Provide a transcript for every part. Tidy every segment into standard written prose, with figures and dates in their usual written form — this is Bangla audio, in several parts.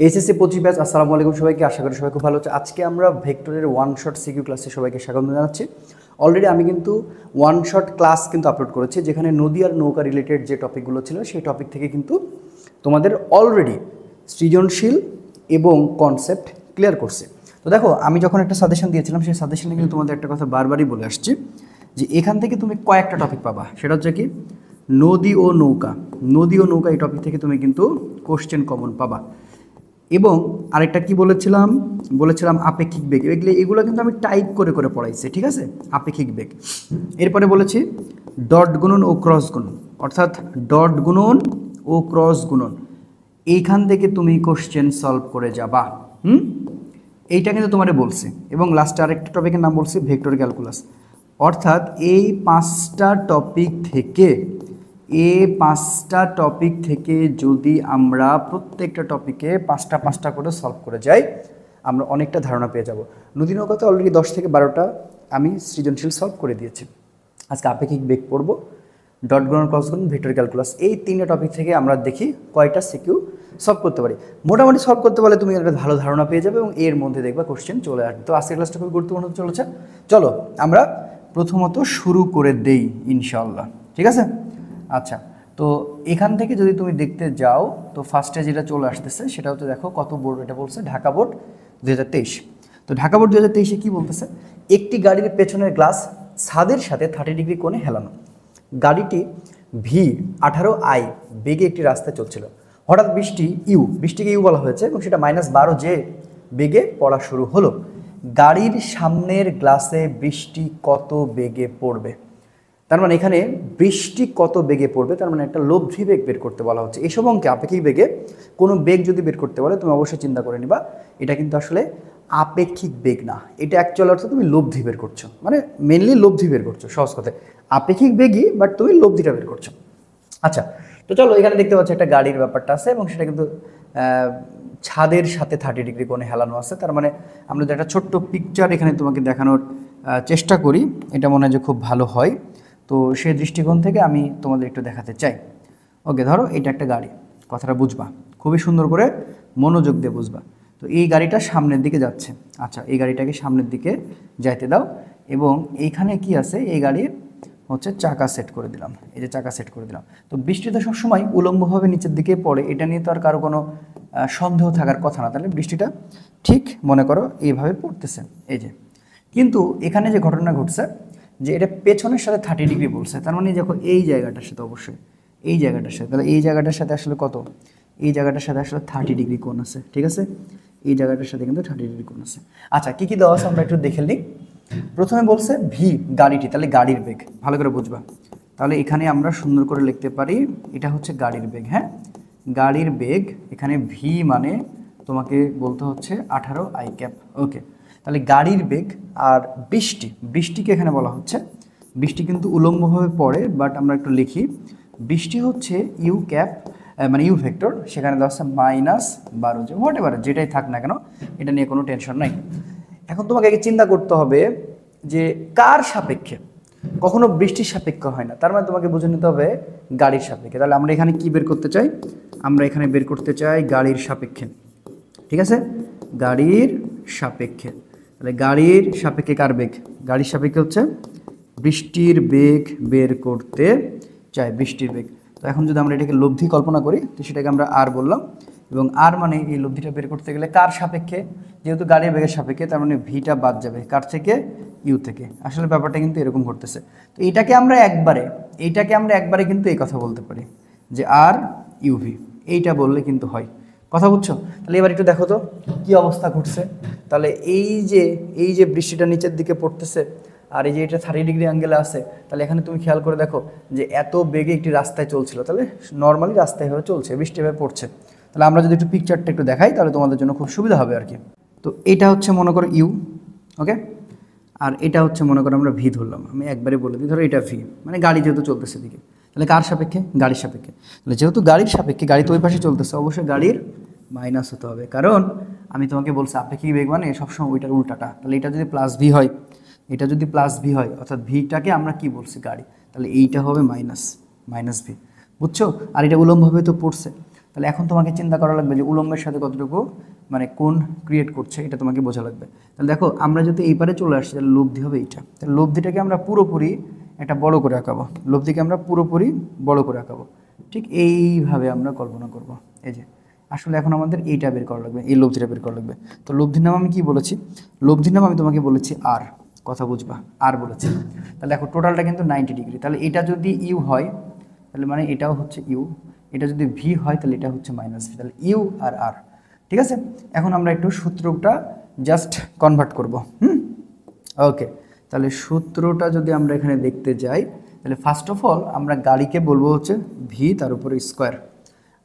HSC 25 batch. আসসালামু আলাইকুম সবাইকে, আশা করি সবাই খুব ভালো আছে। আজকে আমরা ভেক্টরের ওয়ান শট সিকিউ ক্লাসে সবাইকে স্বাগত জানাচ্ছি। অলরেডি আমি কিন্তু ওয়ান শট ক্লাস কিন্তু আপলোড করেছি, যেখানে নদী আর নৌকা রিলেটেড যে টপিকগুলো ছিল সেই টপিক থেকে কিন্তু তোমাদের অলরেডি সৃজনশীল এবং কনসেপ্ট ক্লিয়ার করছে। তো দেখো, আমি যখন একটা সাজেশন দিয়েছিলাম সেই সাজেশনে কিন্তু তোমাদের একটা কথা বারবারই বলে আসছি যে এখান থেকে তুমি কয়েকটা টপিক পাবা। সেটা হচ্ছে কি, নদী ও নৌকা। নদী ও নৌকা এই টপিক থেকে তুমি কিন্তু কোশ্চেন কমন পাবা। এবং আরেকটা কি বলেছিলাম আপেক্ষিক বেগ। এগুলো কিন্তু আমি টাইপ করে করে পড়াইছি, ঠিক আছে? আপেক্ষিক বেগ। এরপরে বলেছি ডট গুণন ও ক্রস গুণন, অর্থাৎ ডট গুণন ও ক্রস গুণন এইখান থেকে তুমি কোশ্চেন সলভ করে যাবা। এইটা কিন্তু তোমারে বলছে। এবং লাস্টে আরেকটা টপিকের নাম বলছি ভেক্টর ক্যালকুলাস। অর্থাৎ এই পাঁচটা টপিক থেকে যদি আমরা প্রত্যেকটা টপিকে পাঁচটা করে সলভ করে যাই, আমরা অনেকটা ধারণা পেয়ে যাব। নদী নৌকাতে অলরেডি 10 থেকে 12টা আমি সৃজনশীল সলভ করে দিয়েছি। আজকে আপেক্ষিক বেগ পড়ব, ডট গুণন, ক্রস গুণন, ভেক্টর ক্যালকুলাস। এই তিনটা টপিক থেকে আমরা দেখি কয়টা সিকিউ সলভ করতে পারি। মোটামুটি সলভ করতে পারলে তুমি একটা ভালো ধারণা পেয়ে যাবে এবং এর মধ্যে দেখবা কোশ্চেন চলে আসবে। তো আজকের ক্লাসটা খুবই গুরুত্বপূর্ণ চলেছে। চলো আমরা প্রথমত শুরু করে দেই ইনশাআল্লাহ, ঠিক আছে? আচ্ছা, তো এখান থেকে যদি তুমি দেখতে যাও তো ফার্স্টে যেটা চলে আসতেছে সেটা হচ্ছে, দেখো কত বোর্ড এটা বলছে, ঢাকা বোর্ড 2023। তো ঢাকা বোর্ড 2023-এ কী বলতেছে, একটি গাড়ির পেছনের গ্লাস ছাদের সাথে 30 ডিগ্রি কোণে হেলানো। গাড়িটি V18I বেগে একটি রাস্তায় চলছিল। হঠাৎ বৃষ্টিকে ইউ বলা হয়েছে এবং সেটা -12 যে বেগে পড়া শুরু হলো। গাড়ির সামনের গ্লাসে বৃষ্টি কত বেগে পড়বে? তার মানে এখানে বৃষ্টি কত বেগে পড়বে, তার মানে একটা লব্ধি বেগ বের করতে বলা হচ্ছে। এইসব অঙ্কে আপেক্ষিক বেগে কোনো বেগ যদি বের করতে বলে তুমি অবশ্যই চিন্তা করে নিবা এটা কিন্তু আসলে আপেক্ষিক বেগ না, এটা অ্যাকচুয়াল অর্থ তুমি লব্ধি বের করছো, মানে মেনলি লব্ধি বের করছো। সহজ কথায় আপেক্ষিক বেগই, বাট তুমি লব্ধিটা বের করছো। আচ্ছা, তো চলো এখানে দেখতে পাচ্ছি একটা গাড়ির ব্যাপারটা আছে এবং সেটা কিন্তু ছাদের সাথে 30 ডিগ্রি কোণে হেলানো আছে। তার মানে আমরা যে একটা ছোট্ট পিকচার এখানে তোমাকে দেখানোর চেষ্টা করি, এটা মনে হয় যে খুব ভালো হয়। তো সেই দৃষ্টিকোণ থেকে আমি তোমাদের একটু দেখাতে চাই। ওকে, ধরো এটা একটা গাড়ি, কথাটা বুঝবা, খুবই সুন্দর করে মনোযোগ দিয়ে বুঝবা। তো এই গাড়িটা সামনের দিকে যাচ্ছে। আচ্ছা, এই গাড়িটাকে সামনের দিকে যাইতে দাও এবং এইখানে কি আছে, এই গাড়ির হচ্ছে চাকা সেট করে দিলাম। এই যে চাকা সেট করে দিলাম। তো বৃষ্টি তো সবসময় উলম্বভাবে নিচের দিকে পড়ে, এটা নিয়ে তো আর কারো কোনো সন্দেহ থাকার কথা না। তাহলে বৃষ্টিটা ঠিক মনে করো এইভাবে পড়তেছে, এই যে। কিন্তু এখানে যে ঘটনা ঘটছে যে এটা পেছনের সাথে 30 ডিগ্রি বলছে, তার মানে দেখো এই জায়গাটার সাথে, অবশ্যই এই জায়গাটার সাথে, তাহলে এই জায়গাটার সাথে আসলে কত, এই জায়গাটার সাথে আসলে 30 ডিগ্রি কোণ আছে, ঠিক আছে? এই জায়গাটার সাথে কিন্তু 30 ডিগ্রি কোণ আছে। আচ্ছা, কী কী দেওয়া আছে আমরা একটু দেখে নিই। প্রথমে বলছে ভি গাড়িটি, তাহলে গাড়ির বেগ ভালো করে বুঝবা। তাহলে এখানে আমরা সুন্দর করে লিখতে পারি এটা হচ্ছে গাড়ির বেগ। হ্যাঁ, গাড়ির বেগ, এখানে ভি মানে তোমাকে বলতে হচ্ছে 18I ক্যাপ। ওকে, তাহলে গাড়ির বেগ। আর বৃষ্টিকে এখানে বলা হচ্ছে, বৃষ্টি কিন্তু উলম্বভাবে পড়ে, বাট আমরা একটু লিখি বৃষ্টি হচ্ছে ইউ ক্যাপ, মানে ইউ ভেক্টর, সেখানে দেওয়া হচ্ছে -12, যে হোয়াট এভার যেটাই থাক না কেন, এটা নিয়ে কোনো টেনশন নাই। এখন তোমাকে আগে চিন্তা করতে হবে যে কার সাপেক্ষে, কখনো বৃষ্টির সাপেক্ষে হয় না, তার মানে তোমাকে বুঝে নিতে হবে গাড়ির সাপেক্ষে। তাহলে আমরা এখানে কি বের করতে চাই, আমরা এখানে বের করতে চাই গাড়ির সাপেক্ষে, ঠিক আছে? গাড়ির সাপেক্ষে, তাহলে গাড়ির সাপেক্ষে কার বেগ, গাড়ির সাপেক্ষে হচ্ছে বৃষ্টির বেগ বের করতে চাই, বৃষ্টির বেগ। তো এখন যদি আমরা এটাকে লব্ধি কল্পনা করি তো সেটাকে আমরা আর বললাম, এবং আর মানে এই লব্ধিটা বের করতে গেলে কার সাপেক্ষে, যেহেতু গাড়ির বেগের সাপেক্ষে, তার মানে ভিটা বাদ যাবে কার থেকে, ইউ থেকে। আসলে ব্যাপারটা কিন্তু এরকম ঘটতেছে। তো এইটাকে আমরা একবারে কিন্তু এই কথা বলতে পারি যে আর ইউভি, এইটা বললে কিন্তু হয়। কথা বুঝছো? তাহলে এবার একটু দেখো তো কি অবস্থা ঘটছে। তাহলে এই যে বৃষ্টিটা নিচের দিকে পড়তেছে আর এই যে এটা 30 ডিগ্রি অ্যাঙ্গেলে আছে, তাহলে এখানে তুমি খেয়াল করে দেখো যে এত বেগে একটি রাস্তায় চলছিল, তাহলে নর্মালি রাস্তায় এভাবে চলছে, বৃষ্টি এভাবে পড়ছে। তাহলে আমরা যদি একটু পিকচারটা একটু দেখাই তাহলে তোমাদের জন্য খুব সুবিধা হবে আর কি। তো এটা হচ্ছে মনে করো ইউ, ওকে, আর এটা হচ্ছে মনে করো আমরা ভি ধরলাম। আমি একবারে বলে দিই, ধরো এটা ভি, মানে গাড়ি যেহেতু চলতেছে দিকে, তাহলে কার সাপেক্ষে, গাড়ির সাপেক্ষে। তাহলে যেহেতু গাড়ির সাপেক্ষে, গাড়ি তো ওই পাশে চলতেছে, অবশ্যই গাড়ির মাইনাস হতে হবে, কারণ আমি তোমাকে বলছি আপেক্ষিক বেগ মানে সবসময় ওইটার উল্টাটা। তাহলে এটা যদি প্লাস ভি হয়, এটা যদি প্লাস ভি হয়, অর্থাৎ ভিটাকে আমরা কি বলছি, গাড়ি, তাহলে এইটা হবে মাইনাস ভি, বুঝছো? আর এটা উলম্বভাবে তো পড়ছে, তাহলে এখন তোমাকে চিন্তা করা লাগবে যে উলম্বের সাথে কতটুকু মানে কোণ ক্রিয়েট করছে, এটা তোমাকে বোঝা লাগবে। তাহলে দেখো আমরা যদি এই পারে চলে আসছি তাহলে লব্ধি হবে এইটা, তাহলে লব্ধিটাকে আমরা পুরোপুরি একটা বড় করে আঁকাবো, লব্ধিকে আমরা পুরোপুরি বড় করে আঁকাবো। ঠিক এইভাবে আমরা কল্পনা করব। এই যে আসলে এখন আমাদের এইটা বের করা লাগবে, এই লব্ধিটা বের করা লাগবে। তো লব্ধির নাম আমি কি বলেছি, লব্ধির নাম আমি তোমাকে বলেছি আর, কথা বুঝবা, আর বলেছি। তাহলে দেখো টোটালটা কিন্তু 90 ডিগ্রি, তাহলে এটা যদি ইউ হয় তাহলে মানে এটাও হচ্ছে ইউ, এটা যদি ভি হয় তাহলে এটা হচ্ছে মাইনাস ভি, তাহলে ইউ আর আর। ঠিক আছে, এখন আমরা একটু সূত্রটা জাস্ট কনভার্ট করব। ওকে, তাহলে সূত্রটা যদি আমরা এখানে দেখতে যাই তাহলে ফার্স্ট অফ অল আমরা গাড়িকে বলবো হচ্ছে ভি তার উপরে স্কোয়ার,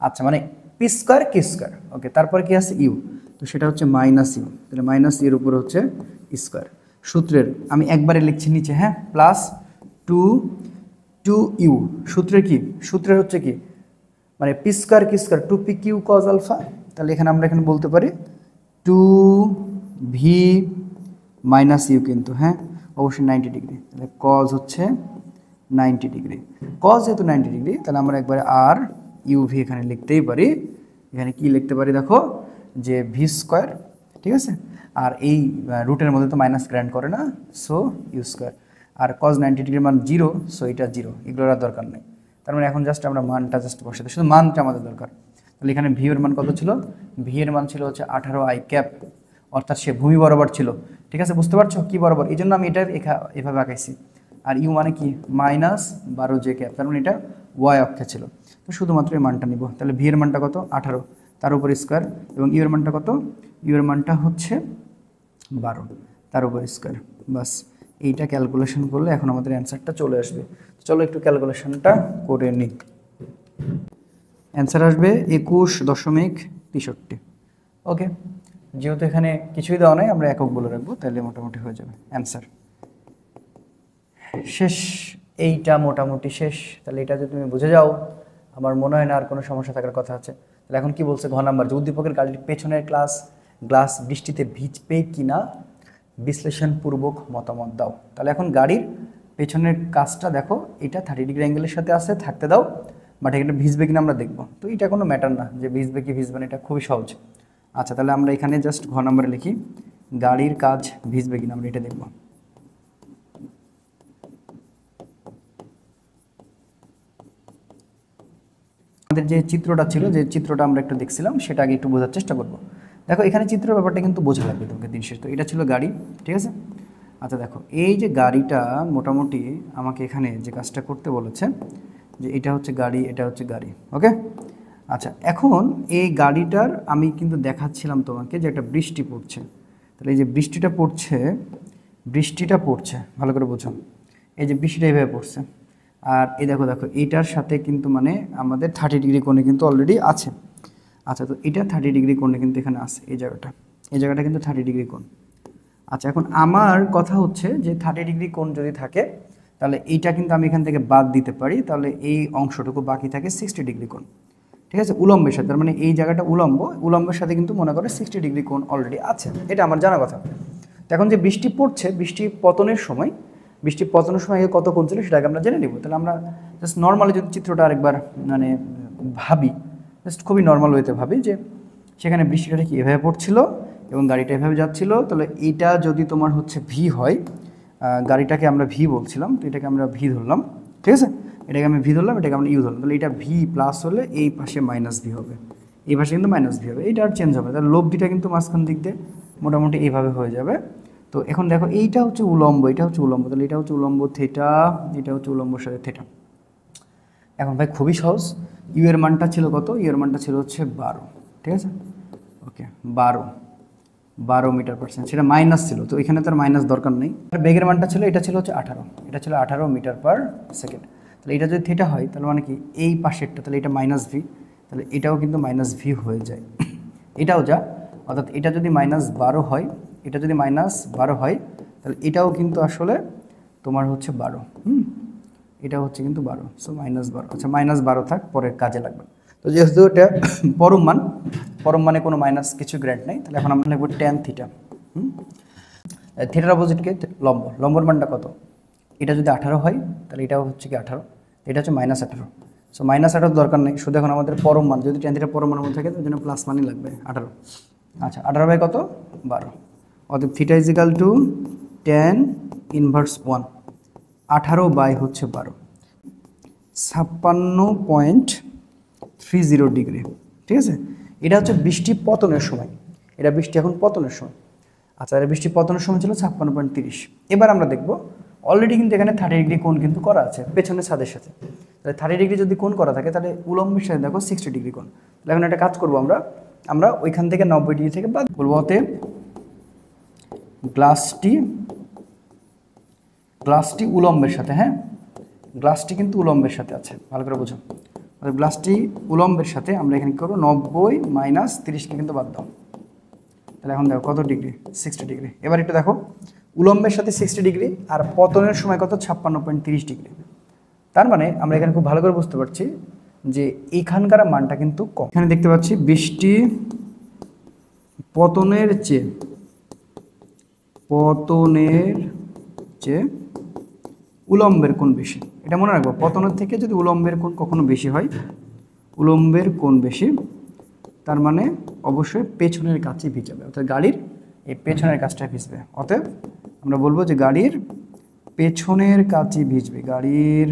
আচ্ছা মানে পি স্কোয়ার কি স্কোয়ার। ওকে, তারপরে কি আছে ইউ, তো সেটা হচ্ছে মাইনাস ইউ, তাহলে মাইনাস ইউর উপরে হচ্ছে স্কোয়ার। সূত্রের আমি একবারে লিখছি নিচে, হ্যাঁ, প্লাস টু টু ইউ, সূত্রের কি, সূত্রের হচ্ছে কি মানে পি স্কোয়ার কি square, two P Q cos alpha. তাহলে এখানে আমরা এখানে বলতে পারি টু ভি মাইনাস ইউ, কিন্তু হ্যাঁ অবশ্যই 90 ডিগ্রি, তাহলে কজ হচ্ছে 90 ডিগ্রি, কজ যেহেতু 90 ডিগ্রি তাহলে আমরা একবারে আর ইউ ভি এখানে লিখতেই পারি। এখানে কি লিখতে পারি দেখো যে ভি স্কোয়ার, ঠিক আছে, আর এই রুটের মধ্যে তো মাইনাস গ্র্যান্ড করে না, সো ইউ স্কোয়ার, আর কজ 90 ডিগ্রির মান 0, সো এটা 0, এগুলোর আর দরকার নেই। তার মানে এখন জাস্ট আমরা মানটা জাস্ট বসাতে, শুধু মানটা আমাদের দরকার। তাহলে এখানে ভি এর মান কত ছিল, ভি এর মান ছিল হচ্ছে 18 আই ক্যাপ, অর্থাৎ সে ভূমি বরাবর ছিল। ঠিক আছে, বুঝতে পারছো কি বরাবর, এই জন্য আমি এটা এভাবে আঁকাইছি। আর ইউ মানে কি মাইনাস 12 জে ক্যাপ, তার মানে এটা ওয়াই অক্ষে ছিল। তো শুধুমাত্র এই মানটা নিব, তাহলে ভি এর মানটা কত 18, তার উপর স্কোয়ার, এবং ইউ এর মানটা কত, ইউ এর মানটা হচ্ছে 12, তার উপর স্কোয়ার। বাস এইটা ক্যালকুলেশন করলে এখন আমাদের অ্যান্সারটা চলে আসবে। চলো একটু ক্যালকুলেশনটা করে নিই। অ্যান্সার আসবে 21.63। ওকে, যেহেতু এখানে কিছুই দেওয়া নাই আমরা একক বলে রাখবো, তাহলে মোটামুটি হয়ে যাবে অ্যান্সার। শেষ, এইটা মোটামুটি শেষ। তাহলে এটা যদি তুমি বুঝে যাও আমার মনে হয় না আর কোনো সমস্যা থাকার কথা আছে। তাহলে এখন কি বলছে ঘ নাম্বার, যে উদ্দীপকের গাড়ির পেছনের গ্লাস বৃষ্টিতে ভিজবে কিনা বিশ্লেষণপূর্বক মতামত দাও। তাহলে এখন গাড়ির পেছনের কাজটা দেখো, এটা 30 ডিগ্রি অ্যাঙ্গেলের সাথে আছে, থাকতে দাও, বাট এখানে ভিজবে কিনা আমরা দেখবো। তো এটা কোনো ম্যাটার না যে ভিজবে কি ভিজবে না, এটা খুবই সহজ। আচ্ছা, তাহলে আমরা এখানে জাস্ট ঘ নাম্বারে লিখি গাড়ির কাজ ভিজবে কিনা, আমরা এটা দেখবো। আমাদের যে চিত্রটা ছিল, যে চিত্রটা আমরা একটু দেখছিলাম, সেটা আগে একটু বোঝার চেষ্টা করবো। দেখো এখানে চিত্রের ব্যাপারটা কিন্তু বোঝা লাগবে তোমাকে দিন শেষ। তো এটা ছিল গাড়ি, ঠিক আছে। আচ্ছা দেখো এই যে গাড়িটা মোটামুটি আমাকে এখানে যে কাজটা করতে বলেছে, যে এটা হচ্ছে গাড়ি, এটা হচ্ছে গাড়ি, ওকে। আচ্ছা, এখন এই গাড়িটার আমি কিন্তু দেখাচ্ছিলাম তোমাকে যে একটা বৃষ্টি পড়ছে। তাহলে এই যে বৃষ্টিটা পড়ছে, ভালো করে বোঝো, এই যে বৃষ্টিটা এইভাবে পড়ছে, আর এই দেখো এইটার সাথে কিন্তু মানে আমাদের 30 ডিগ্রি কোণে কিন্তু অলরেডি আছে। আচ্ছা, তো এটা 30 ডিগ্রি কোণে কিন্তু এখানে আছে, এই জায়গাটা কিন্তু 30 ডিগ্রি কোণ। আচ্ছা, এখন আমার কথা হচ্ছে যে 30 ডিগ্রি কোণ যদি থাকে তাহলে এইটা কিন্তু আমি এখান থেকে বাদ দিতে পারি, তাহলে এই অংশটুকু বাকি থাকে 60 ডিগ্রি কোণ, ঠিক আছে, উলম্বের সাথে। তার মানে এই জায়গাটা উলম্বের সাথে কিন্তু মনে করে 60 ডিগ্রি কোণ অলরেডি আছে, এটা আমার জানা কথা। তো এখন যে বৃষ্টি পড়ছে, বৃষ্টি পতনের সময় কত কোণ ছিল সেটাকে আমরা জেনে নেব। তাহলে আমরা জাস্ট নর্মালি যদি চিত্রটা আরেকবার মানে ভাবি, জাস্ট খুবই নর্মাল ওয়েতে ভাবি, যে সেখানে বৃষ্টিটা কি এভাবে পড়ছিল এবং গাড়িটা এভাবে যাচ্ছিল। তাহলে এটা যদি তোমার হচ্ছে ভি হয়, গাড়িটাকে আমরা ভি বলছিলাম, তো এটাকে আমরা ভি ধরলাম, ঠিক আছে, এটাকে আমি ভি ধরলাম, এটাকে আমরা ইউ ধরলাম। তাহলে এটা ভি প্লাস হলে এই পাশে মাইনাস ভি হবে, এই পাশে কিন্তু মাইনাস ভি হবে, এইটা আর চেঞ্জ হবে। তাহলে লব্ধিটা কিন্তু মাঝখান দিক দিয়ে মোটামুটি এইভাবে হয়ে যাবে। তো এখন দেখো এইটা হচ্ছে উলম্ব, তাহলে এটা হচ্ছে উলম্ব থিটা, এটা হচ্ছে উলম্বর সাথে থিটা। এখন ভাই খুবই সহজ, ইউ এর মানটা ছিল কত, ইউ এর মানটা ছিল হচ্ছে 12, ঠিক আছে, ওকে, 12 মিটার পার সেকেন্ড, সেটা মাইনাস ছিল, তো এখানে তার মাইনাস দরকার নেই। আর বেগের মানটা ছিল, এটা ছিল হচ্ছে 18, এটা ছিল 18 মিটার পার সেকেন্ড। তাহলে এটা যদি থিটা হয় তাহলে মানে কি এই পাশেরটা, তাহলে এটা মাইনাস ভি, তাহলে এটাও কিন্তু মাইনাস ভি হয়ে যায়, এটাও যা, অর্থাৎ এটা যদি -12 হয়, এটা যদি -12 হয় তাহলে এটাও কিন্তু আসলে তোমার হচ্ছে 12, এটা হচ্ছে কিন্তু 12, সো -12। আচ্ছা, -12 থাক, পরের কাজে লাগবে। তো যেহেতু এটা পরম মানে কোনো মাইনাস কিছু গ্রেড নেই, তাহলে এখন আমরা লিখব ট্যান থিটা। থিটার অপোজিটকে লম্বর মানটা কত, এটা যদি 18 হয় তাহলে এটাও হচ্ছে কি 18, এটা হচ্ছে -18, সো -18 দরকার নেই, শুধু এখন আমাদের পরম মান, যদি tan থিটা পরম মানের মধ্যে থাকে তার জন্য প্লাস মানই লাগবে 18। আচ্ছা 18 কত 12, অতএব theta is equal two tan inverse 1, 18 হচ্ছে 12, 56.30 ডিগ্রি। ঠিক আছে, এটা হচ্ছে বৃষ্টি পতনের সময়, এটা বৃষ্টি এখন পতনের সময়। আচ্ছা, এটা বৃষ্টি পতনের সময় ছিল 56.30। এবার আমরা দেখব অলরেডি কিন্তু এখানে 30 ডিগ্রি কোণ কিন্তু করা আছে পেছনের ছাদের সাথে। তাহলে 30 ডিগ্রি যদি কোণ করা থাকে তাহলে উলম্বের সাথে দেখো 60 ডিগ্রি কোণ। তাহলে এখন একটা কাজ করবো আমরা ওইখান থেকে 90 ডিগ্রি থেকে বাদ বলবো। অতএব গ্লাসটি উলম্বের সাথে, হ্যাঁ গ্লাসটি কিন্তু উলম্বের সাথে আছে, ভালো করে বোঝো। গ্লাসটি উলম্বের সাথে আমরা এখানে কি করবো 90 মাইনাস 30কে কিন্তু বাদ দাও। তাহলে এখন দেখো কত ডিগ্রি 60 ডিগ্রি। এবার একটু দেখো উলম্বের সাথে 60 ডিগ্রি আর পতনের সময় কত 56.30 ডিগ্রি। তার মানে আমরা এখানে খুব ভালো করে বুঝতে পারছি যে এখানকার মানটা কিন্তু কম। এখানে দেখতে পাচ্ছি বৃষ্টি পতনের চেয়ে উলম্বের কোণ বেশি। এটা মনে রাখবো, পতনের থেকে যদি উলম্বের কোণ কখনো বেশি হয়, উলম্বের কোণ বেশি, তার মানে অবশ্যই পেছনের কাছে ভিজাবে, অর্থাৎ গাড়ির এই পেছনের কাজটা ভিজবে। অতএব আমরা বলবো যে গাড়ির পেছনের কাজই ভিজবে, গাড়ির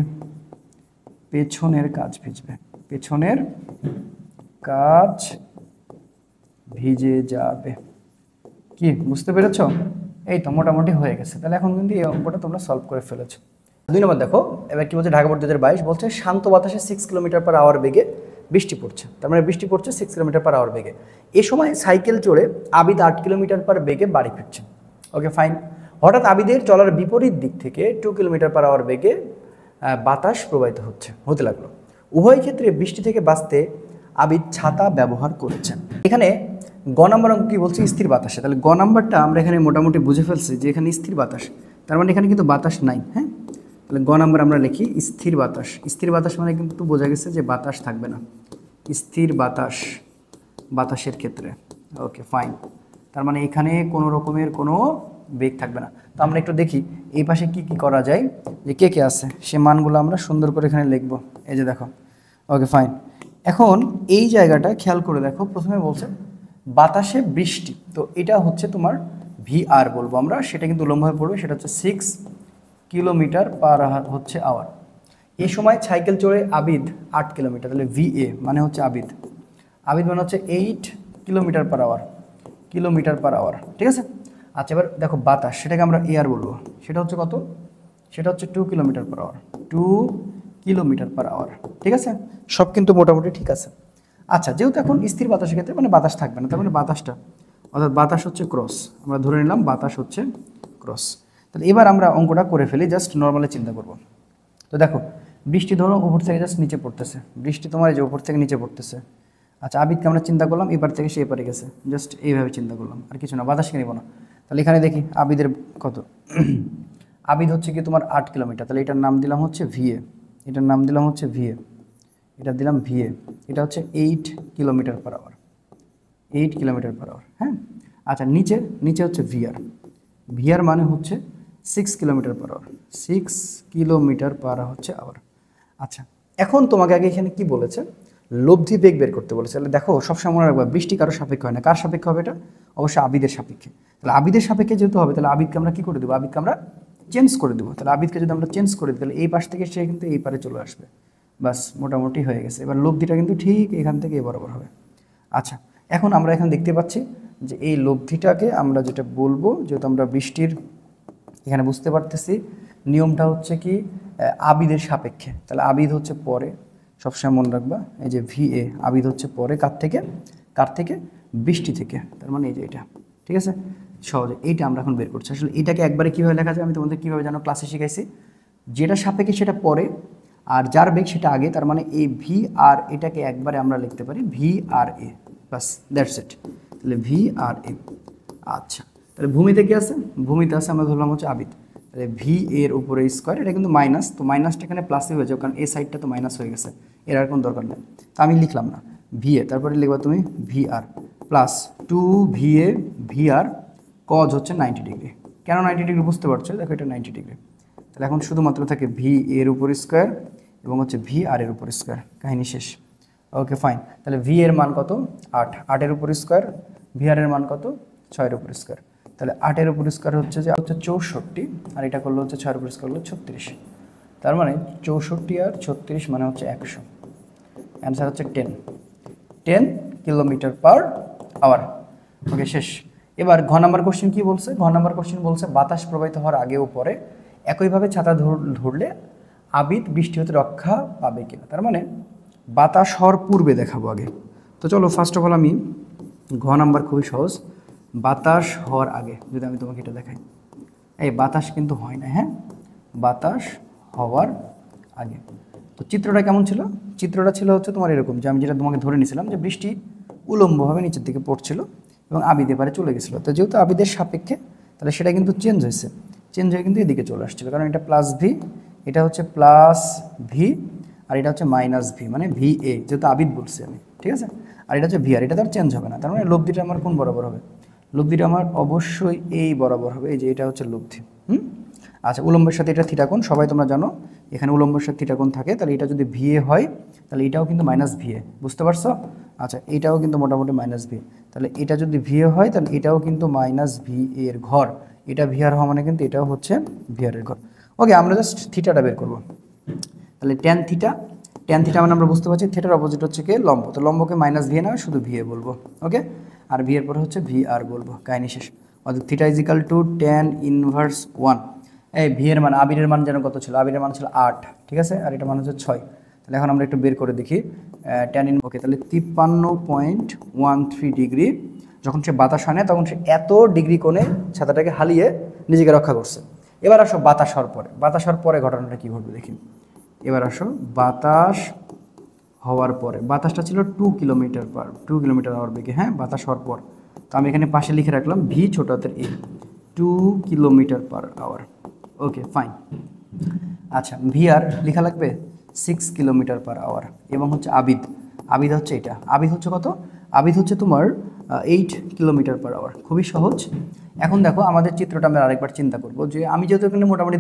পেছনের কাজ ভিজবে, পেছনের কাজ ভিজে যাবে। কি বুঝতে পেরেছ? এই তো মোটামুটি হয়ে গেছে। তাহলে এখন কিন্তু এই অঙ্কটা তোমরা সলভ করে ফেলেছো। 2 নম্বর দেখো, এবার কি বলছে, ঢাকা বোর্ড 2022 বলছে শান্ত বাতাসে 6 কিলোমিটার/আওয়ার বেগে বৃষ্টি পড়ছে। তার মানে বৃষ্টি পড়ছে 6 কিলোমিটার/আওয়ার বেগে। এ সময় সাইকেল চড়ে আবিদ 8 কিলোমিটার বেগে বাড়ি ফিরছে। Okay fine. হঠাৎ আবিদের চলার বিপরীত দিক থেকে 2 কিলোমিটার/আওয়ার বেগে বাতাস প্রবাহিত হতে লাগলো। উভয় ক্ষেত্রে বৃষ্টি থেকে বাঁচতে আবিদ ছাতা ব্যবহার করেছেন। এখানে গ নম্বর অঙ্ক কি বলছে, স্থির বাতাসে। তাহলে গ নাম্বারটা আমরা এখানে মোটামুটি বুঝে ফেলছি যে এখানে স্থির বাতাস, তার মানে এখানে কিন্তু বাতাস নাই। হ্যাঁ, তাহলে গ নাম্বার আমরা লিখি স্থির বাতাস। স্থির বাতাস মানে কিন্তু বোঝা গেছে যে বাতাস থাকবে না, স্থির বাতাস, বাতাসের ক্ষেত্রে। ওকে ফাইন, তার মানে এখানে কোনো রকমের কোনো বেগ থাকবে না। তো আমরা একটু দেখি এই পাশে কি কি করা যায়, যে কে কে আছে সে মানগুলো আমরা সুন্দর করে এখানে লিখব। এই যে দেখো, ওকে ফাইন। এখন এই জায়গাটা খেয়াল করে দেখো, প্রথমে বলছে বাতাসে বৃষ্টি, তো এটা হচ্ছে তোমার VR বলবো আমরা, সেটা কিন্তু উলম্বভাবে পড়বে, সেটা হচ্ছে 6 কিলোমিটার/আওয়ার। এই সময় সাইকেল চড়ে আবিদ 8 কিলোমিটার, তাহলে VA মানে হচ্ছে আবিদ মানে হচ্ছে 8 কিলোমিটার/আওয়ার, ঠিক আছে। আচ্ছা, এবার দেখো বাতাস, সেটাকে আমরা এয়ার বলবো, সেটা হচ্ছে কত, সেটা হচ্ছে 2 কিলোমিটার/আওয়ার, 2 কিলোমিটার/আওয়ার, ঠিক আছে। সব কিন্তু মোটামুটি ঠিক আছে। আচ্ছা, যেহেতু এখন স্থির বাতাসের ক্ষেত্রে মানে বাতাস থাকবে না, তার মানে বাতাসটা, অর্থাৎ বাতাস হচ্ছে ক্রস, আমরা ধরে নিলাম বাতাস হচ্ছে ক্রস। তাহলে এবার আমরা অঙ্কটা করে ফেলি, জাস্ট নর্মালি চিন্তা করব। তো দেখো বৃষ্টি ধরো উপর থেকে জাস্ট নিচে পড়তেছে, বৃষ্টি তোমার এই যে উপর থেকে নিচে পড়তেছে। আচ্ছা, আবিদকে আমরা চিন্তা করলাম এবার থেকে সে এপারে গেছে, জাস্ট এইভাবে চিন্তা করলাম, আর কিছু না, বাতাসকে নিব না। তাহলে এখানে দেখি আবিদের কত, আবিদ হচ্ছে কি তোমার 8 কিলোমিটার, তাহলে এটার নাম দিলাম হচ্ছে VA, এটার নাম দিলাম হচ্ছে VA, এটা দিলাম VA, এটা হচ্ছে 8 কিলোমিটার/আওয়ার, 8 কিলোমিটার/আওয়ার। হ্যাঁ, আচ্ছা নিচে হচ্ছে VR মানে হচ্ছে 6 কিলোমিটার/আওয়ার, 6 কিলোমিটার/আওয়ার। আচ্ছা, এখন তোমাকে আগে এখানে কি বলেছে, লব্ধি বেগ বের করতে বলেছে। তাহলে দেখো সবসময় মনে রাখবা বৃষ্টি কারো সাপেক্ষে হয় না, কার সাপেক্ষে হবে এটা, অবশ্যই আবিদের সাপেক্ষে। তাহলে আবিদের সাপেক্ষে যেহেতু হবে, তাহলে আবিদকে আমরা কি করে দেবো, আবিদকে আমরা চেঞ্জ করে দেবো। তাহলে আবিদকে যদি আমরা চেঞ্জ করে দিই, তাহলে এই পাশ থেকে সে কিন্তু এই পারে চলে আসবে, বাস মোটামুটি হয়ে গেছে। এবার লব্ধিটা কিন্তু ঠিক এখান থেকে বরাবর হবে। আচ্ছা, এখন আমরা এখানে দেখতে পাচ্ছি যে এই লব্ধিটাকে আমরা যেটা বলবো, যেহেতু আমরা বৃষ্টির এখানে বুঝতে পারতেছি নিয়মটা হচ্ছে কি আবিদের সাপেক্ষে, তাহলে আবিদ হচ্ছে পরে, সবসময় মনে রাখবা এই যে VA, আবিদ হচ্ছে পরে কার থেকে বৃষ্টি থেকে, তার মানে এই যে এটা, ঠিক আছে। সহজে এইটা আমরা এখন বের করছি। আসলে এটাকে একবারে কীভাবে লেখা যায় আমি তোমাদের কীভাবে জানো ক্লাসে শিখাইছি, যেটা সাপেক্ষে সেটা পরে আর যার বেগ সেটা আগে, তার মানে এই VR এটাকে একবারে আমরা লিখতে পারি VRA, বাস দ্যাটস ইট। তাহলে VRA। আচ্ছা, তাহলে ভূমিতে কি আছে, ভূমিতে আছে আমরা ধরলাম হচ্ছে আবিদ, তাহলে VA এর উপরে স্কোয়ার, এটা কিন্তু মাইনাস, তো মাইনাসটা এখানে প্লাসই হয়ে যাবে, কারণ এই সাইডটা তো মাইনাস হয়ে গেছে, এর আর কোনো দরকার নেই। তো আমি লিখলাম না VA, তারপরে লিখবা তুমি VR plus 2VA VR cos হচ্ছে 90 ডিগ্রি। কেন 90 ডিগ্রি বুঝতে পারছো, দেখো এটা 90 ডিগ্রি। তাহলে এখন শুধুমাত্র থাকে VA এর উপর স্কোয়ার এবং হচ্ছে ভি আর এর উপর স্কোয়ার, কাহিনী শেষ। ওকে ফাইন, তাহলে ভি এর মান কত 8, 8-এর উপর স্কোয়ার, ভি আর এর মান কত 6-এর উপর স্কোয়ার। তাহলে 8-এর উপর স্কোয়ার হচ্ছে যে 64, আর এটা করলো হচ্ছে 6-এর উপর স্কোয়ার হলো 36। তার মানে 64 আর 36 মানে হচ্ছে 100। অ্যান্সার হচ্ছে 10 কিলোমিটার পার আওয়ার। ওকে শেষ। এবার ঘ নাম্বার কোশ্চেন কি বলছে? ঘ নাম্বার কোশ্চেন বলছে বাতাস প্রবাহিত হওয়ার আগে ও পরে একইভাবে ছাতা ধরলে আবিদ বৃষ্টি হতে রক্ষা পাবে কিনা। তার মানে বাতাস হওয়ার পূর্বে দেখাবো আগে। তো চলো ফার্স্ট অফ অল আমি ঘ নাম্বার খুবই সহজ, বাতাস হওয়ার আগে যদি আমি তোমাকে এটা দেখাই, এই বাতাস কিন্তু হয় না, হ্যাঁ, বাতাস হওয়ার আগে। তো চিত্রটা কেমন ছিল? চিত্রটা ছিল হচ্ছে তোমার এরকম, যে আমি যেটা তোমাকে ধরে নিয়েছিলাম যে বৃষ্টি উলম্বভাবে নিচের দিকে পড়ছিল এবং আবিদ এপারে চলে গেছিলো। তো যেহেতু আবিদের সাপেক্ষে, তাহলে সেটা কিন্তু চেঞ্জ হয়েছে, চেঞ্জ হয়ে কিন্তু এদিকে চলে আসছিলো, কারণ এটা প্লাস ভি, এটা হচ্ছে প্লাস ভি, আর এটা হচ্ছে মাইনাস ভি, মানে ভি এ, যেহেতু আবিদ বলছি আমি, ঠিক আছে। আর এটা হচ্ছে ভি আর, এটা তো আর চেঞ্জ হবে না। তার মানে লব্ধিটা আমার কোন বরাবর হবে? লব্ধিটা আমার অবশ্যই এই বরাবর হবে, এই যে এটা হচ্ছে লব্ধি। আচ্ছা, উলম্বের সাথে এটা থিটা কোণ, সবাই তোমরা জানো এখানে উলম্বের সাথে থিটা কোণ থাকে, তাহলে এটা যদি ভিএ হয় তাহলে এটাও কিন্তু মাইনাস ভিএ, বুঝতে পারছো? আচ্ছা, এটাও কিন্তু মোটামুটি মাইনাস ভি, তাহলে এটা যদি ভিএ হয় তাহলে এটাও কিন্তু মাইনাস ভি এর ঘর, এটা ভিআর হওয়া মানে কিন্তু এটাও হচ্ছে ভিআর এর ঘর। ওকে, আমরা জাস্ট থিটাটা বের করবো। তাহলে ট্যান থিটা, ট্যান থিটা মানে আমরা বুঝতে পারছি থিটার অপোজিট হচ্ছে কি লম্ব, তো লম্বকে মাইনাস ভিএ না শুধু ভিএ বলবো। ওকে, আর ভি এর পরে হচ্ছে ভি আর বলবো, কাহিনী শেষ। অর্থাৎ theta is equal to tan inverse 1। এই ভি এর মান, আবিরের মান যেন কত ছিল? আবিরের মান ছিল 8, ঠিক আছে, আর এটা মান হচ্ছে 6। তাহলে এখন আমরা একটু বের করে দেখি ট্যান ইন। ওকে, তাহলে 53.13 ডিগ্রি যখন সে বাতাস হয় না তখন সে এত ডিগ্রি কোণে ছাতাটাকে হালিয়ে নিজেকে রক্ষা করছে। এবার আসো বাতাস হওয়ার পরে, বাতাস হওয়ার পরে ঘটনাটা কী ঘটবে দেখি। এবার আসো বাতাস হওয়ার পরে, বাতাসটা ছিল 2 কিলোমিটার আওয়ার বেগে, হ্যাঁ, বাতাস হওয়ার পর। তো আমি এখানে পাশে লিখে রাখলাম ভি ছোট হাতের A, 2 kilometre per hour. Okay fine. আচ্ছা, ভি আর লেখা লাগবে 6 কিলোমিটার পার আওয়ার, এবং হচ্ছে আবিদ, আবিদ হচ্ছে এটা, আবিদ হচ্ছে কত? আবিদ হচ্ছে তোমার 8 কিলোমিটার পার আওয়ার। খুবই সহজ। এখন দেখো আমাদের চিত্রটা আমরা আরেকবার চিন্তা করব, যে আমি যেহেতু এখানে মোটামুটি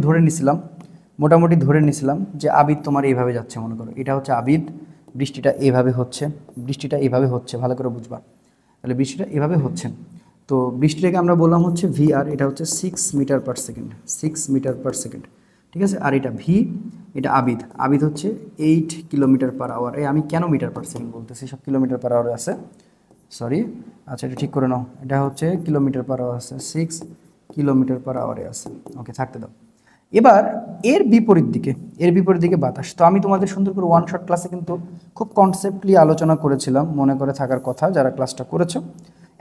ধরে নিছিলাম যে আবিদ তোমার এইভাবে যাচ্ছে, মনে করো এটা হচ্ছে আবিদ, বৃষ্টিটা এইভাবে হচ্ছে, বৃষ্টিটা এইভাবে হচ্ছে, ভালো করে বুঝবা। তাহলে বৃষ্টিটা এভাবে হচ্ছে, তো বৃষ্টিটাকে আমরা বললাম হচ্ছে ভি আর, এটা হচ্ছে 6 metre per second, 6 metre per second, ঠিক আছে। আর এটা ভি, এটা আবিদ, আবিদ হচ্ছে 8 কিলোমিটার পার আওয়ার। এই আমি কেন মিটার পার সেকেন্ড বলতেছি, সব কিলোমিটার পার আওয়ারে আছে, সরি। আচ্ছা, এটা ঠিক করে নাও, এটা হচ্ছে কিলোমিটার পার আওয়ার আছে, 6 কিলোমিটার পার আওয়ারে আছে। ওকে, থাকতে দাও। এবার এর বিপরীত দিকে বাতাস। তো আমি তোমাদের সুন্দর করে ওয়ান শট ক্লাসে কিন্তু খুব কনসেপ্টলি আলোচনা করেছিলাম, মনে করে থাকার কথা যারা ক্লাসটা করেছো।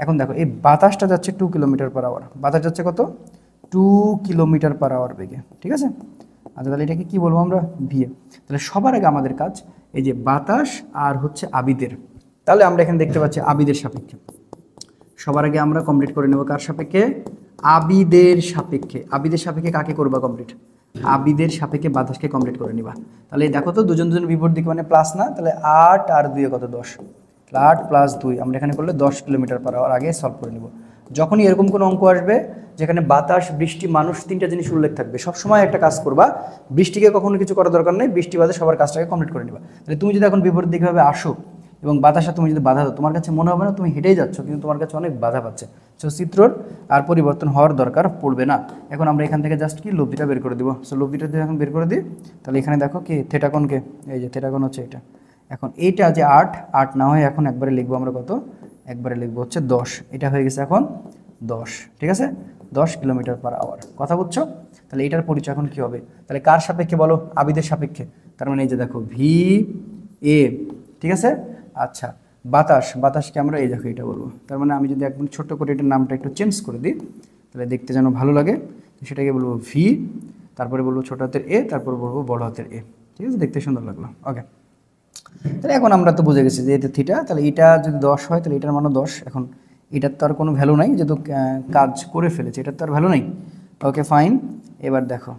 এখন দেখো এই বাতাসটা যাচ্ছে 2 কিলোমিটার পার আওয়ার, বাতাস যাচ্ছে কত? 2 কিলোমিটার পার আওয়ার বেগে, ঠিক আছে। আচ্ছা, তাহলে এটাকে কি বলবো আমরা? ভিএ। তাহলে সবার আগে আমাদের কাজ এই যে বাতাস আর হচ্ছে আবিদের, তাহলে আমরা এখানে দেখতে পাচ্ছি আবিদের সাপেক্ষে সবার আগে আমরা কমপ্লিট করে নেব। কার সাপেক্ষে? আবিদের সাপেক্ষে। আবিদের সাপেক্ষে কাকে করবা কমপ্লিট? আবিদের সাপেক্ষে বাতাসকে কমপ্লিট করে নিবা। তাহলে দেখো তো দুজন বিপরীত দিকে মানে প্লাস না, তাহলে 8 আর 2 কত? 10। 8 প্লাস 2 আমরা এখানে করলে 10 কিলোমিটার পার আওয়ার। আগে সলভ করে নিব। যখনই এরকম কোনো অঙ্ক আসবে যেখানে বাতাস, বৃষ্টি, মানুষ, তিনটা জিনিস উল্লেখ থাকবে, সবসময় একটা কাজ করবা, বৃষ্টিকে কখনো কিছু করার দরকার নেই, বৃষ্টি বাদে সবার কাজটাকে কমপ্লিট করে নিবা। তাহলে তুমি যদি এখন বিপরীত দিকভাবে আসো এবং বাতাসা তুমি যদি বাধা দাও, তোমার কাছে মনে হবে না তুমি হেঁটেই যাচ্ছ, কিন্তু তোমার কাছে অনেক বাধা পাচ্ছে। সো চিত্রর আর পরিবর্তন হওয়ার দরকার পড়বে না। এখন আমরা এখান থেকে জাস্ট কি লব্ধিটা বের করে দিব। সো লব্ধিটা যদি এখন বের করে দিই, তাহলে এখানে দেখো কি থেটাকোণকে, এই যে থেটাকোণ হচ্ছে এটা। এখন এইটা যে 8 না হয় এখন একবারে লিখবো আমরা কত? একবারে লিখবো হচ্ছে 10। এটা হয়ে গেছে এখন 10, ঠিক আছে, 10 কিলোমিটার পার আওয়ার। কথা বুঝছো? তাহলে এটার পরিচয় এখন কী হবে? তাহলে কার সাপেক্ষে বলো? আবিদের সাপেক্ষে। তার মানে এই যে দেখো ভি এ, ঠিক আছে। আচ্ছা, বাতাসকে আমরা এই দেখো এটা বলবো। তার মানে আমি যদি একদম ছোট্ট করে এটার নামটা একটু চেঞ্জ করে দিই, তাহলে দেখতে যেন ভালো লাগে, সেটাকে বলবো ভি, তারপরে বলবো ছোট হাতের এ, তারপর বলবো বড় হাতের এ, ঠিক আছে, দেখতে সুন্দর লাগলো। ওকে, তাহলে এখন আমরা তো বুঝে গেছি যে এটা থিটা, তাহলে এটা যদি 10 হয় তাহলে এটার মানও 10। এখন এটার তো আর কোনো ভ্যালু নাই, যেহেতু কাজ করে ফেলেছে, এটার তো আর ভ্যালু নেই। Okay fine. এবার দেখো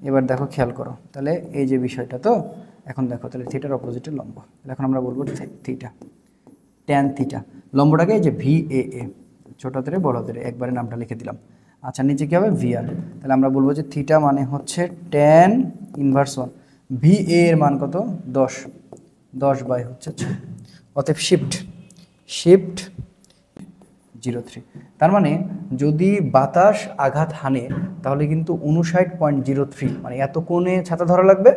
এবার দেখো খেয়াল করো, তাহলে এই যে বিষয়টা, তো এখন দেখো তাহলে থিটার অপোজিটে লম্ব, তাহলে এখন আমরা বলবো থিটা, ট্যান থিটা। লম্বটাকে এই যে ভি এ, ছোট হাতের বড় হাতের একবারে নামটা লিখে দিলাম। আচ্ছা, নিচে কী হবে? ভি আর। তাহলে আমরা বলবো যে থিটা মানে হচ্ছে ট্যান ইনভার্স 1। ভি এর মান কত 10, 10 বাই হচ্ছে 6, অতএব শিফট 03। তার মানে যদি বাতাস আঘাত হানে তাহলে কিন্তু 59.03 মানে এত কোণে ছাতা ধরা লাগবে,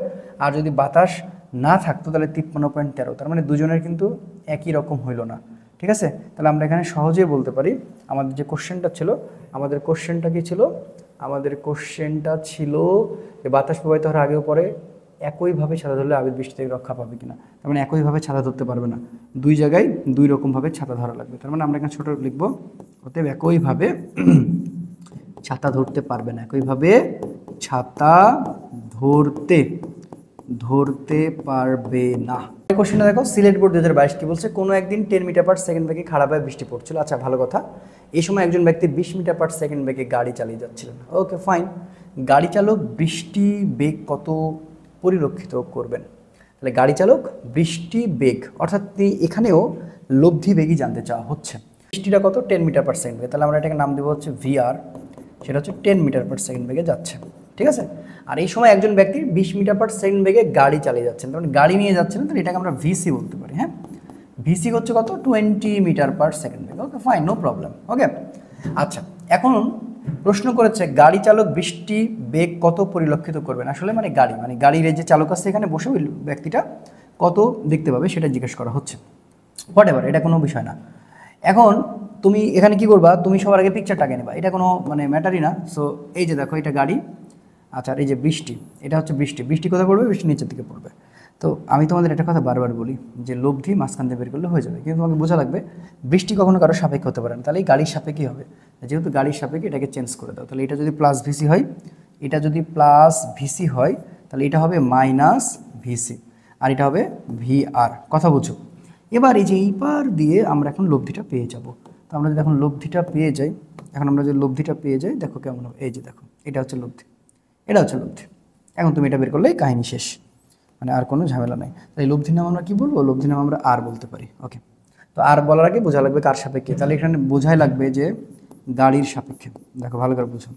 আর যদি বাতাস না থাকতো তাহলে 53.13। তার মানে দুজনের কিন্তু একই রকম হইল না, ঠিক আছে। তাহলে আমরা এখানে সহজেই বলতে পারি আমাদের যে কোশ্চেনটা ছিল, আমাদের কোশ্চেনটা কি ছিল, আমাদের কোশ্চেনটা ছিল যে বাতাস প্রবাহিত হওয়ার আগেও পরে একইভাবে ছাতা ধরলে আবির বৃষ্টি থেকে রক্ষা পাবে কিনা। তার মানে একইভাবে ছাতা ধরতে পারবে না, দুই জায়গায় দুই রকমভাবে ছাতা ধরা লাগবে। তার মানে আমরা এখানে ছোট লিখবো, অতএব একইভাবে ছাতা ধরতে পারবে না, একইভাবে ছাতা ধরতে পারবে না। কোশ্চেনটা দেখো, সিলেট বোর্ড 2022 কি বলছে, কোনো একদিন 10 মিটার পার সেকেন্ড বেগে খারাপভাবে বৃষ্টি পড়ছিল। আচ্ছা ভালো কথা, এই সময় একজন ব্যক্তি 20 মিটার পার সেকেন্ড বেগে গাড়ি চালিয়ে যাচ্ছিলেন। ওকে ফাইন, গাড়ি চালক বৃষ্টি বেগ কত পরিলক্ষিত করবেন? তাহলে গাড়ি চালক বৃষ্টি বেগ, অর্থাৎ এখানেও লব্ধি বেগই জানতে চাওয়া হচ্ছে। বৃষ্টিটা কত 10 মিটার পার সেকেন্ড বেগে, তাহলে আমরা এটাকে নাম দেবো হচ্ছে ভিআর, সেটা হচ্ছে 10 মিটার পার সেকেন্ড বেগে যাচ্ছে, ঠিক আছে। আর এই সময় একজন ব্যক্তি 20 মিটার পার সেকেন্ড বেগে গাড়ি চালিয়ে যাচ্ছেন, তখন গাড়ি নিয়ে যাচ্ছেন, তাহলে এটাকে আমরা ভিসি বলতে পারি। হ্যাঁ, ভিসি হচ্ছে কত 20 মিটার পার সেকেন্ড বেগে। Okay fine, no problem. Okay আচ্ছা, এখন প্রশ্ন করেছে গাড়ি চালক বৃষ্টি বেগ কত পরিলক্ষিত করবেন। আসলে মানে গাড়ির এই যে চালক আছে এখানে বসে ওই ব্যক্তিটা কত দেখতে পাবে সেটা জিজ্ঞেস করা হচ্ছে। হোয়াট এভার, এটা কোনো বিষয় না। এখন তুমি এখানে কি করবা, তুমি সবার আগে পিকচারটাকে নেবা, এটা কোনো মানে ম্যাটারই না। সো এই যে দেখো এটা গাড়ি, আচ্ছা আর এই যে বৃষ্টি, এটা হচ্ছে বৃষ্টি কোথায় পড়বে, বৃষ্টি নিচের দিকে পড়বে। তো আমি তোমাদের একটা কথা বারবার বলি যে লব্ধি মাঝখান দিয়ে বের করলে হয়ে যাবে, কিন্তু তোমাকে বোঝা লাগবে বৃষ্টি কখনো কারো সাপেক্ষে হতে পারে না। তাহলে এই গাড়ির সাপেক্ষে হবে, যেহেতু গাড়ির সাপেক্ষে এটাকে চেঞ্জ করে দাও। তাহলে এটা যদি প্লাস ভিসি হয়, এটা যদি প্লাস ভিসি হয় তাহলে এটা হবে মাইনাস ভিসি, আর এটা হবে ভিআর। কথা বুঝো? এবার এই যে এই পার দিয়ে আমরা এখন লব্ধিটা পেয়ে যাব। তো আমরা যদি এখন লব্ধিটা পেয়ে যাই, দেখো কেমন হবে, এই যে দেখো এটা হচ্ছে লব্ধি, এটা হচ্ছে লব্ধি। এখন তুমি এটা বের করলেই কাহিনী শেষ, মানে আর কোনো ঝামেলা নাই। তাই লব্ধির নাম আমরা কি বলবো, লব্ধির নাম আমরা আর বলতে পারি। ওকে, তো আর বলার আগে বোঝা লাগবে কার সাপেক্ষে, তাহলে এখানে বোঝাই লাগবে যে গাড়ির সাপেক্ষে। দেখো ভালো করে বুঝো,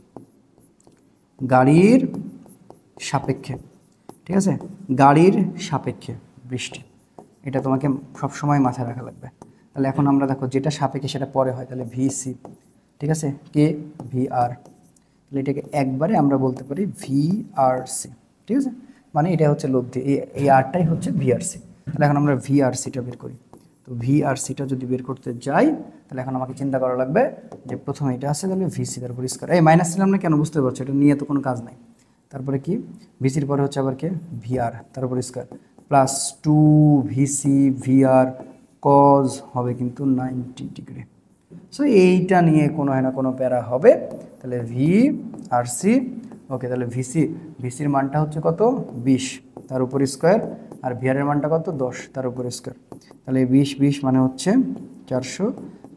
গাড়ির সাপেক্ষে, ঠিক আছে, গাড়ির সাপেক্ষে বৃষ্টি, এটা তোমাকে সবসময় মাথায় রাখা লাগবে। তাহলে এখন আমরা দেখো যেটা সাপেক্ষে সেটা পরে হয়, তাহলে ভিসি, ঠিক আছে, কে ভিআর, তাহলে এটাকে একবারে আমরা বলতে পারি ভিআরসি, ঠিক আছে। মানে এটা হচ্ছে লব্ধি, এই আরটাই হচ্ছে ভিআরসি। তাহলে এখন আমরা ভিআরসিটা বের করি। তো ভিআরসিটা যদি বের করতে যাই তাহলে এখন আমাকে চিন্তা করা লাগবে যে প্রথমে এটা আছে, তাহলে ভিসি, তারপর স্কয়ার, এই মাইনাস ছিলাম না কেন বুঝতে পারছো, এটা নিয়ে তো কোনো কাজ নাই। তারপরে কি ভিসির পরে হচ্ছে আবার কে ভিআর, তারপর square plus 2 VC VR cos হবে কিন্তু 90 ডিগ্রি। সো এইটা নিয়ে কোনো হয় না কোনো প্যারা হবে। তাহলে ভি আর সি, ওকে, তাহলে ভিসির মানটা হচ্ছে কত 20, তার উপর স্কোয়ার, আর ভিআরের মানটা কত 10, তার উপর স্কোয়ার। তাহলে 20 মানে হচ্ছে 400,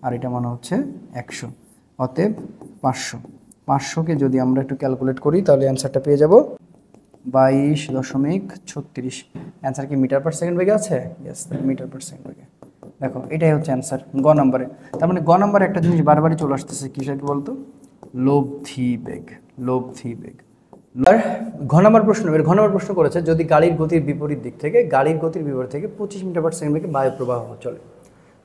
আর এটা মানে হচ্ছে 100, অতএব 500কে যদি আমরা একটু ক্যালকুলেট করি তাহলে অ্যান্সারটা পেয়ে যাব 22.36। অ্যান্সার কি মিটার পার সেকেন্ড বেগে আছে? ইয়েস, মিটার পার সেকেন্ড বেগে। দেখো এটাই হচ্ছে অ্যান্সার গ নম্বরে। তার মানে গ নম্বরে একটা জিনিস বারবারই চলে আসতেছে, কিসের বলতো, লব্ধি বেগ। আর ঘ নম্বর প্রশ্ন করেছে যদি গাড়ির গতির বিপরীত থেকে 25 মিটার পার সেকেন্ড বেগে বায়ু প্রবাহ চলে,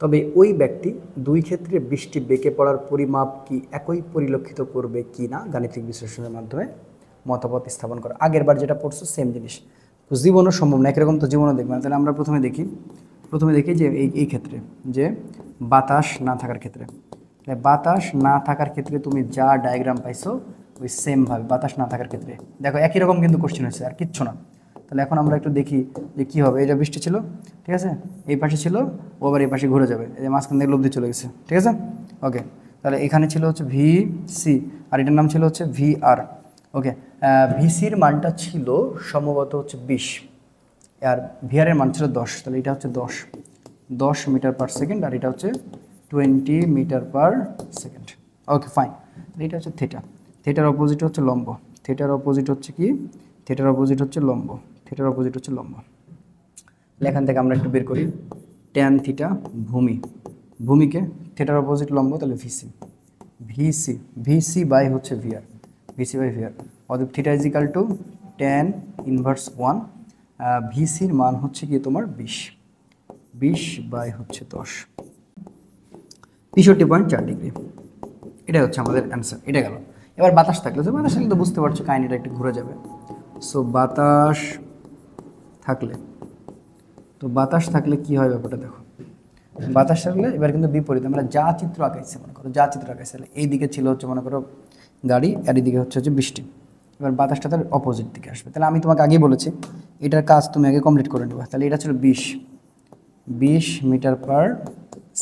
তবে ওই ব্যক্তি দুই ক্ষেত্রে বৃষ্টি বেগে পড়ার পরিমাপ কি একই পরিলক্ষিত করবে কি না, গাণিতিক বিশ্লেষণের মাধ্যমে মতামত স্থাপন করা। আগের বার যেটা পড়ছো সেম জিনিস, তো জীবনও সম্ভব না, একরকম তো জীবনও দেখবে না। তাহলে আমরা প্রথমে দেখি যে এই ক্ষেত্রে যে বাতাস না থাকার ক্ষেত্রে, বাতাস না থাকার ক্ষেত্রে তুমি যা ডায়াগ্রাম পাইছো ওই সেমভাবে বাতাস না থাকার ক্ষেত্রে দেখো একই রকম কিন্তু কোশ্চেন হয়েছে, আর কিচ্ছু না। তাহলে এখন আমরা একটু দেখি যে কী হবে। এই যে বৃষ্টি ছিল, ঠিক আছে, এই পাশে ছিল, ও আবার এই পাশে ঘুরে যাবে, এই যে মাঝখান থেকে লব্ধি চলে গেছে, ঠিক আছে। ওকে, তাহলে এখানে ছিল হচ্ছে ভিসি, আর এটার নাম ছিল হচ্ছে ভিআর। ওকে, ভিসির মানটা ছিল সম্ভবত হচ্ছে 20, আর ভিআরের মান ছিল 10, তাহলে এটা হচ্ছে 10 মিটার পার সেকেন্ড, আর এটা হচ্ছে 20 metre per second. Okay fine, তাহলে এটা হচ্ছে থিটার অপোজিট হচ্ছে লম্ব, থিটার অপোজিট হচ্ছে লম্ব। এখান থেকে আমরা একটু বের করি ট্যান থিটা, ভূমিকে থিটার অপোজিট লম্ব, তাহলে ভিসি বাই হচ্ছে ভিআর, অতএব theta is equal to tan inverse 1, ভিসির মান হচ্ছে কি তোমার 20 বাই হচ্ছে 10, 63.4 ডিগ্রি। এটা হচ্ছে আমাদের অ্যান্সার। এটা গেল। এবার বাতাস থাকলে তো বুঝতে পারছো কাহিনিটা একটু ঘুরে যাবে। সো বাতাস থাকলে কি হয় ব্যাপারটা দেখো। বাতাস থাকলে এবার কিন্তু বিপরীত, আমরা যা চিত্র আঁকাইছি মনে করো, এই দিকে ছিল হচ্ছে মনে করো গাড়ি, আর এইদিকে হচ্ছে বৃষ্টি। এবার বাতাসটা তার অপোজিট দিকে আসবে। তাহলে আমি তোমাকে আগেই বলেছি এটার কাজ তুমি আগে কমপ্লিট করে নেবে। তাহলে এটা ছিল 20 মিটার পার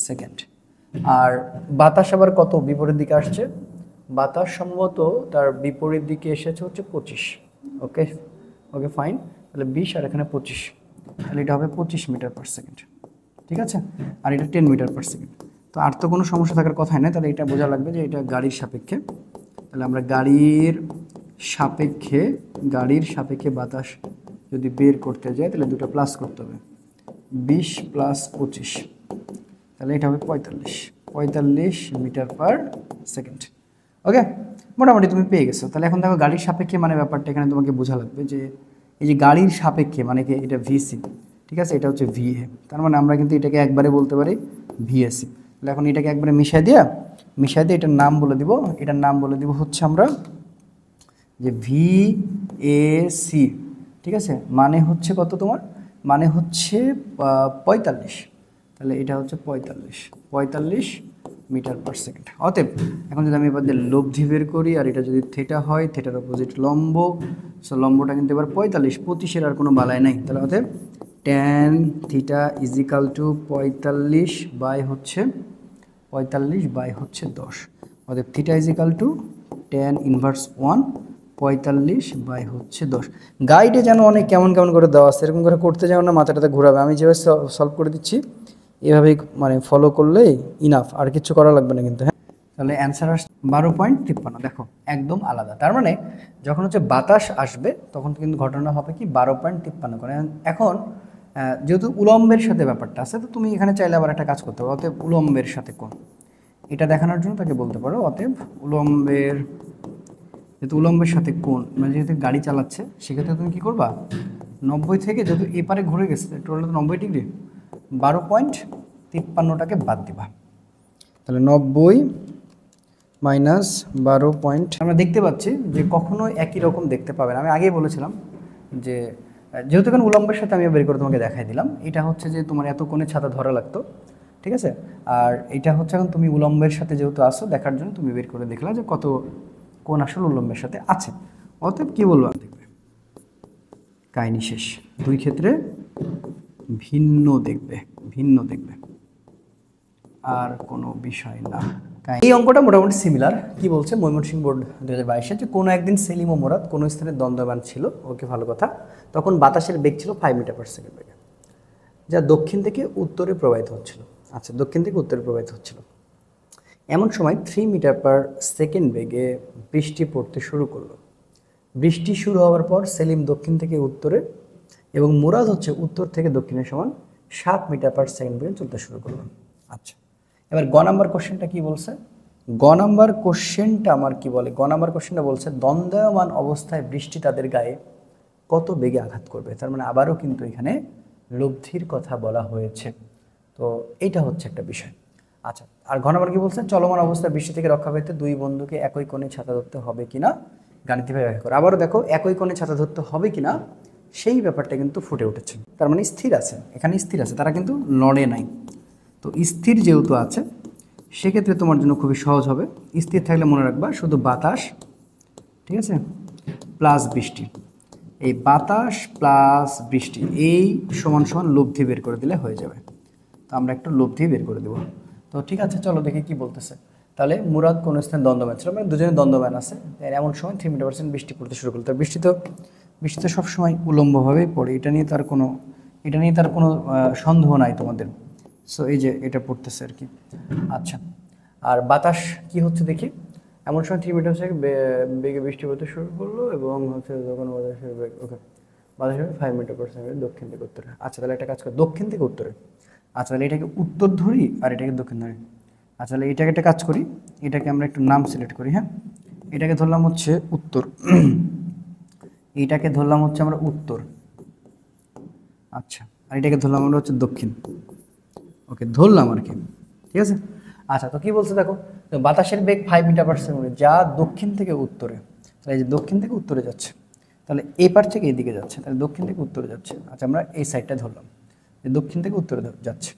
সেকেন্ড। আর বাতাস আবার কত বিপরীত দিকে আসছে, বাতাস সম্ভবত তার বিপরীত দিকে এসেছে হচ্ছে 25। ওকে ফাইন। তাহলে 20 আর এখানে 25, তাহলে এটা হবে 25 মিটার পার সেকেন্ড। ঠিক আছে, আর এটা 10 মিটার পার সেকেন্ড। তো আর তো কোনো সমস্যা থাকার কথাই না। তাহলে এটা বোঝা লাগবে যে এটা গাড়ির সাপেক্ষে। তাহলে আমরা গাড়ির সাপেক্ষে বাতাস যদি বের করতে যাই তাহলে দুটো প্লাস করতে হবে, 20 প্লাস 25, তাহলে এটা হবে 45 মিটার পার সেকেন্ড। ওকে, মোটামুটি তুমি পেয়ে গেছো। তাহলে এখন দেখো গাড়ির সাপেক্ষে মানে ব্যাপারটা এখানে তোমাকে বোঝা লাগবে যে এই যে গাড়ির সাপেক্ষে মানে কি, এটা ভিসি, ঠিক আছে, এটা হচ্ছে ভিএ। তার মানে আমরা কিন্তু এটাকে একবারে বলতে পারি ভিএসি। তাহলে এখন এটাকে একবারে মিশাই দিয়ে এটার নাম বলে দিব হচ্ছে আমরা যে ভিএসি। ঠিক আছে, মানে হচ্ছে কত তোমার, মানে হচ্ছে 45। তাহলে এটা হচ্ছে 45 মিটার পার সেকেন্ড। অতএব এখন যদি আমি এবার লব্ধি বের করি, আর এটা যদি থিটা হয়, থিটার অপোজিট লম্ব, সো লম্বটা কিন্তু এবার 45, 25-এর আর কোনো বালাই নাই। তাহলে অতএব tan theta equal to 45 by হচ্ছে 10। অতএব theta equal to tan inverse 1 45 by হচ্ছে 10। গাইডে যেন অনেক কেমন করে দেওয়া আছে, এরকম করে করতে যাও না, মাথাটাতে ঘোরাবে। আমি যেভাবে সলভ করে দিচ্ছি এভাবেই মানে ফলো করলেই ইনাফ, আর কিছু করা লাগবে না কিন্তু। হ্যাঁ, তাহলে অ্যান্সার আসছে 12.53। দেখো একদম আলাদা। তার মানে যখন হচ্ছে বাতাস আসবে তখন কিন্তু ঘটনা হবে কি 12.53 করে। এখন যেহেতু উলম্বের সাথে ব্যাপারটা আছে, তো তুমি এখানে চাইলে আবার একটা কাজ করতে পারো। অতএব উলম্বের সাথে কোণ, এটা দেখানোর জন্য তাকে বলতে পারো অতএব উলম্বের সাথে কোণ, মানে যেহেতু গাড়ি চালাচ্ছে সেক্ষেত্রে তুমি কি করবা, 90 থেকে যেহেতু এপারে ঘুরে গেছে টোটাল 90 ডিগ্রি, 12.53টাকে বাদ দিবা। তাহলে 90 মাইনাস 12. আমরা দেখতে পাচ্ছি যে কখনোই একই রকম দেখতে পাবে না। আমি আগেই বলেছিলাম যে যেহেতু এখন উলম্বের সাথে আমি বের করে তোমাকে দেখাই দিলাম, এটা হচ্ছে যে তোমার এত কোণে ছাতা ধরা লাগতো, ঠিক আছে। আর এটা হচ্ছে এখন তুমি উলম্বের সাথে যেহেতু আসো দেখার জন্য তুমি বের করে দেখলা যে কত কোণ আসলে উলম্বের সাথে আছে। অতএব কি বলবো, দেখবে কাহিনী শেষ। দুই ক্ষেত্রে ভিন্ন দেখবে আর কোনো বিষয় না। এই অঙ্কটা মোটামুটি সিমিলার। কি বলছে ময়মনসিংহ বোর্ড 2022-এ, যে কোনো একদিন সেলিম ও মোরাদ কোনো স্থানে দ্বন্দ্ববান ছিল, ওকে ভালো কথা, তখন বাতাসের বেগ ছিল 5 মিটার পার সেকেন্ড বেগে, যা দক্ষিণ থেকে উত্তরে প্রবাহিত হচ্ছিল। আচ্ছা, দক্ষিণ থেকে উত্তরে প্রবাহিত হচ্ছিল। এমন সময় 3 মিটার পার সেকেন্ড বেগে বৃষ্টি পড়তে শুরু করলো। বৃষ্টি শুরু হওয়ার পর সেলিম দক্ষিণ থেকে উত্তরে এবং মুরাদ হচ্ছে উত্তর থেকে দক্ষিণের সমান 7 মিটার পার সেকেন্ড বেগে চলতে শুরু করলো। আচ্ছা, এবার গ নাম্বার কোশ্চেনটা কি বলছে, গ নাম্বার কোশ্চেনটা বলছে দ্বন্দ্বয়মান অবস্থায় বৃষ্টি তাদের গায়ে কত বেগে আঘাত করবে। তার মানে আবারও কিন্তু এখানে লব্ধির কথা বলা হয়েছে। তো এইটা হচ্ছে একটা বিষয়। আচ্ছা, আর ঘ নাম্বার কি বলছে, চলমান অবস্থায় বৃষ্টি থেকে রক্ষা পেতে দুই বন্ধুকে একই কোণে ছাতা ধরতে হবে কিনা গাণিতিকভাবে ব্যাখ্যা করো। আবারও দেখো একই কোণে ছাতা ধরতে হবে কিনা সেই ব্যাপারটা কিন্তু ফুটে উঠেছে। তার মানে স্থির আছে, এখানে স্থির আছে, তারা কিন্তু লড়ে নাই। তো স্থির যেহেতু আছে সেক্ষেত্রে তোমার জন্য খুবই সহজ হবে। স্থির থাকলে মনে রাখবা শুধু বাতাস, ঠিক আছে, প্লাস বৃষ্টি, এই বাতাস প্লাস বৃষ্টি এই সমান সমান লব্ধি বের করে দিলে হয়ে যাবে। তো আমরা একটু লব্ধি বের করে দেবো। তো ঠিক আছে, চলো দেখি কি বলতেছে। তাহলে মুরাদ কোন স্থানে দ্বন্দ্ববান ছিল, মানে দুজনে দ্বন্দ্ববান আছে, এমন সময় 3 মিটার পার্সেন্ট বৃষ্টি পড়তে শুরু করলো। তো বৃষ্টি তো সবসময় উলম্বভাবেই পড়ে, এটা নিয়ে তার কোনো সন্দেহ নাই তোমাদের। সো এই যে এটা পড়তেছে আর কি। আচ্ছা, আর বাতাস কি হচ্ছে দেখি, এমন সময় 3 মিটার বেগে বৃষ্টি পড়তে শুরু করলো এবং হচ্ছে যখন বাতাসের বেগ বাতাসের 5 মিটার পার সেকেন্ড দক্ষিণ থেকে উত্তরে। আচ্ছা, তাহলে একটা কাজ করে দক্ষিণ থেকে উত্তরে। আচ্ছা, তাহলে এটাকে উত্তর ধরি আর এটাকে দক্ষিণ ধরি। আচ্ছা, তাহলে এটাকে একটা কাজ করি, এটাকে আমরা একটু নাম সিলেক্ট করি। হ্যাঁ, এটাকে ধরলাম হচ্ছে উত্তর, এইটাকে ধরলাম হচ্ছে আমরা উত্তর, আচ্ছা, আর এটাকে ধরলাম আমরা হচ্ছে দক্ষিণ। ওকে, ধরলাম আর কি, ঠিক আছে। আচ্ছা, তো কি বলছে দেখো, তো বাতাসের বেগ 5 মিটার/সেকেন্ড, যা দক্ষিণ থেকে উত্তরে, তাহলে এই যে দক্ষিণ থেকে উত্তরে যাচ্ছে, তাহলে এই পার থেকে এইদিকে যাচ্ছে, তাহলে দক্ষিণ থেকে উত্তরে যাচ্ছে। আচ্ছা, আমরা এই সাইডটা ধরলাম যে দক্ষিণ থেকে উত্তরে যাচ্ছে।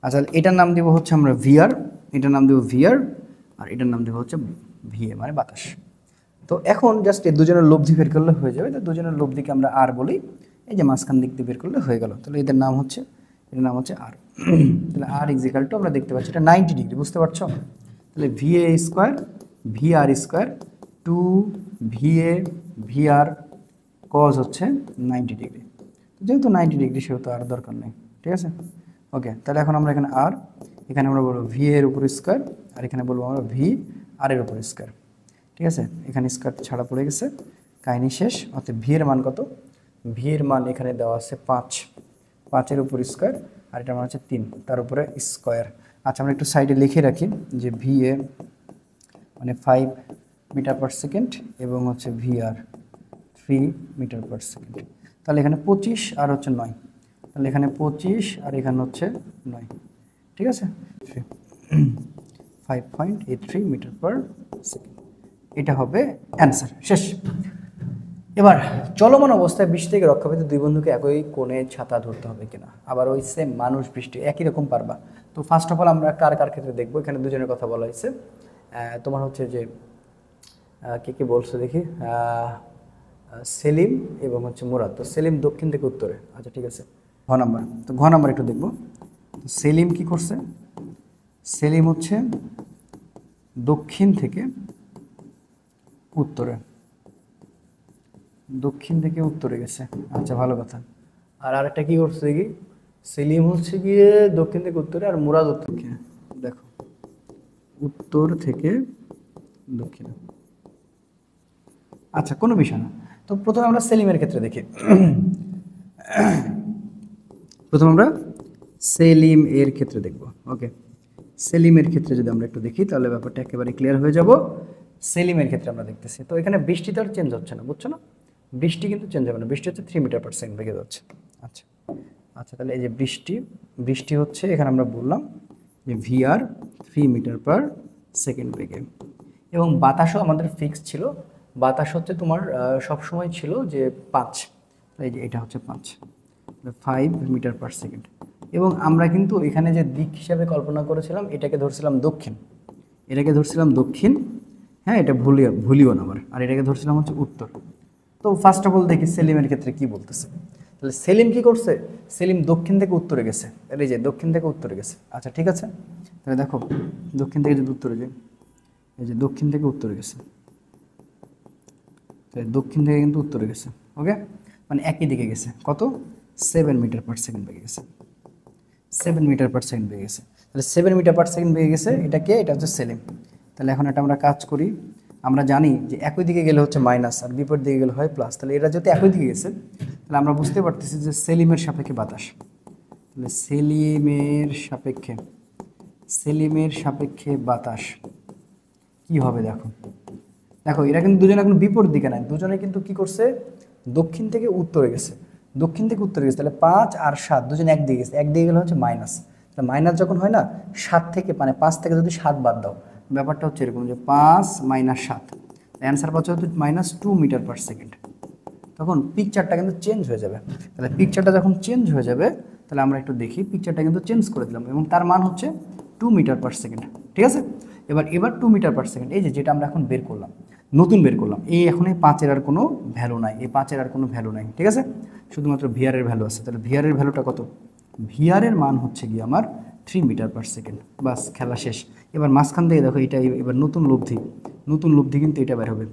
আচ্ছা, এটার নাম দিব হচ্ছে আমরা ভিআর, এটার নাম দিব ভিআর, আর এটার নাম দিব হচ্ছে ভিএ মানে বাতাস। তো এখন জাস্ট এই দুজনের লব্ধি বের করলে হয়ে যাবে। তো দুজনের লব্ধিকে আমরা আর বলি, এই যে মাঝখান দিক দিয়ে বের করলে হয়ে গেল। তাহলে এদের নাম হচ্ছে, এটার নাম হচ্ছে আর। তাহলে আর ইজিক্যাল টু আমরা দেখতে পাচ্ছি এটা 90 ডিগ্রি, বুঝতে পারছো? তাহলে VA square VR square 2 VA VR cos হচ্ছে 90 ডিগ্রি। যেহেতু 90 ডিগ্রি সেহেতু আর দরকার নেই, ঠিক আছে। ওকে, তাহলে এখন আমরা এখানে আর, এখানে আমরা বলবো ভি এর উপর স্কোয়ার, আর এখানে বলবো আমরা ভি আর এর উপর স্কোয়ার, ঠিক আছে। এখানে স্কোয়ার ছাড়া পড়ে গেছে, কাহিনী শেষ। অর্থাৎ ভি এর মান কত? ভি এর মান এখানে দেওয়া আছে 5, 5-এর উপর স্কোয়ার, আর এটা মান হচ্ছে 3, তার উপরে স্কোয়ার। আচ্ছা, আমরা একটু সাইডে লিখে রাখি যে ভি এ মানে 5 মিটার/সেকেন্ড এবং হচ্ছে ভিআর 3 মিটার/সেকেন্ড। তাহলে এখানে 25 আর হচ্ছে 9, তাহলে এখানে 25 আর এখানে হচ্ছে 9, ঠিক আছে। 5.83 মিটার/সেকেন্ড, এটা হবে অ্যান্সার। শেষ। এবার চলমান অবস্থায় বৃষ্টি থেকে রক্ষা পেতে দুই বন্ধুকে একই কোণে ছাতা ধরতে হবে কিনা, আবার ওই সেম মানুষ বৃষ্টি একই রকম পারবা। তো ফার্স্ট অফ অল আমরা কার কার ক্ষেত্রে দেখবো। এখানে দুজনের কথা বলা হয়েছে, তোমার হচ্ছে যে কে কে বলছো দেখি, সেলিম এবং হচ্ছে মুরাদ। তো সেলিম দক্ষিণ থেকে উত্তরে, আচ্ছা ঠিক আছে। ঘ নাম্বার, তো ঘ নাম্বার একটু দেখবো। সেলিম কি করছে? সেলিম হচ্ছে দক্ষিণ থেকে উত্তরে, দক্ষিণ থেকে উত্তরে গেছে, আচ্ছা ভালো কথা। আর আরেকটা কি করছে দেখি, সেলিম হচ্ছে গিয়ে দক্ষিণ থেকে উত্তরে, আর মুরাদ উত্তর, দেখো উত্তর থেকে দক্ষিণে। আচ্ছা, কোনো বিষয় না। তো প্রথমে আমরা সেলিমের ক্ষেত্রে দেখি। প্রথমে আমরা সেলিম এর ক্ষেত্রে দেখব। ওকে, সেলিমের ক্ষেত্রে যদি আমরা একটু দেখি তাহলে ব্যাপারটা একেবারে ক্লিয়ার হয়ে যাব। সেলিমের ক্ষেত্রে আমরা দেখতেছি, তো এখানে বৃষ্টি তো আর চেঞ্জ হচ্ছে না, বুঝছো না? বৃষ্টি কিন্তু চেঞ্জ হবে না, বৃষ্টি হচ্ছে 3 মিটার/সেকেন্ড বেগে যাচ্ছে। আচ্ছা আচ্ছা, তাহলে এই যে বৃষ্টি, বৃষ্টি হচ্ছে এখানে আমরা বললাম যে ভিআর 3 মিটার/সেকেন্ড বেগে, এবং বাতাসও আমাদের ফিক্স ছিল। বাতাস হচ্ছে তোমার সবসময় ছিল যে 5, এই যে এটা হচ্ছে 5 মিটার/সেকেন্ড। এবং আমরা কিন্তু এখানে যে দিক হিসাবে কল্পনা করেছিলাম এটাকে ধরছিলাম দক্ষিণ, এটাকে ধরছিলাম দক্ষিণ, হ্যাঁ এটা ভুলিও না আবার। আর এটাকে ধরছিলাম হচ্ছে উত্তর। তো ফার্স্ট অফ অল দেখি সেলিমের ক্ষেত্রে কি বলতেছে। তাহলে সেলিম কি করছে? সেলিম দক্ষিণ থেকে উত্তরে গেছে, তাহলে এই যে দক্ষিণ থেকে উত্তরে গেছে। আচ্ছা ঠিক আছে, তাহলে দেখো দক্ষিণ থেকে যদি উত্তরে যাই, এই যে দক্ষিণ থেকে উত্তরে গেছে, তাহলে দক্ষিণ থেকে কিন্তু উত্তরে গেছে। ওকে, মানে একই দিকে গেছে। কত? 7 মিটার/সেকেন্ড বেগে গেছে, 7 মিটার/সেকেন্ড বেগে গেছে। তাহলে 7 মিটার/সেকেন্ড বেগে গেছে, এটা কে? এটা হচ্ছে সেলিম। তাহলে এখন এটা আমরা কাজ করি, আমরা জানি যে একই দিকে গেলে হচ্ছে মাইনাস, আর বিপরীত দিকে গেলে হয় প্লাস। তাহলে এরা যদি একই দিকে গেছে তাহলে আমরা বুঝতে পারতেছি যে সেলিমের সাপেক্ষে বাতাস, তাহলে সেলিমের সাপেক্ষে, সেলিমের সাপেক্ষে বাতাস কি হবে দেখো। দেখো এরা কিন্তু দুজনে এখন বিপরীত দিকে নাই, দুজনে কিন্তু কি করছে? দক্ষিণ থেকে উত্তরে গেছে, দক্ষিণ থেকে উত্তরে গেছে। তাহলে 5 আর 7 দুজনে একদিকে গেছে, একদিকে গেলে হচ্ছে মাইনাস। তাহলে মাইনাস যখন হয় না, 7 থেকে মানে 5 থেকে যদি 7 বাদ দাও, ব্যাপারটা হচ্ছে এরকম যে 5 - 7, অ্যান্সার পাচ্ছে হচ্ছে -2 মিটার/সেকেন্ড। তখন পিকচারটা কিন্তু চেঞ্জ হয়ে যাবে। তাহলে পিকচারটা যখন চেঞ্জ হয়ে যাবে তাহলে আমরা একটু দেখি, পিকচারটা কিন্তু চেঞ্জ করে দিলাম এবং তার মান হচ্ছে 2 মিটার/সেকেন্ড, ঠিক আছে। এবার 2 মিটার/সেকেন্ড, এই যে যেটা আমরা এখন বের করলাম, নতুন বের করলাম, এই এখন এই 5-এর আর কোনো ভ্যালু নাই, এই 5-এর আর কোনো ভ্যালু নাই, ঠিক আছে। শুধুমাত্র ভিআরের ভ্যালু আছে। তাহলে ভিআরের ভ্যালুটা কত? ভিআরের মান হচ্ছে গিয়ে আমার 3 মিটার/সেকেন্ড। বাস, খেলা শেষ। এবার মাঝখান থেকে দেখো এটা এবার নতুন লব্ধি, নতুন লব্ধি কিন্তু এটা বের হবে,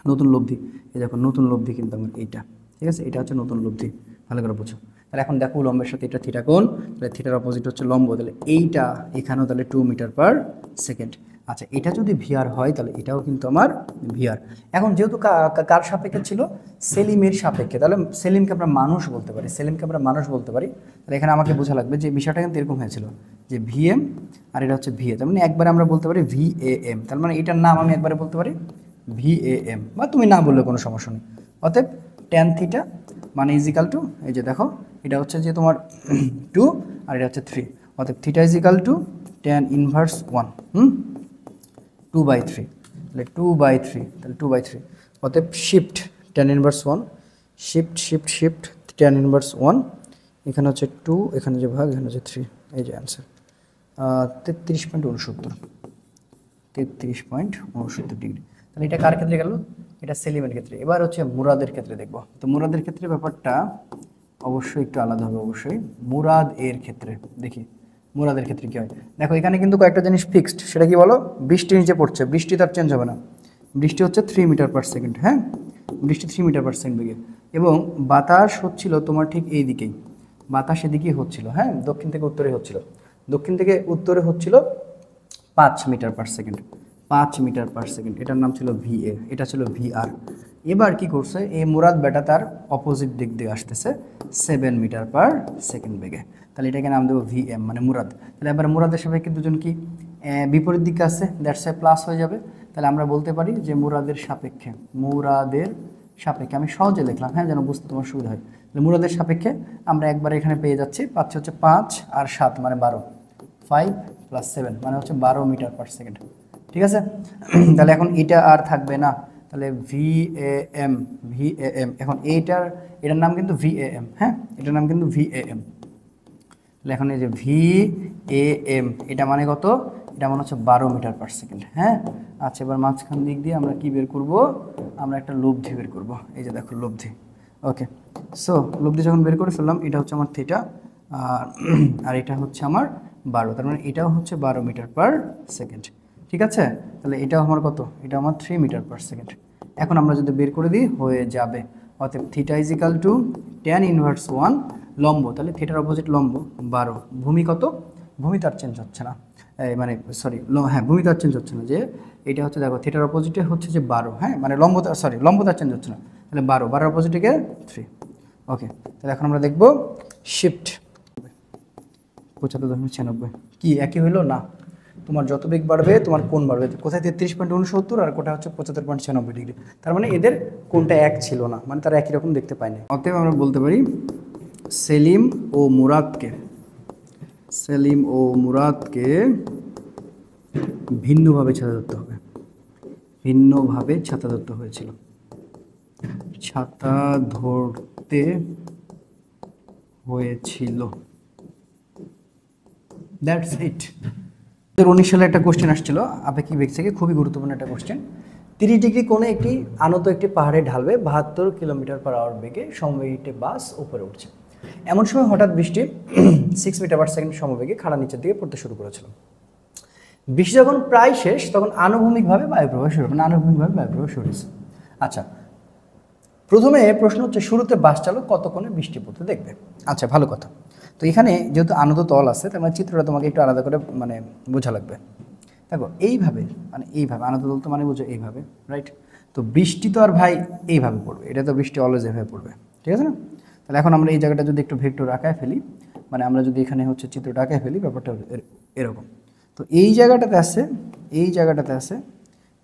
নতুন লব্ধি। এই দেখো নতুন লব্ধি কিন্তু আমার এইটা, ঠিক আছে, এটা হচ্ছে নতুন লব্ধি, ভালো করে বুঝো। তাহলে এখন দেখো লম্বের সাথে এটা থিটা কোণ, তাহলে থিটার অপোজিট হচ্ছে লম্ব, তাহলে এইটা এখানেও তাহলে 2 মিটার/সেকেন্ড। আচ্ছা, এটা যদি ভিআর হয় তাহলে এটাও কিন্তু আমার ভিআর। এখন যেহেতু কার সাপেক্ষে ছিল? সেলিমের সাপেক্ষে, তাহলে সেলিমকে আমরা মানুষ বলতে পারি, সেলিমকে আমরা মানুষ বলতে পারি। তাহলে এখানে আমাকে বোঝা লাগবে যে বিষয়টা কিন্তু এরকম হয়েছিল যে ভিএম আর এটা হচ্ছে ভিএ, তার মানে একবারে আমরা বলতে পারি ভিএএম, তার মানে এটার নাম আমি একবারে বলতে পারি ভিএএম, বা তুমি না বললে কোনো সমস্যা নেই। অতএব ট্যান থিটা মানে ইজিক্যাল টু, এই যে দেখো এটা হচ্ছে যে তোমার 2 আর এটা হচ্ছে 3, অতএব theta is equal two tan inverse 1 2/3, তাহলে 2/3, তাহলে 2/3, অতএব shift tan inverse 1, shift shift shift tan inverse 1, এখানে হচ্ছে 2, এখানে যে ভাগ, এখানে হচ্ছে 3, এই যে অ্যান্সার 33.69, 33.69 ডিগ্রি। তাহলে এটা কার ক্ষেত্রে গেল? এটা সেলিমের ক্ষেত্রে। এবার হচ্ছে মুরাদের ক্ষেত্রে দেখব। তো মুরাদের ক্ষেত্রে ব্যাপারটা অবশ্যই একটু আলাদা হবে। অবশ্যই মুরাদ এর ক্ষেত্রে দেখি মুরাদের ক্ষেত্রে কী হয়। দেখো এখানে কিন্তু কয়েকটা জিনিস ফিক্সড, সেটা কি বলো? বৃষ্টি নিচে পড়ছে, বৃষ্টি তার চেঞ্জ হবে না। বৃষ্টি হচ্ছে 3 মিটার পার সেকেন্ড, হ্যাঁ, বৃষ্টি 3 মিটার পার সেকেন্ড বেগে, এবং বাতাস হচ্ছিল তোমার ঠিক এই দিকেই, বাতাস এদিকেই হচ্ছিল, হ্যাঁ, দক্ষিণ থেকে উত্তরে হচ্ছিল, দক্ষিণ থেকে উত্তরে হচ্ছিল 5 metre per second, 5 metre per second, এটার নাম ছিল VA, এটা ছিল VR। এবার কি করছে, এই মুরাদ বেটা তার অপোজিট দিক দিয়ে আসতেছে 7 মিটার পার সেকেন্ড বেগে, তাহলে এটাকে নাম দেবো VM, মানে মুরাদ। তাহলে এবার মুরাদের সাপেক্ষে দুজন কি বিপরীত দিকে আছে, দ্যাটস এ প্লাস হয়ে যাবে। তাহলে আমরা বলতে পারি যে মুরাদের সাপেক্ষে, মুরাদের সাপেক্ষে, আমি সহজে লিখলাম, হ্যাঁ, যেন বুঝতে তোমার সুবিধা হয়। তাহলে মুরাদের সাপেক্ষে আমরা একবার এখানে পেয়ে যাচ্ছি, পাচ্ছি হচ্ছে 5 আর 7 মানে 12, 5 + 7 মানে হচ্ছে 12 মিটার পার সেকেন্ড, ঠিক আছে। তাহলে এখন এটা আর থাকবে না, তাহলে VAM, এখন এটার নাম কিন্তু VAM, হ্যাঁ, এটার নাম কিন্তু VAM। তাহলে এখন এই যে VAM, এটা মানে কত? এটা মানে হচ্ছে 12 মিটার পার সেকেন্ড, হ্যাঁ। আচ্ছা, এবার মাঝখান দিক দিয়ে আমরা কি বের করব? আমরা একটা লব্ধি বের করব। এই যে দেখো লব্ধি, ওকে। সো লব্ধি যখন বের করে ফেললাম, এটা হচ্ছে আমার থিটা, আর এটা হচ্ছে আমার 12, তার মানে এটাও হচ্ছে 12 মিটার পার সেকেন্ড, ঠিক আছে। তাহলে এটাও আমার কত? এটা আমার 3 মিটার পার সেকেন্ড। এখন আমরা যদি বের করে দিই হয়ে যাবে। অতএব theta is equal two tan inverse 1 লম্ব, তাহলে থিটার অপোজিট লম্ব 12, ভূমি কত? ভূমি তার চেঞ্জ হচ্ছে না, মানে সরি, হ্যাঁ, ভূমি তার চেঞ্জ হচ্ছে না, যে এটা হচ্ছে দেখো থিটার অপোজিটে হচ্ছে যে 12, হ্যাঁ, মানে লম্ব তার চেঞ্জ হচ্ছে না, তাহলে 12 অপোজিটে 3, ওকে। তাহলে এখন আমরা দেখব শিফট 75.96, কি একই হইলো না? তোমার যত বেগ বাড়বে তোমার কোণ বাড়বে, কোথায় 33.69 আর কোটা হচ্ছে 75.96 ডিগ্রি, তার মানে এদের কোণটা এক ছিল না, মানে তারা একই রকম দেখতে পায়নি। অতএব আমরা বলতে পারি সেলিম ও মুরাদকে ভিন্নভাবে ছাতা ধরতে হবে, ভিন্নভাবে ছাতা ধরতে হয়েছিল, ছাতা ধরতে হয়েছিল, দ্যাটস ইট। 2019 সালে একটা কোশ্চেন আসছিল আপেক্ষিক বেগ থেকে, খুবই গুরুত্বপূর্ণ একটা কোশ্চেন। 30 ডিগ্রি কোণে একটি আনত একটি পাহাড়ে ঢালবে 72 কিলোমিটার পার আওয়ার বেগে সমবেগে একটি বাস উপরে উঠছে। এমন সময় হঠাৎ বৃষ্টি 6 মিটার পার সেকেন্ড সমবেগে খাড়া নিচের দিকে পড়তে শুরু করেছিল। বৃষ্টি যখন প্রায় শেষ তখন আনুভূমিকভাবে বায়ুপ্রবাহ শুরু, মানে আনুভূমিকভাবে বায়ুপ্রবাহ শুরু হয়েছে। আচ্ছা, প্রথমে প্রশ্ন হচ্ছে শুরুতে বাস চালক কত কোণে বৃষ্টি পড়তে দেখবে। আচ্ছা, ভালো কথা। তো এখানে যেহেতু আনত তল আছে, তার মানে চিত্রটা তোমাকে একটু আলাদা করে মানে বোঝা লাগবে। দেখো এইভাবে, মানে এইভাবে আনত তল তো মানে বুঝো এইভাবে, রাইট? তো বৃষ্টি তো আর ভাই এইভাবে পড়বে, এটা তো বৃষ্টি অলওয়েজ এভাবে পড়বে, ঠিক আছে না? তাহলে এখন আমরা এই জায়গাটা যদি একটু ভেক্টর আঁকায় ফেলি, মানে আমরা যদি এখানে হচ্ছে চিত্রটা আঁকায় ফেলি, ব্যাপারটা এরকম। তো এই জায়গাটাতে আছে, এই জায়গাটাতে আছে,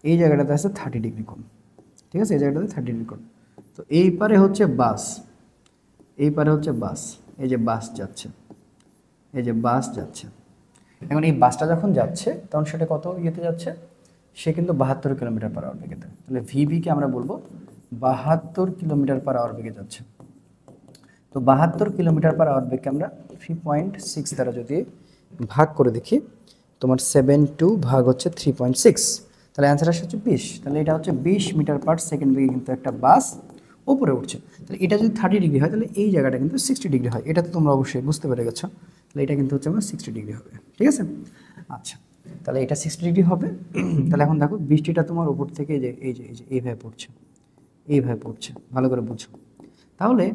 এই জায়গাটাতে আছে 30 ডিগ্রি কোণ, ঠিক আছে, এই জায়গাটাতে 30 ডিগ্রি কোণ। তো এই পারে হচ্ছে বাস, এই পারে হচ্ছে বাস, এই যে বাস যাচ্ছে, এই যে বাস যাচ্ছে। এখন এই বাসটা যখন যাচ্ছে তখন সেটা কত ইয়েতে যাচ্ছে? সে কিন্তু 72 কিলোমিটার পার আওয়ার বেগে, তাহলে ভিবিকে আমরা বলবো 72 কিলোমিটার পার আওয়ার বেগে যাচ্ছে। তো 72 কিলোমিটার পার আওয়ার বেগকে আমরা 3.6 দ্বারা যদি ভাগ করে দেখি, তোমার 72 ভাগ হচ্ছে 3.6, তাহলে অ্যান্সার আসছে হচ্ছে 20। তাহলে এটা হচ্ছে 20 মিটার পার সেকেন্ড বেগে কিন্তু একটা বাস উপরে উঠছে। তাহলে এটা যদি 30 ডিগ্রি হয় তাহলে এই জায়গাটা কিন্তু 60 ডিগ্রি হয়, এটা তো তোমরা অবশ্যই বুঝতে পেরে গেছো। তাহলে এটা কিন্তু হচ্ছে আমার 60 ডিগ্রি হবে, ঠিক আছে। আচ্ছা, তাহলে এটা 60 ডিগ্রি হবে। তাহলে এখন দেখো বৃষ্টিটা তোমার উপর থেকে এই যে এইভাবে পড়ছে, এইভাবে পড়ছে, ভালো করে বুঝো। তাহলে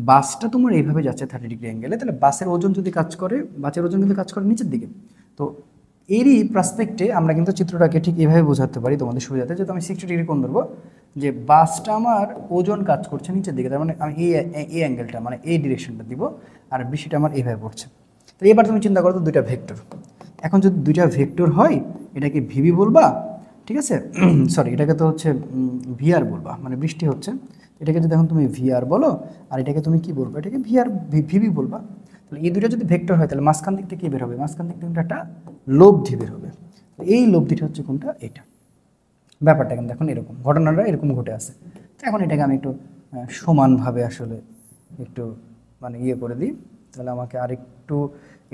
বাসটা তোমার এইভাবে যাচ্ছে 30 ডিগ্রি অ্যাঙ্গেলে, তাহলে বাসের ওজন যদি কাজ করে, বাসের ওজন কিন্তু কাজ করে নিচের দিকে। তো এরই প্রসপেক্টে আমরা কিন্তু চিত্রটাকে ঠিক এভাবে বোঝাতে পারি তোমাদের সুবিধাতে, যেহেতু আমি 60 ডিগ্রি কোণ ধরবো, যে বাসটা আমার ওজন কাজ করছে নিচের দিকে, তার মানে আমি এই অ্যাঙ্গেলটা মানে এই ডিরেকশনটা দিব, আর বৃষ্টিটা আমার এইভাবে পড়ছে। তো এবার তুমি চিন্তা করো তো দুইটা ভেক্টর, এখন যদি দুইটা ভেক্টর হয় এটাকে ভিবি বলবা, ঠিক আছে, সরি এটাকে তো হচ্ছে ভিআর বলবা, মানে বৃষ্টি হচ্ছে, এটাকে যদি এখন তুমি ভিআর বলো আর এটাকে তুমি কি বলবো, এটাকে ভিআর ভিবি বলবা। তাহলে এই দুটো যদি ভেক্টর হয় তাহলে মাঝখান দিক থেকে কি বের হবে, মাঝখান দিক থেকে একটা লব্ধি বের হবে। এই লব্ধিটা হচ্ছে কোনটা, এটা। ব্যাপারটা কিন্তু এখন এরকম, ঘটনাটা এরকম ঘটে আছে। তো এখন এটাকে আমি একটু সমানভাবে আসলে একটু মানে ইয়ে করে দিই, তাহলে আমাকে আরেকটু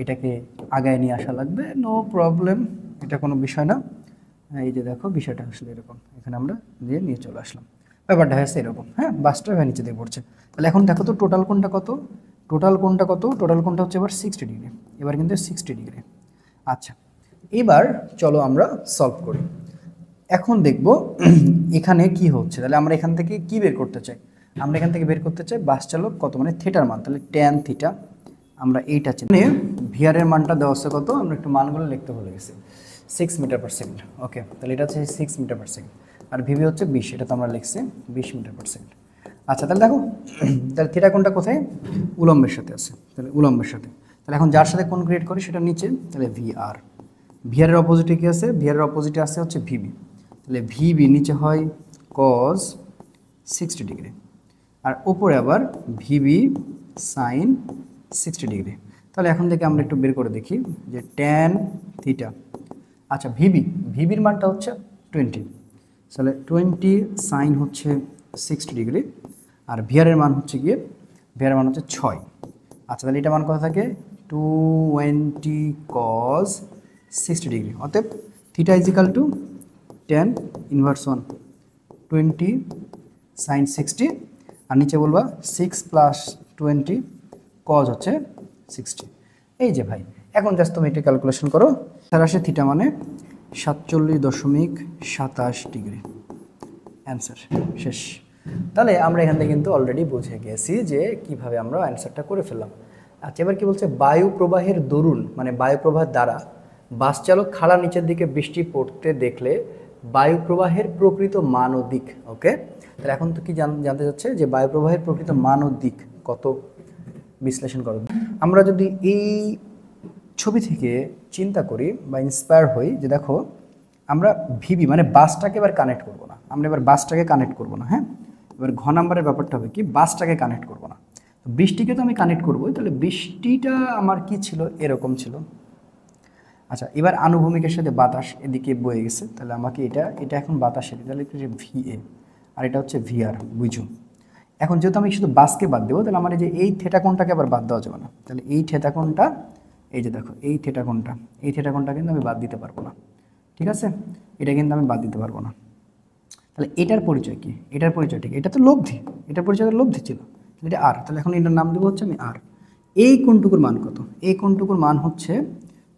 এটাকে আগায় নিয়ে আসা লাগবে। নো প্রবলেম, এটা কোনো বিষয় না। এই যে দেখো বিষয়টা আসলে এরকম, এখানে আমরা দিয়ে নিয়ে চলে আসলাম। ব্যাপারটা হয়েছে এরকম, হ্যাঁ, বাসটা নিচে দিয়ে পড়ছে। তাহলে এখন দেখো তো টোটাল কোণটা কত, টোটাল কোণটা কত, টোটাল কোণটা হচ্ছে এবার 60 ডিগ্রি, এবার কিন্তু 60 ডিগ্রি। আচ্ছা, এবার চলো আমরা সলভ করি। এখন দেখব এখানে কি হচ্ছে। তাহলে আমরা এখান থেকে কি বের করতে চাই, আমরা এখান থেকে বের করতে চাই বাস চালক কত, মানে থিটার মান। তাহলে ট্যান থিটা আমরা এইটা চিনি। ভিআর এর মানটা দেওয়া আছে কত, আমরা একটু মানগুলো লিখতে ভুলে গেছি, 6 মিটার পার সেকেন্ড। ওকে, তাহলে এটা হচ্ছে 6 মিটার পার সেকেন্ড, আর ভিভি হচ্ছে 20, এটা তো আমরা লিখছি 20 মিটার পার সেকেন্ড। আচ্ছা, তাহলে দেখো তাহলে থিটা কোণটা কোথায়, উলম্বের সাথে আছে, তাহলে উলম্বের সাথে। তাহলে এখন যার সাথে কোণ ক্রিয়েট করি সেটা নিচে, তাহলে ভিআর। ভিআর এর অপোজিটে কি আছে, ভিআর এর অপোজিটে আছে হচ্ছে ভিবি। তাহলে ভিবি নিচে হয় কজ 60 ডিগ্রি, আর ওপরে আবার ভিবি সাইন 60 ডিগ্রি। তাহলে এখন থেকে আমরা একটু বের করে দেখি যে ট্যান থিটা। আচ্ছা, ভিবির মানটা হচ্ছে 20, তাহলে 20 সাইন হচ্ছে 60 ডিগ্রি, আর ভিআরের মান হচ্ছে গিয়ে, ভিআরের মান হচ্ছে 6। আচ্ছা, তাহলে এটা মান কত থাকে, 20 কজ 60 ডিগ্রি। অতএব theta is equal to tan inverse 1 20 sine 60, আর নিচে বলবা 6 প্লাস 20 কজ হচ্ছে 60। এই যে ভাই, এখন জাস্ট তুমি এটা ক্যালকুলেশন করো, তার আসে থিটা মানে 47.27 ডিগ্রি। অ্যান্সার শেষ। তাহলে আমরা এখান থেকে কিন্তু অলরেডি বুঝে গেছি যে কিভাবে আমরা অ্যান্সারটা করে ফেললাম। আচ্ছা, এবার কি বলছে, বায়ু প্রবাহের দরুন মানে বায়ু প্রবাহ দ্বারা বাস চালক খাড়া নিচের দিকে বৃষ্টি পড়তে দেখলে বায়ু প্রবাহের প্রকৃত মান ও দিক। ওকে, তাহলে এখন তো কি জানতে যাচ্ছে যে বায়ু প্রবাহের প্রকৃত মান ও দিক কত, বিশ্লেষণ করো। আমরা যদি এই ছবি থেকে চিন্তা করি বা ইন্সপায়ার হই যে দেখো আমরা ভিবি মানে বাসটাকে এবার কানেক্ট করবো না, আমরা এবার বাসটাকে কানেক্ট করবো না। হ্যাঁ, এবার ঘ নাম্বারের ব্যাপারটা হবে কি, বাসটাকে কানেক্ট করবো না, তো বৃষ্টিকে তো আমি কানেক্ট করবো। তাহলে বৃষ্টিটা আমার কি ছিল, এরকম ছিল। আচ্ছা, এবার আনুভূমিকের সাথে বাতাস এদিকে বয়ে গেছে, তাহলে আমাকে এটা এখন বাতাসের, তাহলে ভিএ, আর এটা হচ্ছে ভিআর, বুঝুন। এখন যেহেতু আমি শুধু বাসকে বাদ দেবো, তাহলে আমার এই যে এই থেটা কোণটাকে আবার বাদ দেওয়া যাবে না। তাহলে এই থেটা কোণটা, এই যে দেখো এই থেটা কোণটা, এই থেটা কোণটা কিন্তু আমি বাদ দিতে পারবো না, ঠিক আছে, এটা কিন্তু আমি বাদ দিতে পারবো না। তাহলে এটার পরিচয় কি, এটার পরিচয় ঠিক, এটা তো লব্ধি, এটার পরিচয় লব্ধি ছিল, এটা আর। তাহলে এখন এটার নাম দেবো হচ্ছে আমি আর। এই কোণটুকুর মান কত, এই কোণটুকুর মান হচ্ছে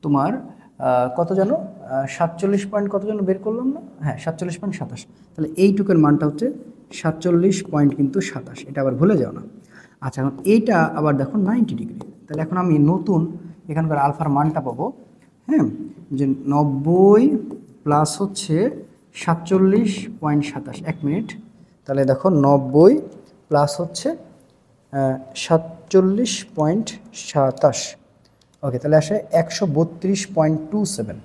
তোমার কত জানো, 47 পয়েন্ট কত যেন বের করলাম না, হ্যাঁ 47.27। তাহলে এইটুকুর মানটা হচ্ছে 47.27, এটা আবার ভুলে যাও না। আচ্ছা, এখন এইটা আবার দেখো 90 ডিগ্রি, তাহলে এখন আমি নতুন এখানকার আলফার মানটা পাবো, হ্যাঁ, যে 90 প্লাস হচ্ছে 47.27, 1 মিনিট। তাহলে দেখো 90 প্লাস হচ্ছে 47.27, ওকে, তাহলে আসে 132.27।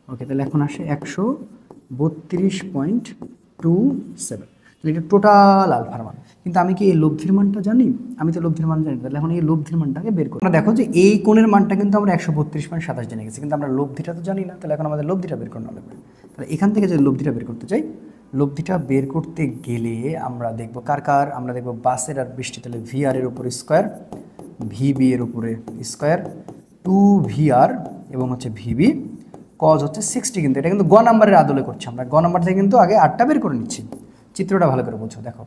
ওকে, তাহলে এখন আসে 132.27, তাহলে এটা টোটাল আলফার মান। কিন্তু আমি কি এই লব্ধির মানটা জানি, আমি তো লব্ধির মান জানি, তাহলে এখন এই লব্ধির মানটাকে বের করি। দেখো যে এই কোণের মানটা কিন্তু আমরা 132.27 জেনে গেছি, কিন্তু আমরা লব্ধিটা তো জানি না, তাহলে এখন আমাদের লব্ধিটা বের করানো লাগবে। তাহলে এখান থেকে যে লব্ধিটা বের করতে চাই, লব্ধিটা বের করতে গেলে আমরা দেখব কার, আমরা দেখব বাসের আর বৃষ্টি। তাহলে ভিআর এর উপরে স্কোয়ার, ভিবি এর উপরে স্কোয়ার, 2VR এবং হচ্ছে ভিবি কজ হচ্ছে 60। কিন্তু এটা কিন্তু গ নাম্বারের আদলে করছি আমরা, গ নাম্বার থেকে কিন্তু আগে 8টা বের করে নিচ্ছি। চিত্রটা ভালো করে বুঝো, দেখো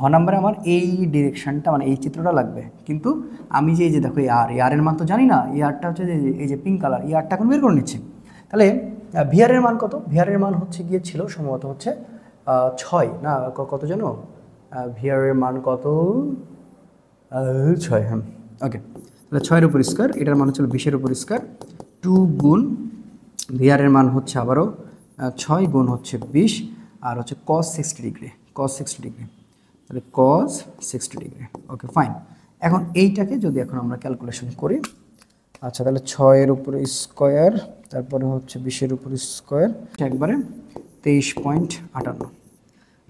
ঘ নাম্বারে আমার এই ডিরেকশনটা মানে এই চিত্রটা লাগবে, কিন্তু আমি যে এই যে দেখো এই আর এর মান তো জানি না, এই আরটা হচ্ছে যে এই যে পিঙ্ক কালার, এই আরটা এখন বের করে নিচ্ছি। তাহলে ভিআর এর মান কত, ভিআর এর মান হচ্ছে গিয়েছিল সম্ভবত হচ্ছে 6 না কত জানো, ভিআর এর মান কত 6, হ্যাঁ, ওকে। তাহলে 6-এর উপর স্কোয়ার, এটার মান হচ্ছে 20-এর উপর স্কোয়ার, 2 গুণ ভিআর এর মান হচ্ছে আবারও 6 গুণ হচ্ছে 20, আর হচ্ছে cos 60 ডিগ্রি, cos 60 ডিগ্রি, তাহলে cos 60 ডিগ্রি। ওকে, ফাইন। এখন এইটাকে যদি এখন আমরা ক্যালকুলেশন করি, আচ্ছা, তাহলে 6-এর উপরে স্কোয়ার, তারপরে হচ্ছে 20-এর উপর স্কোয়ার, একবারে 23.58।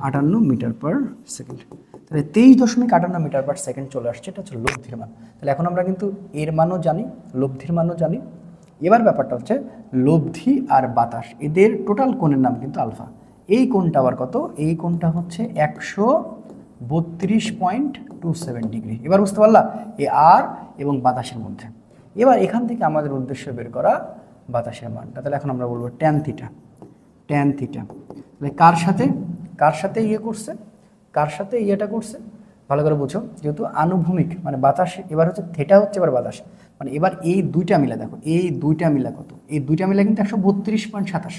58 মিটার পার সেকেন্ড। তাহলে 23.58 মিটার পার সেকেন্ড চলে আসছে, এটা হচ্ছে লব্ধির মান। তাহলে এখন আমরা কিন্তু এর মানও জানি, লব্ধির মানও জানি। এবার ব্যাপারটা হচ্ছে লব্ধি আর বাতাস এদের টোটাল কোণের নাম কিন্তু আলফা। এই কোণটা আবার কত? এই কোণটা হচ্ছে 132.27 ডিগ্রি। এবার বুঝতে পারলা এই আর এবং বাতাসের মধ্যে। এবার এখান থেকে আমাদের উদ্দেশ্য বের করা বাতাসের মানটা। তাহলে এখন আমরা বলবো ট্যান থিটা। ট্যান থিটা তাহলে কার সাথে ইয়ে করছে, কার সাথে ইয়েটা করছে ভালো করে বুঝো। যেহেতু আনুভূমিক মানে বাতাস, এবার হচ্ছে থিটা হচ্ছে এবার বাতাস, মানে এবার এই দুইটা মিলে দেখো, এই দুইটা মিলে কত? এই দুইটা মিলে কিন্তু 132.27।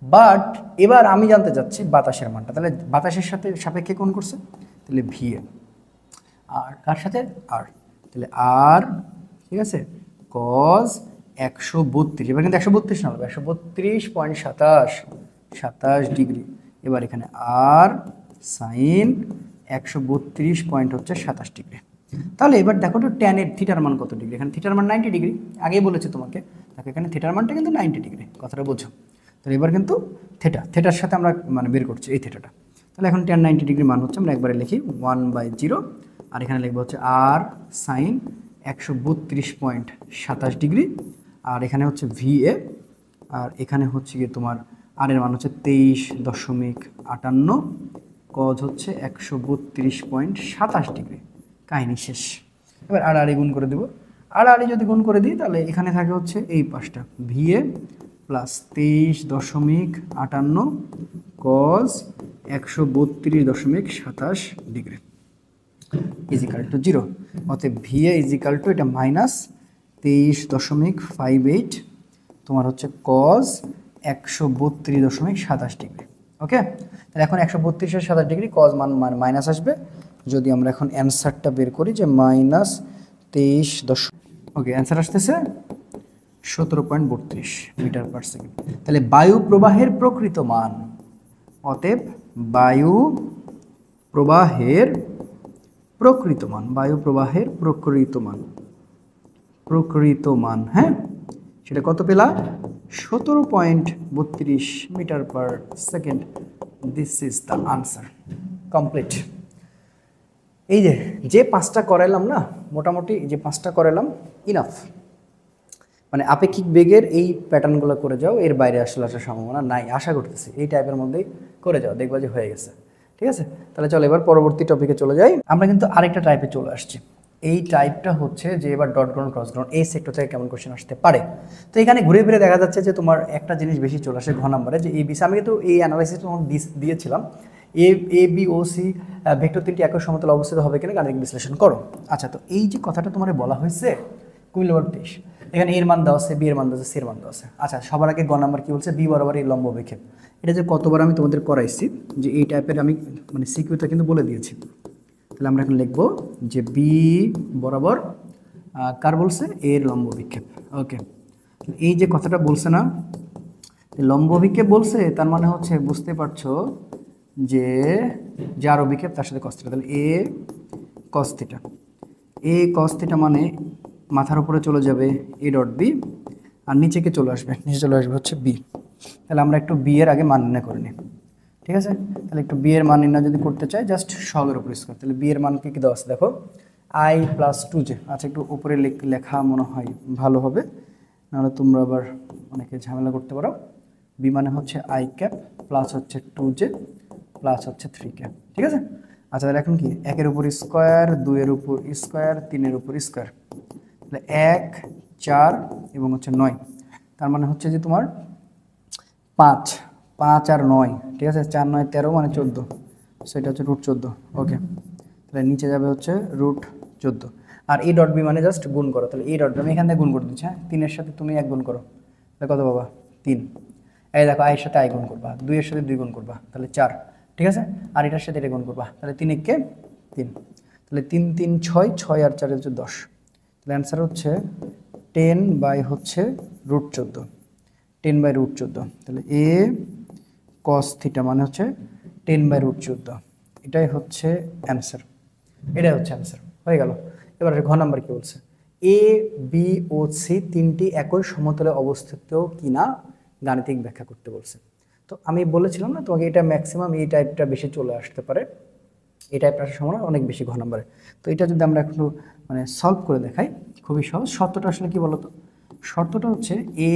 বাট এবার আমি জানতে চাচ্ছি বাতাসের মানটা। তাহলে বাতাসের সাথে সাপেক্ষে কোণ করছে, তাহলে ভিএ। আর কার সাথে? আর। তাহলে আর, ঠিক আছে, কজ 132, এবার কিন্তু 132 না হবে 132.27 ডিগ্রি। এবার এখানে আর সাইন 132.27 ডিগ্রি। তাহলে এবার দেখো তো ট্যানের থিটার মান কত ডিগ্রি? এখানে থিটার মান 90 ডিগ্রি, আগেই বলেছি তোমাকে। দেখো এখানে থিটার মানটা কিন্তু 90 ডিগ্রি, কথাটা বোঝো। তাহলে এবার কিন্তু থিটার সাথে আমরা মানে বের করছি এই থিটাটা। তাহলে এখন ট্যান 90 ডিগ্রি মান হচ্ছে, আমরা একবারে লিখি 1/0, আর এখানে লিখবো হচ্ছে আর সাইন 132.27 ডিগ্রি, আর এখানে হচ্ছে ভিএ, আর এখানে হচ্ছে গিয়ে তোমার আর এর মান হচ্ছে 23.58, কজ হচ্ছে 132.27 ডিগ্রি। কাহিনী শেষ। এবার আড়াআড়ি গুণ করে দেবো। আড়াআড়ি যদি গুণ করে দিই তাহলে এখানে থাকে হচ্ছে এই পাশটা VA plus 23.58 cos 132.27 degree equal to 0। অতএব ভিএ ইজিক্যাল টু এটা মাইনাস 23.58 তোমার হচ্ছে কজ 132.27 ডিগ্রি। ওকে, তাহলে এখন 132.27 ডিগ্রি কজ মান মাইনাস আসবে। যদি আমরা এখন অ্যান্সারটা বের করি যে মাইনাস 23. ওকে, অ্যান্সার আসতেছে 17.32 মিটার পার সেকেন্ড। তাহলে বায়ু প্রবাহের প্রকৃত মান, অতএব বায়ু প্রবাহের প্রকৃত মান, বায়ু প্রবাহের প্রকৃত মান, হ্যাঁ, সেটা কত পেলা? 17.32 metre per second. This is the answer. Complete. এই যে পাঁচটা করাইলাম না, মোটামুটি যে পাঁচটা করাইলাম ইনাফ। মানে আপেক্ষিক বেগের এই প্যাটার্নগুলো করে যাও, এর বাইরে আসলে আসার সম্ভাবনা নাই আশা করতেছি। এই টাইপের মধ্যেই করে যাও, দেখবা যে হয়ে গেছে। ঠিক আছে, তাহলে চলো এবার পরবর্তী টপিকে চলে যাই। আমরা কিন্তু আরেকটা টাইপে চলে আসছি। এই টাইপটা হচ্ছে যে এবার ডট গ্রাউন্ড ক্রস গ্রাউন্ড, এই সেক্টর থেকে কেমন কোশ্চেন আসতে পারে। তো এখানে ঘুরে ফিরে দেখা যাচ্ছে যে তোমার একটা জিনিস বেশি চলে আসে ঘ নাম্বারে, যে এই বিষয়ে আমি কিন্তু এই অ্যানালাইসিস তোমার দিয়েছিলাম। A B O C vector তিনটি একই সমতলে অবস্থিত হবে কিনা গাণিতিক বিশ্লেষণ করো। আচ্ছা, তো এই যে কথাটা তোমার বলা হয়েছে কুড়ি নম্বর 23, এখানে এর মান দেওয়া আছে, বি এর মান দেওয়া আছে, সি এর মান দেওয়া আছে। আচ্ছা, সবার আগে গ নাম্বার কি বলছে? বি বরাবর এই লম্ব অভিক্ষেপ। এটা যে কতবার আমি তোমাদের করাইছি যে এই টাইপের, আমি মানে সিকিউটা কিন্তু বলে দিয়েছি। তাহলে আমরা এখন লিখবো যে বি বরাবর কার বলছে? এর লম্ব অভিক্ষেপ। ওকে, এই যে কথাটা বলছে না, লম্ব অভিক্ষেপ বলছে, তার মানে হচ্ছে বুঝতে পারছো যে যার অভিক্ষেপ তার সাথে কস থিটা। তাহলে এ কস থিটা, এ কস থিটা মানে মাথার উপরে চলে যাবে এ ডট বি, আর নিচেকে চলে আসবে, নিচে চলে আসবে হচ্ছে বি। তাহলে আমরা একটু বি এর আগে মান নির্ণয় করে নিই। ঠিক আছে, তাহলে একটু বি এর মান নির্ণয় যদি করতে চাই, জাস্ট সহগের উপর স্কোয়ার। তাহলে বি এর মান কি দেওয়া আছে দেখো, আই প্লাস 2j। আচ্ছা, একটু উপরে লেখা মনে হয় ভালো হবে, নাহলে তোমরা আবার অনেকে ঝামেলা করতে পারো। বি মানে হচ্ছে আই ক্যাপ প্লাস হচ্ছে 2j প্লাস হচ্ছে 3k। ঠিক আছে, আচ্ছা, তাহলে এখন কি 1 এর উপর স্কোয়ার, 2 এর উপর স্কোয়ার, 3 এর উপর স্কোয়ার, তাহলে 1, 4 এবং হচ্ছে 9। তার মানে হচ্ছে যে তোমার 5 আর 9, ঠিক আছে, 4, 9, 13 মানে 14, সেটা হচ্ছে √14। ওকে, তাহলে নিচে যাবে হচ্ছে √14, আর এই ডট বি মানে জাস্ট গুণ করো। তাহলে এই ডট বি আমি এখান থেকে গুণ করে দিচ্ছি। হ্যাঁ, 3 এর সাথে তুমি 1 গুণ করো, তাহলে কত বাবা? 3। এই দেখো, আয়ের সাথে আই গুণ করবা, 2 এর সাথে 2 গুণ করবা, তাহলে 4। ঠিক আছে, আর এটার সাথে এটা গুণ করবা, তাহলে 3 একে 3, তাহলে 3, 3, 6, 6 আর 4 হচ্ছে 10। তাহলে অ্যান্সার হচ্ছে 10/√14, 10/√14। তাহলে এ কস থিটা মানে হচ্ছে 10/√14, এটাই হচ্ছে অ্যান্সার, এটাই হচ্ছে অ্যান্সার। হয়ে গেল। এবার ঘ নাম্বার কি বলছে? এ বি ও সি তিনটি একই সমতলে অবস্থিত কিনা গাণিতিক ব্যাখ্যা করতে বলছে। তো আমি বলেছিলাম না তোমাকে এটা ম্যাক্সিমাম এই টাইপটা বেশি চলে আসতে পারে, এই টাইপটা আসার সম্ভাবনা অনেক বেশি ঘ নম্বরে। তো এটা যদি আমরা একটু মানে সলভ করে দেখাই, খুবই সহজ। শর্তটা আসলে কি বলতো, শর্তটা হচ্ছে এ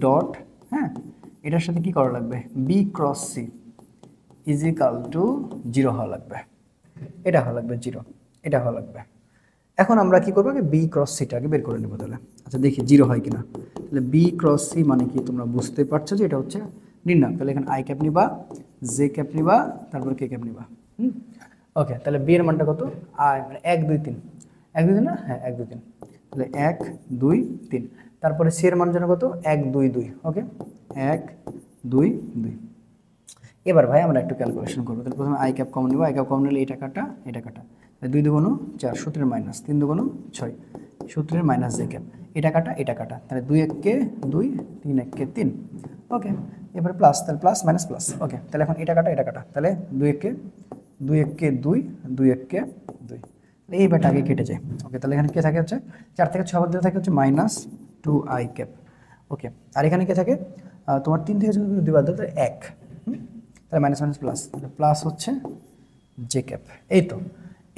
ডট, হ্যাঁ, এটার সাথে কি করা লাগবে, B cross C is equal to 0 হওয়া লাগবে, এটা হওয়া লাগবে 0, এটা হওয়া লাগবে। এখন আমরা কি করবো, বি ক্রস সিটাকে বের করে নেবো তাহলে। আচ্ছা দেখি 0 হয় কিনা। তাহলে বি ক্রস সি মানে কি তোমরা বুঝতে পারছো যে এটা হচ্ছে নির্ণয়। তাহলে এখানে আই ক্যাপ নিবা, জে ক্যাপ নিবা, তারপর কে ক্যাপ নিবা। ওকে, তাহলে বি এর মানটা কত, আই মানে 1 2 3, 1 2 3 না, হ্যাঁ 1 2 3, তাহলে 1 2 3। তারপরে সি এর মান যেন কত, 1 2 2। ওকে, 1 2 2। এবার ভাই আমরা একটু ক্যালকুলেশন করবো। তাহলে প্রথমে আই ক্যাপ কমন নেবো, আই ক্যাপ কমন নিলে এটা কাটা, এটা কাটা, 2 2 4, সূত্রের মাইনাস, 3 2 6, সূত্রের মাইনাস জে ক্যাপ, এটা কাটা, এটা কাটা, তাহলে 2 1 কে 2, 3 1 কে 3। ওকে, এবার প্লাস, তাহলে প্লাস মাইনাস প্লাস। ওকে, তাহলে এখন এটা কাটা, এটা কাটা, তাহলে 2 1 কে 2 1 কে 2, 2 1 কে 2, এই ব্যাটা আগে কেটে যায়। ওকে, তাহলে এখানে কে থাকে হচ্ছে 4 থেকে 6 বাদ দিলে থাকে হচ্ছে মাইনাস 2 আই ক্যাপ। ওকে, আর এখানে কে থাকে, তোমার 3 থেকে যদি 2 বাদ দিলে 1, তাহলে মাইনাস মাইনাস প্লাস, প্লাস হচ্ছে জে ক্যাপ। এই তো,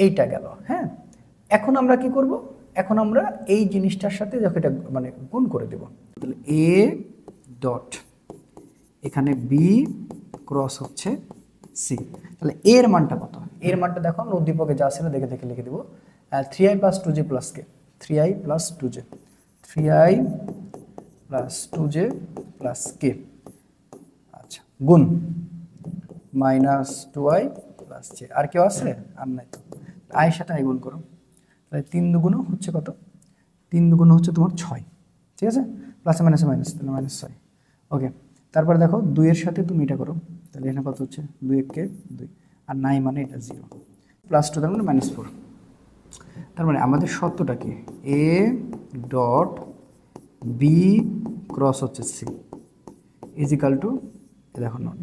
এইটা গেল। হ্যাঁ, এখন আমরা কি করব, এখন আমরা এই জিনিসটার সাথে যখন এটা মানে গুণ করে দেব, তাহলে এ ডট এখানে বি ক্রস হচ্ছে সি, তাহলে এর মানটা কত, এর মানটা দেখো আমরা উদ্দীপকে যা ছিল দেখে দেখে লিখে দেব, 3i plus 2j plus k, 3i plus 2j, 3i plus 2j plus k, আচ্ছা গুণ মাইনাস 2i প্লাস জে। আর কেউ আছে, আর নাই তো, আয়ের সাথে আই গুণ করো, তাহলে 3 দুগুণ হচ্ছে কত, 3 দুগুণ হচ্ছে তোমার 6, ঠিক আছে, প্লাসে মাইনাসে মাইনাস, তাহলে মাইনাস 6। ওকে, তারপরে দেখো 2 এর সাথে তুমি এটা করো, তাহলে এখানে কত হচ্ছে 2 1 কে 2, আর নাই মানে এটা 0, প্লাস 2 তার মানে মাইনাস 4। তার মানে আমাদের শর্তটা কি, এ ডট বি ক্রস হচ্ছে সি ইজ ইকাল টু, দেখো নট।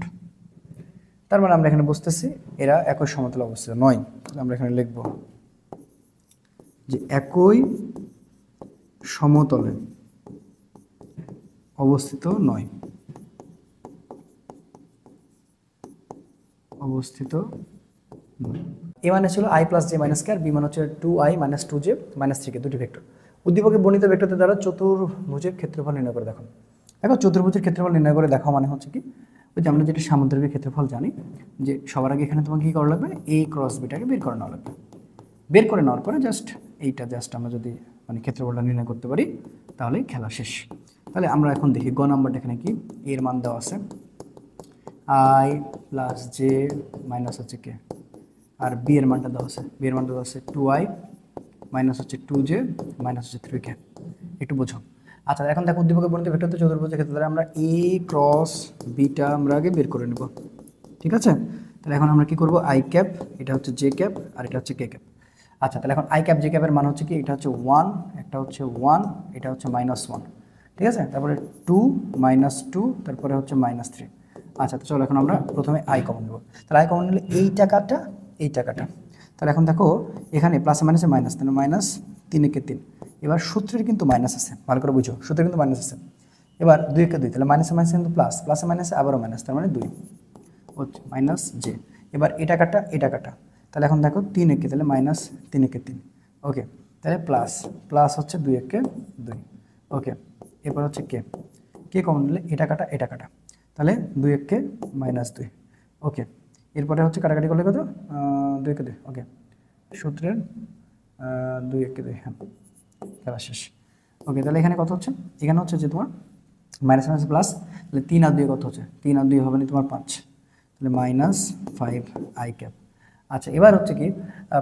তার মানে আমরা এখানে বুঝতেছি এরা একই সমতলে অবস্থিত নয়। আমরা এখানে লিখব যে একই সমতলে অবস্থিত নয়, অবস্থিত নয়। এ মানে ছিল I plus J minus K, আর বি মানে হচ্ছে 2i minus 2j minus 3k, দুটি ভেক্টর। উদ্দীপকে বর্ণিত ভেক্টরদের দ্বারা চতুর্ভুজের ক্ষেত্রফল নির্ণয় করে দেখো। দেখো চতুর্ভুজের ক্ষেত্রফল নির্ণয় করে দেখা মানে হচ্ছে কি, ওই যে আমরা যেটা সামুদ্রিক ক্ষেত্রফল জানি, যে সবার আগে এখানে তোমাকে কী করা লাগবে, এ ক্রস বিটাকে বের করে নেওয়া লাগবে। বের করে নেওয়ার পরে জাস্ট এইটা জাস্ট আমরা যদি মানে ক্ষেত্রফলটা নির্ণয় করতে পারি তাহলেই খেলা শেষ। তাহলে আমরা এখন দেখি গ নাম্বারটা এখানে কি, এর মান দেওয়া আছে আই প্লাস জে মাইনাস হচ্ছে কে, আর বি এর মানটা দেওয়া আছে, বি এর মানটা দেওয়া আছে 2i মাইনাস হচ্ছে 2j মাইনাস হচ্ছে 3k, একটু বোঝো। আচ্ছা এখন দেখো উদ্দীপকে বর্ণিত ভেক্টর চতুর্ভুজের ক্ষেত্রে আমরা এ ক্রস বিটা আমরা আগে বের করে নেব, ঠিক আছে। তাহলে এখন আমরা কি করব, আই ক্যাপ, এটা হচ্ছে জে ক্যাপ, আর এটা হচ্ছে কে ক্যাপ। আচ্ছা তাহলে এখন আই ক্যাপ জে ক্যাপের মান হচ্ছে কি, এটা হচ্ছে 1, একটা হচ্ছে 1, এটা হচ্ছে -1, ঠিক আছে, তারপরে 2 -2, তারপরে হচ্ছে -3। আচ্ছা তো চলো এখন আমরা প্রথমে আই কমন নেব। তাহলে আই কমন নিলে এই টাকাটা, এই টাকাটা, তাহলে এখন দেখো এখানে প্লাসে মাইনাসে মাইনাস, তাহলে মাইনাস 3 কে 3। এবার সূত্রের কিন্তু মাইনাস আছে, ভালো করে বুঝো, সূত্রের কিন্তু মাইনাস আছে। এবার 2 কে 2, তাহলে মাইনাসে মাইনাসে কিন্তু প্লাস, প্লাসে মাইনাসে আবারও মাইনাস, তার মানে 2 হচ্ছে মাইনাস জে। এবার এটা কাটা, এটা কাটা, তাহলে এখন দেখো 3 একে, তাহলে মাইনাস 3 একে 3। ওকে, তাহলে প্লাস, প্লাস হচ্ছে 2 একে 2। ওকে, এরপর হচ্ছে কে, কে কমন নিলে এটা কাটা, এটা কাটা, তাহলে 2 একে -2। ওকে, এরপরে হচ্ছে কাটাকাটি করলে কত, 2 একে 2। ওকে, সূত্রের 2 একে 2, হ্যাঁ খেলা শেষ। ওকে, তাহলে এখানে কত হচ্ছে, এখানে হচ্ছে যে তোমার মাইনাস মাইনাস প্লাস, তাহলে 3 আর 2 কত হচ্ছে, 3 আর 2 হবে না তোমার 5, তাহলে -5 আই ক্যাপ। আচ্ছা এবার হচ্ছে কি,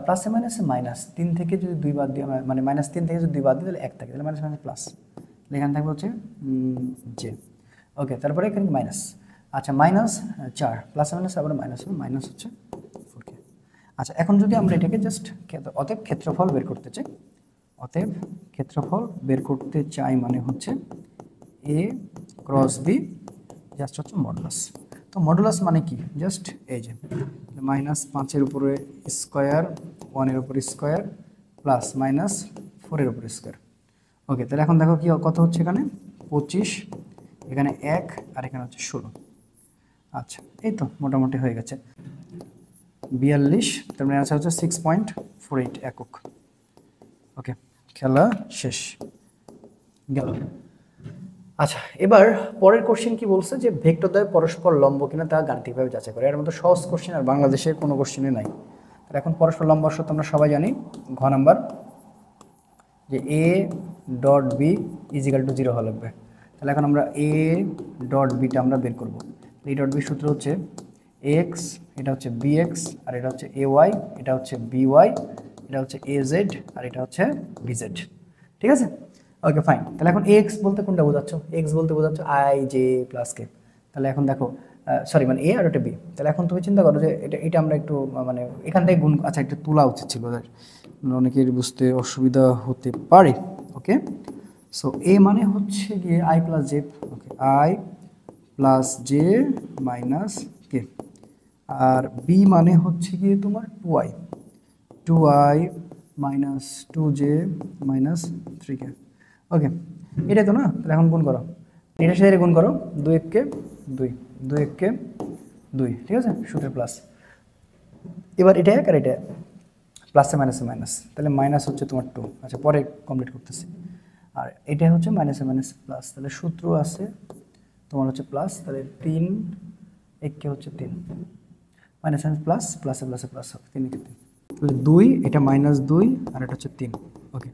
প্লাসে মাইনাসে মাইনাস, 3 থেকে যদি 2 বাদ দিই, মানে -3 থেকে যদি 2 বাদ দিই তাহলে 1 থাকে, তাহলে মাইনাস মাইনাস প্লাস, এখানে থাকবে হচ্ছে জে। ওকে, তারপরে এখানে মাইনাস, আচ্ছা -4, প্লাস মাইনাস আবার মাইনাস হবে, মাইনাস হচ্ছে 4k। আচ্ছা এখন যদি আমরা এটাকে জাস্ট অতএব ক্ষেত্রফল বের করতে চাই, অতএব ক্ষেত্রফল বের করতে চাই মানে হচ্ছে এ ক্রস বি জাস্ট হচ্ছে মডুলাস। তো মডুলাস মানে কি, জাস্ট এই যে -5 এর উপরে স্কোয়ার, 1 এর উপরে স্কোয়ার, প্লাস -4 এর উপরে স্কোয়ার। ওকে, তাহলে এখন দেখো কি কত হচ্ছে, এখানে 25, এখানে 1, আর এখানে হচ্ছে 16। আচ্ছা, এই তো মোটামুটি হয়ে গেছে 42, তার মানে আছে হচ্ছে 6.48 একক। ওকে, খেলা শেষ গেল। আচ্ছা, এবার পরের কোশ্চেন কি বলছে যে ভেক্টরদ্বয় পরস্পর লম্ব কিনা তা গাণিতিকভাবে যাচাই করে। এর মতো সহজ কোশ্চেন আর বাংলাদেশে কোনো কোশ্চেনে নাই। তাহলে এখন পরস্পর লম্ব সূত্র আমরা সবাই জানি, ঘ নাম্বার যে A dot B equal to 0 হওয়া লাগবে। তাহলে এখন আমরা এ ডট বিটা আমরা বের করবো। এই ডট বি সূত্র হচ্ছে এক্স, এটা হচ্ছে বি এক্স, আর এটা হচ্ছে এ ওয়াই, এটা হচ্ছে বি ওয়াই, এটা হচ্ছে এ জেড, আর এটা হচ্ছে বি জেড। ঠিক আছে, ওকে ফাইন। তাহলে এখন এক্স বলতে কোনটা বোঝাচ্ছ? এক্স বলতে বোঝাচ্ছ আই জে প্লাস কে। তাহলে এখন দেখো সরি মানে এ আর এটা বি। তাহলে এখন তুমি চিন্তা করো যে এটা আমরা একটু মানে এখান থেকে গুণ, আচ্ছা একটু তোলা উচিত ছিল, অনেকের বুঝতে অসুবিধা হতে পারে। ওকে, সো এ মানে হচ্ছে গিয়ে I plus J, okay I plus J minus K, আর বি মানে হচ্ছে গিয়ে তোমার 2i minus 2j minus 3k। ওকে, এটাই তো না? তাহলে এখন গুণ করো, এটার সাথে গুণ করো, 2 1 2, 2 1 2, ঠিক আছে, সূত্রের প্লাস। এবার এটা এক আর এটা প্লাসে মাইনাসে মাইনাস, তাহলে মাইনাস হচ্ছে তোমার 2। আচ্ছা, পরে কমপ্লিট করতেছি। আর এটা হচ্ছে মাইনাসে মাইনাস প্লাস, তাহলে সূত্র আছে তোমার হচ্ছে প্লাস, তাহলে 3 1 হচ্ছে 3, মাইনাস মাইনাস প্লাস, প্লাসে প্লাসে প্লাস হবে, 3 1 3, তাহলে 2, এটা মাইনাস 2 আর এটা হচ্ছে 3। ওকে,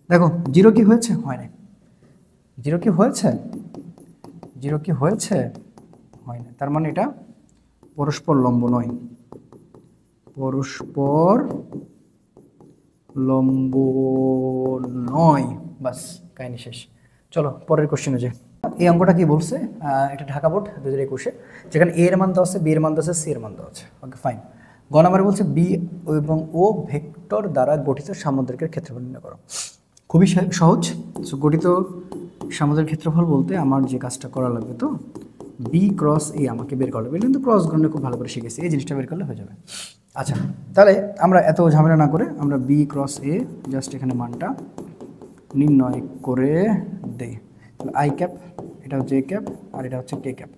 দেখো 0 কি হয়েছে? হয় না। 0 কি হয়েছে? 0 কি হয়েছে? হয় না। তার মানে এটা পরস্পর লম্ব নয়, পরস্পর লম্ব নয়। বাস, কাহিনী শেষ। চলো পরের কোশ্চেনে যাই। এই অঙ্কটা কি বলছে? এটা ঢাকা বোর্ড 2021-এ, যেখানে এ এর মান দেওয়া আছে, বি এর মান দেওয়া আছে, সি এর মান দেওয়া আছে। Okay fine. গ নাম্বারে বলছে বি এবং ও ভেক্টর দ্বারা গঠিত সামুদ্রিকের ক্ষেত্রফল নির্ণয় করো। খুবই সহজ। সো গঠিত সামুদ্রিক ক্ষেত্রফল বলতে আমার যে কাজটা করা লাগবে, তো বি ক্রস এ আমাকে বের করা লাগবে। কিন্তু ক্রস গণনা খুব ভালো করে শিখেছি, এই জিনিসটা বের করলে হয়ে যাবে। আচ্ছা, তাহলে আমরা এত ঝামেলা না করে আমরা বি ক্রস এ জাস্ট এখানে মানটা নির্ণয় করে দেই। তাহলে আই ক্যাপ, এটা হচ্ছে এ ক্যাপ, আর এটা হচ্ছে কে ক্যাপ।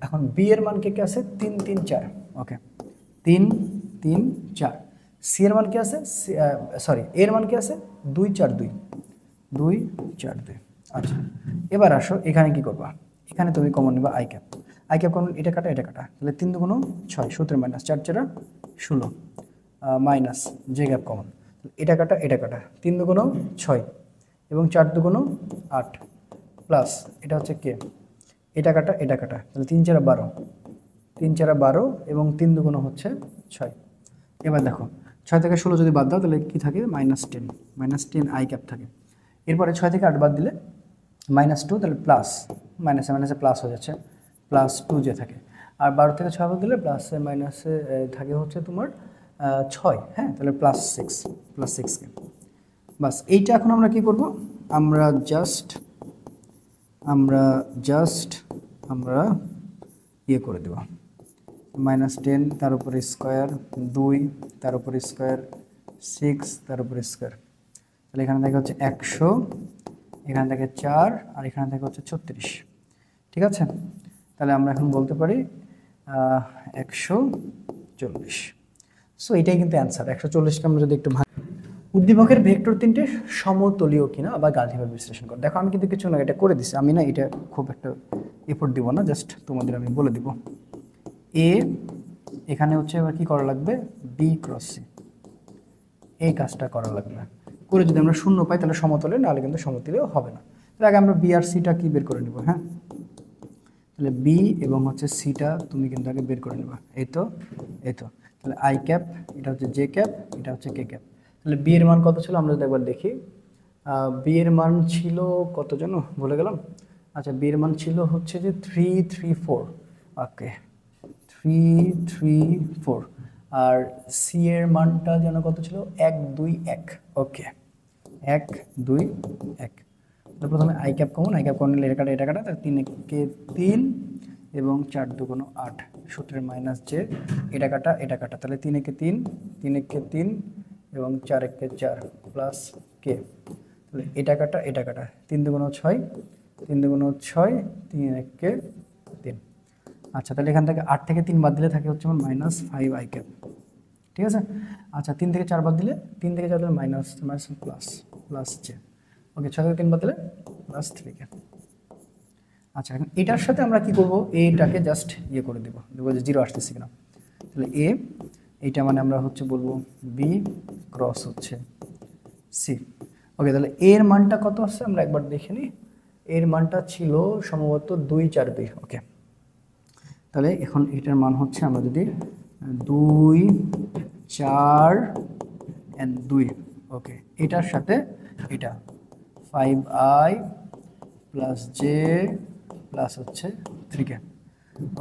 এখন বি এর মান কে কে আছে? 3 3 4। ওকে, 3 3 4। সি এর মান কি আছে? সরি, এর মান কি আছে? 2 4 2, 2 4 2। আচ্ছা, এবার আসো এখানে কি করবা? এখানে তুমি কমন নেবা I cap. I cap common, এটা কাটা এটা কাটা, তাহলে 3 2 6, সূত্রের minus 4 4 16, minus J cap common, এটা কাটা এটা কাটা, 3 2 6 এবং 4 2 8, প্লাস এটা হচ্ছে কে, এটা কাটা এটা কাটা, তাহলে 3 4 12, 3 4 12 এবং 3 2 হচ্ছে 6। এবার দেখো 6 থেকে 16 যদি বাদ দাও তাহলে কি থাকে? -10, -10 আই ক্যাপ থাকে। এরপরে 6 থেকে 8 বাদ দিলে -2, তাহলে প্লাস, মাইনাসে মাইনাসে প্লাস হয়ে যাচ্ছে, প্লাস 2 যে থাকে। আর 12 থেকে 6 বাদ দিলে প্লাসে মাইনাসে থাকে হচ্ছে তোমার 6, হ্যাঁ, তাহলে প্লাস 6কে। বাস, এইটা এখন আমরা কি করব? আমরা ইয়ে করে দেব, -10 তার উপরে স্কোয়ার, 2 তার উপরে স্কোয়ার, 6 তার উপরে স্কোয়ার, তাহলে এখানে থেকে হচ্ছে 100, এখান থেকে 4, আর এখানে থেকে হচ্ছে 36। ঠিক আছে, তাহলে আমরা এখন বলতে পারি 140। সো এটাই কিন্তু অ্যান্সার। 140কে আমরা যদি একটু উদ্দীপকের ভেক্টর তিনটে সমতলীয় কিনা বা গাণিতিকভাবে বিশ্লেষণ করো। দেখো আমি কিন্তু কিছু না, এটা করে দিছি আমি, না এটা খুব একটা এফোর্ট দিব না, জাস্ট তোমাদের আমি বলে দিব। এ এখানে হচ্ছে এবার কি করা লাগবে? বি ক্রস সি, এই কাজটা করা লাগবে। করে যদি আমরা 0 পাই তাহলে সমতলে, নাহলে কিন্তু সমতলীয় হবে না। তাহলে আগে আমরা বি আর সিটা কি বের করে নেব। হ্যাঁ, তাহলে বি এবং হচ্ছে সিটা তুমি কিন্তু আগে বের করে নেবা। এই তো তাহলে আই ক্যাপ, এটা হচ্ছে জে ক্যাপ, এটা হচ্ছে কে ক্যাপ। তাহলে বি এর মান কত ছিল আমরা যদি একবার দেখি। বি এর মান ছিল কত যেন ভুলে গেলাম। আচ্ছা, বি এর মান ছিল হচ্ছে যে 3 3 4। ওকে, 3 3 4। আর সি এর মানটা যেন কত ছিল? 1 2 1। ওকে, 1 2 1। তো প্রথমে আই ক্যাপ কমন, নিলে এটা কাটা, তাহলে 3 1 3 এবং 4 2 8, সূত্রের মাইনাস যে এটা কাটা, তাহলে 3 1 3, 3 1 3 এবং 4 1 4 প্লাস কে, তাহলে এটা কাটা 3 2 6, 3 2 6, 3 1 3। আচ্ছা তাহলে এখান থেকে 8 থেকে 3 বাদ দিলে থাকে হচ্ছে আমার মাইনাস 5i ক্যাপ, ঠিক আছে। আচ্ছা 3 থেকে 4 বাদ দিলে, 3 থেকে 4 দিলে minus minus plus plus J, okay 6 থেকে 3 বাদ দিলে প্লাস 3 ক্যাপ। আচ্ছা এখন এটার সাথে আমরা কি করব, এটাকে জাস্ট ইয়ে করে দেবো, দেখবো যে 0 আসতেছে কিনা। তাহলে এ এইটা মানে আমরা হচ্ছে বলবো বি ক্রস হচ্ছে সি, ওকে। তাহলে এর মানটা কত আছে আমরা একবার দেখে নিই। এর মানটা ছিল সম্ভবত 2 4 2, ওকে। তাহলে এখন এটার মান হচ্ছে আমরা যদি 2 4 and 2, ওকে, এটার সাথে এটা 5i প্লাস জে প্লাস হচ্ছে 3k,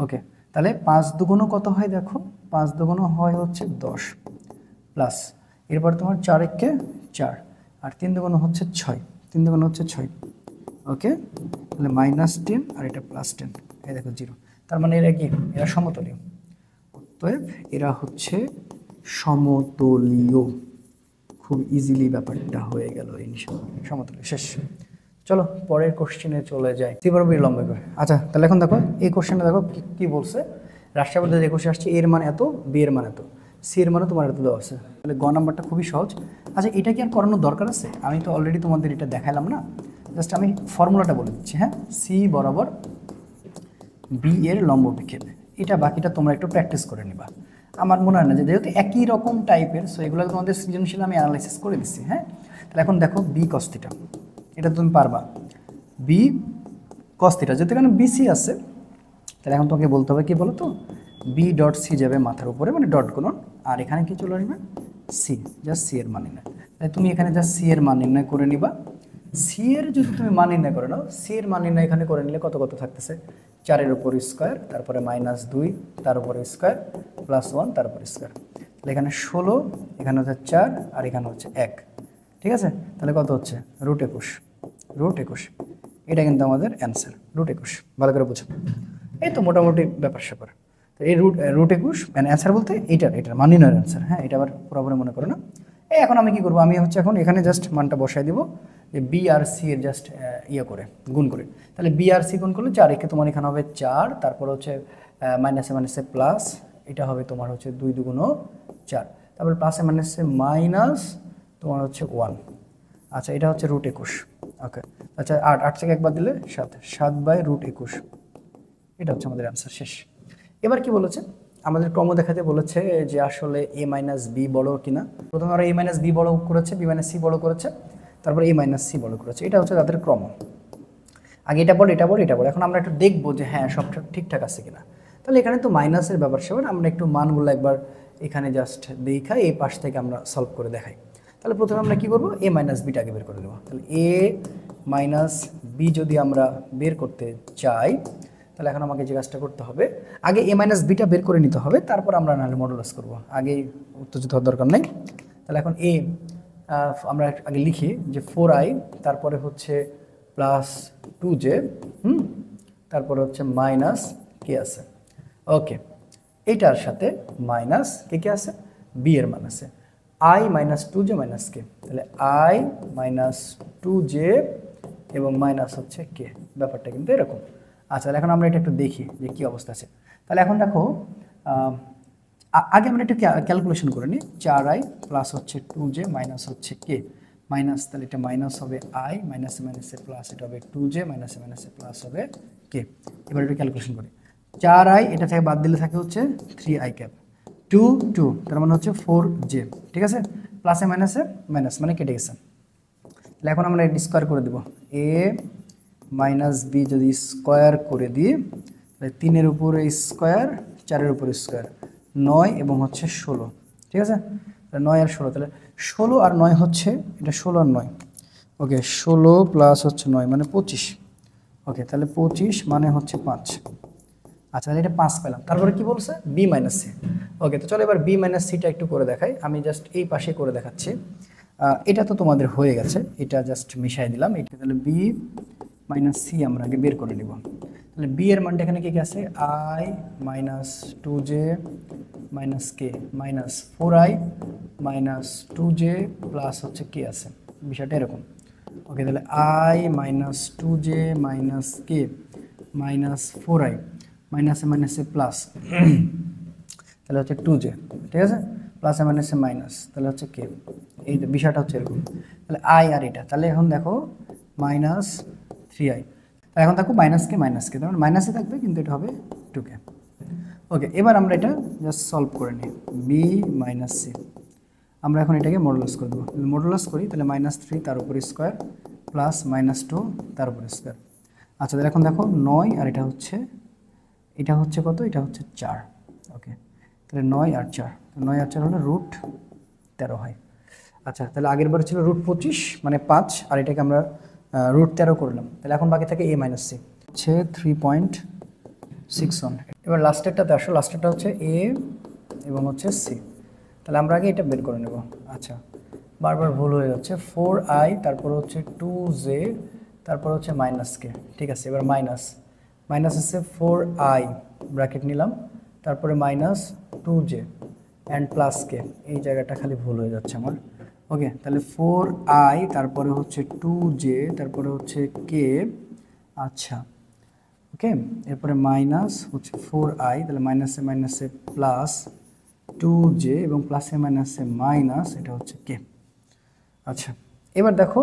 ওকে। তাহলে 5 দুগুণ কত হয় দেখো, 5 দুগুণ হয় হচ্ছে 10 প্লাস এরপর তোমার 4 1 4 আর 3 দুগুণ হচ্ছে 6, 3 দুগুণ হচ্ছে 6, ওকে। তাহলে -10 আর এটা +10, এই দেখো 0। তার মানে এরা কি, এরা সমতলীয়, অতএব এরা হচ্ছে সমতলীয়। খুব ইজিলি ব্যাপারটা হয়ে গেল, ইনশাআল্লাহ সমতলীয়, শেষ। চলো পরের কোশ্চেনে চলে যাই। ত্রিভুজ লম্ব করে, আচ্ছা তাহলে এখন দেখো এই কোশ্চেনটা দেখো কি বলছে। রাশিয়া পদ্ধতি কোশ্চেন আসছে, এর মান এত, বি এর মান এত, সি এর মানও তোমার এত দেওয়া আছে। তাহলে গ নাম্বারটা খুবই সহজ। আচ্ছা এটা কি আর করানোর দরকার আছে, আমি তো অলরেডি তোমাদের এটা দেখালাম না, জাস্ট আমি ফর্মুলাটা বলে দিচ্ছি। হ্যাঁ, সি বরাবর বি এর লম্ব বিক্ষেপ, এটা বাকিটা তোমরা একটু প্র্যাকটিস করে নিবা। আমার মনে হয় না যে যেহেতু একই রকম টাইপের, সো এগুলো তোমাদের সৃজনশীল আমি অ্যানালাইসিস করে দিচ্ছি। হ্যাঁ, তাহলে এখন দেখো বি কস থিটা, এটা তুমি পারবা। বি কস থিটা যেহেতু এখানে বিসি আছে, তাহলে এখন তোমাকে বলতে হবে কি বলো তো, বি ডট সি যাবে মাথার উপরে, মানে ডট গুণন, আর এখানে কি চলে আসবে সি, জাস্ট সি এর মান নির্ণয়। তাই তুমি এখানে জাস্ট সি এর মান নির্ণয় করে নিবা। সি এর যদি তুমি মান নির্ণয় করে নাও, সি এর মান নির্ণয় এখানে করে নিলে কত কত থাকতেছে, 4 এর উপর স্কোয়ার, তারপরে -2 তার উপরে স্কোয়ার, +1 তার উপর স্কোয়ার। তাহলে এখানে 16, এখানে হচ্ছে 4 আর এখানে হচ্ছে 1, ঠিক আছে। তাহলে কত হচ্ছে √21, √21, এটা কিন্তু আমাদের অ্যান্সার, √21। ভালো করে বুঝো, এই তো মোটামুটি ব্যাপার স্যাপার। তো এই √21 মানে অ্যান্সার বলতে এটার মান নির্ণয়ের অ্যান্সার। হ্যাঁ, এটা আবার পুরোপুরি মনে করো না। এই এখন আমি কি করবো, আমি হচ্ছে এখন এখানে জাস্ট মানটা বসাই দিব, যে বি আর সি এর জাস্ট ইয়ে করে গুণ করে। তাহলে বি আর সি গুণ করলে 4 একে তোমার এখানে হবে 4, তারপর হচ্ছে মাইনাসে মাইনাসে প্লাস, এটা হবে তোমার হচ্ছে 2 2 4, তারপর প্লাসে মাইনাসে মাইনাস তোমার হচ্ছে 1। আচ্ছা এটা হচ্ছে √21, ওকে। আচ্ছা 8 থেকে একবার দিলে 7, 7/√21, এটা হচ্ছে আমাদের অ্যান্সার, শেষ। এবার কি বলেছে, আমাদের ক্রম দেখাতে বলেছে যে আসলে a মাইনাস বি বড় কিনা। প্রথমে ওরা a মাইনাস বি বড় করেছে, বি মাইনাস সি বড় করেছে, তারপর a মাইনাস সি বড় করেছে, এটা হচ্ছে তাদের ক্রম। আগে এটা বড়, এটা বড়, এটা বড়। এখন আমরা একটু দেখবো যে হ্যাঁ সব ঠিকঠাক আছে কিনা। তাহলে এখানে তো মাইনাসের ব্যাপার সেবার, আমরা একটু মানগুলো একবার এখানে জাস্ট দেখাই, এই পাশ থেকে আমরা সলভ করে দেখাই। তাহলে প্রথমে আমরা কি করবো, a মাইনাস বিটা আগে বের করে দেবো। তাহলে a মাইনাস বি যদি আমরা বের করতে চাই, তাহলে এখন আমাকে যে কাজটা করতে হবে, আগে a মাইনাস বিটা বের করে নিতে হবে, তারপর আমরা নাহলে মডুলাস করবো, আগে উত্তেজিত হওয়ার দরকার নেই। তাহলে এখন a আমরা আগে লিখি যে 4i, তারপরে হচ্ছে +2j, তারপরে হচ্ছে মাইনাস কে আছে, ওকে। এইটার সাথে মাইনাস কে আছে, বি এর মান আছে, i - 2j - k, তাহলে i - 2j এবং মাইনাস হচ্ছে কে, ব্যাপারটা কিন্তু এরকম। আচ্ছা তাহলে এখন আমরা এটা একটু দেখি যে কী অবস্থা আছে। তাহলে এখন দেখো আগে আমরা একটু ক্যালকুলেশন করে নিই। 4i প্লাস হচ্ছে 2j মাইনাস হচ্ছে কে, মাইনাস, তাহলে এটা মাইনাস হবে i, মাইনাসে মাইনাসে প্লাস, এটা হবে 2j, মাইনাসে মাইনাসে প্লাস হবে কে। এবার একটু ক্যালকুলেশন করি, 4i এটা থেকে বাদ দিলে থাকে হচ্ছে 3i ক্যাপ, 2 2 তার মানে হচ্ছে 4j, ঠিক আছে। প্লাসে মাইনাসে মাইনাস মানে কেটে গেছে। তাহলে এখন আমরা এটা স্কোয়ার করে দেবো, a মাইনাস বি যদি স্কোয়ার করে দিই, তাহলে 3-এর উপরে স্কোয়ার, 4-এর উপরে স্কোয়ার, 9 এবং হচ্ছে 16, ঠিক আছে। তাহলে 9 আর 16, তাহলে 16 আর 9 হচ্ছে, এটা 16 আর 9, ওকে। 16 প্লাস হচ্ছে 9 মানে 25, ওকে। তাহলে 25 মানে হচ্ছে 5। আচ্ছা তাহলে এটা 5 পেলাম। তারপরে কি বলছে, বি মাইনাস সি, ওকে। তো চলো এবার বি মাইনাস সিটা একটু করে দেখাই, আমি জাস্ট এই পাশে করে দেখাচ্ছি। এটা তো তোমাদের হয়ে গেছে, এটা জাস্ট মিশাই দিলাম এটা। তাহলে বি মাইনাস সি আমরা আগে বের করে নিব। তাহলে বি এর মানটা এখানে কি কি আছে, i - 2j minus K minus 4i - 2j plus হচ্ছে কে আছে, বিষয়টা এরকম, ওকে। তাহলে i - 2j minus K minus 4i, মাইনাসে মাইনাসে প্লাস, তাহলে হচ্ছে 2j, ঠিক আছে, প্লাসে মাইনাসে মাইনাস, তাহলে হচ্ছে কে, এই বিষয়টা হচ্ছে এরকম। তাহলে আই আর এটা, তাহলে এখন দেখো মাইনাস 3i, এখন দেখো মাইনাসকে মাইনাসকে, তার মানে মাইনাসে থাকবে কিন্তু এটা হবে 2k। ওকে, এবার আমরা এটা জাস্ট সলভ করে নিই, বি মাইনাস সি। আমরা এখন এটাকে মডুলাস করে দেবো, যদি মডুলাস করি তাহলে -3 তার উপর স্কোয়ার প্লাস -2 তার উপর স্কোয়ার। আচ্ছা, তাহলে এখন দেখো 9 আর এটা হচ্ছে কত, এটা হচ্ছে 4। ওকে, তাহলে 9 আর 4, 9 আর 4 হলো √13 হয়। আচ্ছা, তাহলে আগের বার ছিল √25 মানে 5, আর এটাকে আমরা √13 করলাম। তাহলে এখন বাকি থাকে a মাইনাস সি, হচ্ছে 3.61। এবার লাস্টেরটাতে আসো, লাস্টেরটা হচ্ছে a এবং হচ্ছে সি। তাহলে আমরা আগে এটা বের করে নেব। আচ্ছা, বারবার ভুল হয়ে যাচ্ছে, 4i তারপর হচ্ছে 2j তারপর হচ্ছে -k, ঠিক আছে। এবার মাইনাস আছে 4i ব্র্যাকেট নিলাম, তারপরে -2j অ্যান্ড প্লাস কে, এই জায়গাটা খালি ভুল হয়ে যাচ্ছে আমার। ওকে, তাহলে 4i তারপরে হচ্ছে 2j তারপরে হচ্ছে k। আচ্ছা, ওকে, এরপরে মাইনাস হচ্ছে 4i, তাহলে মাইনাসে মাইনাসে প্লাস 2j এবং প্লাসে মাইনাসে মাইনাস, এটা হচ্ছে কে। আচ্ছা, এবার দেখো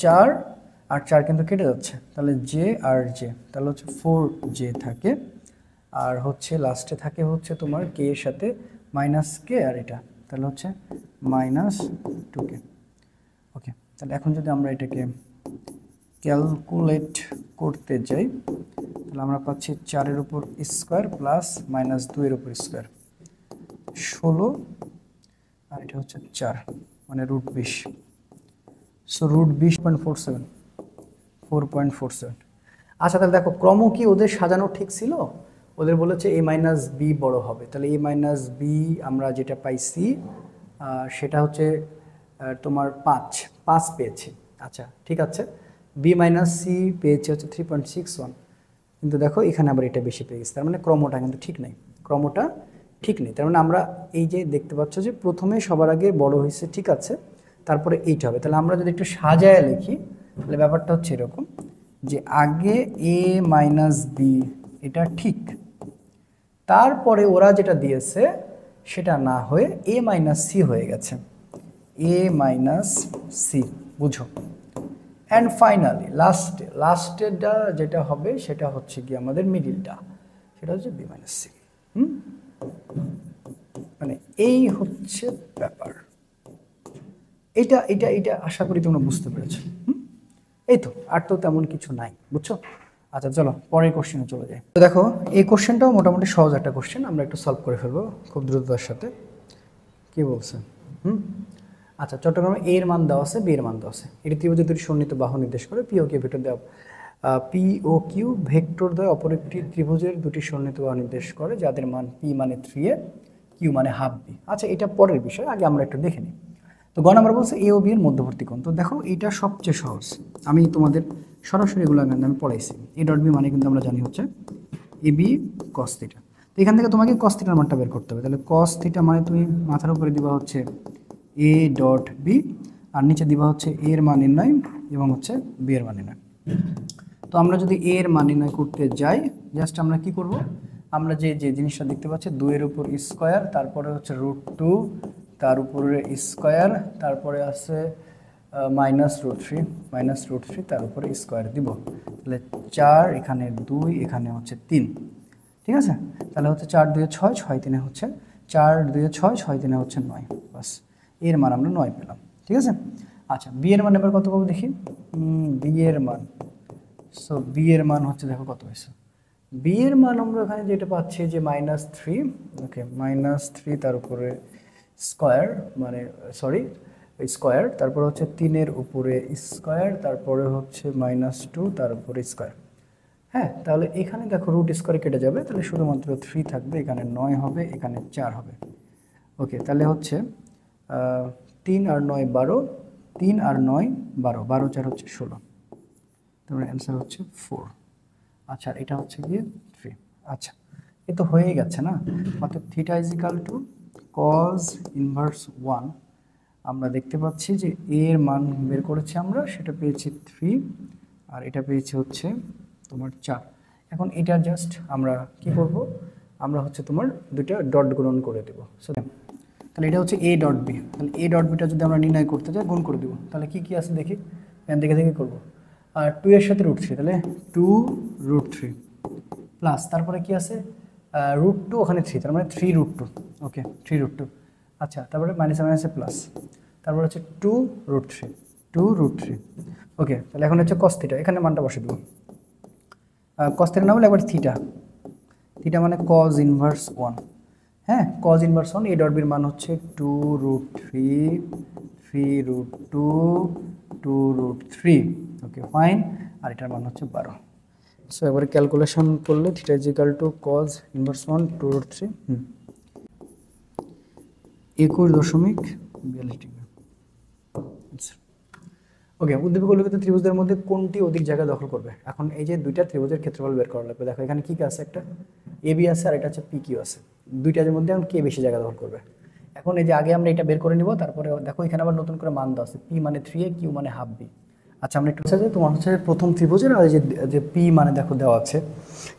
4 আর 4 কিন্তু কেটে যাচ্ছে, তাহলে j আর j, তাহলে হচ্ছে 4j থাকে, আর হচ্ছে লাস্টে থাকে হচ্ছে তোমার k এর সাথে -k আর এটা, তাহলে হচ্ছে -2k। ওকে, তাহলে এখন যদি আমরা এটাকে ক্যালকুলেট করতে যাই, তাহলে আমরা পাচ্ছি 4 এর উপর স্কোয়ার প্লাস -2 এর উপর স্কোয়ার 16, আর এটা হচ্ছে 4 মানে √20, সো √20.47, 4.47। আচ্ছা, তাহলে দেখো ক্রম কি ওদের সাজানো ঠিক ছিল? ওদের বলেছে a মাইনাস বি বড় হবে, তাহলে a মাইনাস বি আমরা যেটা পাইছি সেটা হচ্ছে তোমার 5 পেয়েছি। আচ্ছা, ঠিক আছে, বি মাইনাস সি পেয়েছে হচ্ছে 3.61, কিন্তু দেখো এখানে আবার এটা বেশি পেয়ে গেছে, তার মানে ক্রমটা কিন্তু ঠিক নেই, ক্রমটা ঠিক নেই। তার মানে আমরা এই যে দেখতে পাচ্ছ যে প্রথমে সবার আগে বড় হয়েছে, ঠিক আছে, তারপরে এইটা হবে। তাহলে আমরা যদি একটু সাজায় লিখি, তাহলে ব্যাপারটা হচ্ছে এরকম যে আগে a মাইনাস বি এটা ঠিক, তারপরে ওরা যেটা দিয়েছে সেটা না হয়ে a মাইনাস সি হয়ে গেছে, a মাইনাস সি, বুঝো। অ্যান্ড ফাইনালি লাস্টেরটা যেটা হবে সেটা হচ্ছে কি আমাদের মিডিলটা, সেটা হচ্ছে বি মাইনাস সি। মানে এই হচ্ছে ব্যাপার, এটা এটা এটা আশা করি তোমরা বুঝতে পেরেছো। এই তো, আর তো তেমন কিছু নাই, বুঝছো। আচ্ছা, চলো পরের কোশ্চেনে চলে যাই। তো দেখো এই কোশ্চেনটাও মোটামুটি সহজ একটা কোশ্চেন, আমরা একটু সলভ করে ফেলবো খুব দ্রুততার সাথে। কি বলছে? আচ্ছা, চট্টগ্রামে এ এর মান দেওয়া আছে, বি এর মান দেওয়া আছে, এটি ত্রিভুজের দুটি সন্নিহিত বাহু নির্দেশ করে, পি ও কিউ ভেক্টর দেওয়া, পি ও কিউ ভেক্টর দ্বয় অপর একটি ত্রিভুজের দুটি সন্নিহিত বাহু নির্দেশ করে, যাদের মান পি মানে 3a, কিউ মানে হাফ বি। আচ্ছা, এটা পরের বিষয়, আগে আমরা একটু দেখে নিই। তো গ নাম্বার বলছে এ ও বি এর মধ্যবর্তী কোণ। তো দেখো এটা সবচেয়ে সহজ, আমি তোমাদের সরাসরি এগুলো আমি পড়াইছি। এ ডট বি মানে কিন্তু আমরা জানি হচ্ছে এ বি কস থিটা। তো এখান থেকে তোমাকে কস থিটার মানটা বের করতে হবে, তাহলে কস থিটা মানে তুমি মাথার উপরে দিবা হচ্ছে এ ডট বি, আর নিচে দিবা হচ্ছে এ এর মান নির্ণয় এবং হচ্ছে বি এর মান নির্ণয়। তো আমরা যদি এ এর মান নির্ণয় করতে যাই, জাস্ট আমরা কি করব, আমরা যে জিনিসটা দেখতে পাচ্ছি 2 এর উপর স্কোয়ার, তারপরে হচ্ছে √2, তার উপরে স্কোয়ার, তারপরে আছে -√3 তার উপরে স্কোয়ার দিব, তাহলে 4, এখানে 2, এখানে হচ্ছে 3, ঠিক আছে। তাহলে হচ্ছে 4 2 6, 6 3 হচ্ছে 4 2 6, 6 3 হচ্ছে 9, বাস এর মান আমরা 9 পেলাম, ঠিক আছে। আচ্ছা, বি এর মান এবার কত পাবো দেখি, বি এর মান, সো বি এর মান হচ্ছে দেখো কত হয়েছে, বি এর মান আমরা এখানে যেটা পাচ্ছি যে -3, ওকে, -3 তার উপরে স্কোয়ার মানে সরি স্কোয়ার, তারপর হচ্ছে 3 এর উপরে স্কোয়ার, তারপরে হচ্ছে -2 তার উপরে স্কোয়ার। হ্যাঁ, তাহলে এখানে দেখো রুট স্কোয়ার কেটে যাবে, তাহলে শুধুমাত্র 3 থাকবে, এখানে 9 হবে, এখানে 4 হবে। ওকে, তাহলে হচ্ছে 3 আর 9 12, 3 আর 9 12, 12 4 হচ্ছে 16, তারপরে অ্যান্সার হচ্ছে 4। আচ্ছা, এটা হচ্ছে গিয়ে 3। আচ্ছা, এ তো হয়ে গেছে না, অর্থাৎ theta is equal to cos inverse 1। আমরা দেখতে পাচ্ছি যে এর মান বের করেছি আমরা, সেটা পেয়েছি 3, আর এটা পেয়েছি হচ্ছে তোমার 4। এখন এটা জাস্ট আমরা কি করব, আমরা হচ্ছে তোমার দুইটা ডট গুণন করে দেবো। তাহলে এটা হচ্ছে এ ডট বি, তাহলে এ ডট বিটা যদি আমরা নির্ণয় করতে যাই গুণ করে দেবো, তাহলে কি কি আছে দেখি, দেখে দেখে করবো। আর 2 এর সাথে √3, তাহলে 2√3 প্লাস তারপরে কি আছে √2, ওখানে 3, তার মানে 3√2, ওকে 3√2। আচ্ছা, তারপরে মাইনাসে মাইনাসে প্লাস, তারপরে হচ্ছে 2√3, ওকে। তাহলে এখন হচ্ছে cos থিটা, এখানে মানটা বসে দেবো। cos থিটা না বলে একবার থিটা, থিটা মানে cos ইনভার্স 1, হ্যাঁ cos ইনভার্স 1। এ ডট বির মান হচ্ছে 2√3, 3√2, 2√3, ওকে ফাইন। আর এটার মান হচ্ছে 12। সো এবারে ক্যালকুলেশন করলে theta is equal to cos inverse 1 2√3 21.42 degree. Okay, উদ্দীপক উল্লেখিত ত্রিভুজের মধ্যে কোনটি অধিক জায়গা দখল করবে? এখন এই যে দুইটা ত্রিভুজের ক্ষেত্রফল বের করা লাগবে। দেখো এখানে কি কি আছে, একটা এবি আছে আর এটা হচ্ছে পিকিউ আছে। দুইটার মধ্যে এখন কে বেশি জায়গা দখল করবে? এখন এই যে আগে আমরা এটা বের করে নিব, তারপরে দেখো এখানে আবার নতুন করে মান দেওয়া আছে, পি মানে 3a, কিউ মানে হাফ বি। আচ্ছা, আমরা একটু যে তোমার হচ্ছে প্রথম ত্রিভুজের আর যে পি মানে দেখো দেওয়া আছে,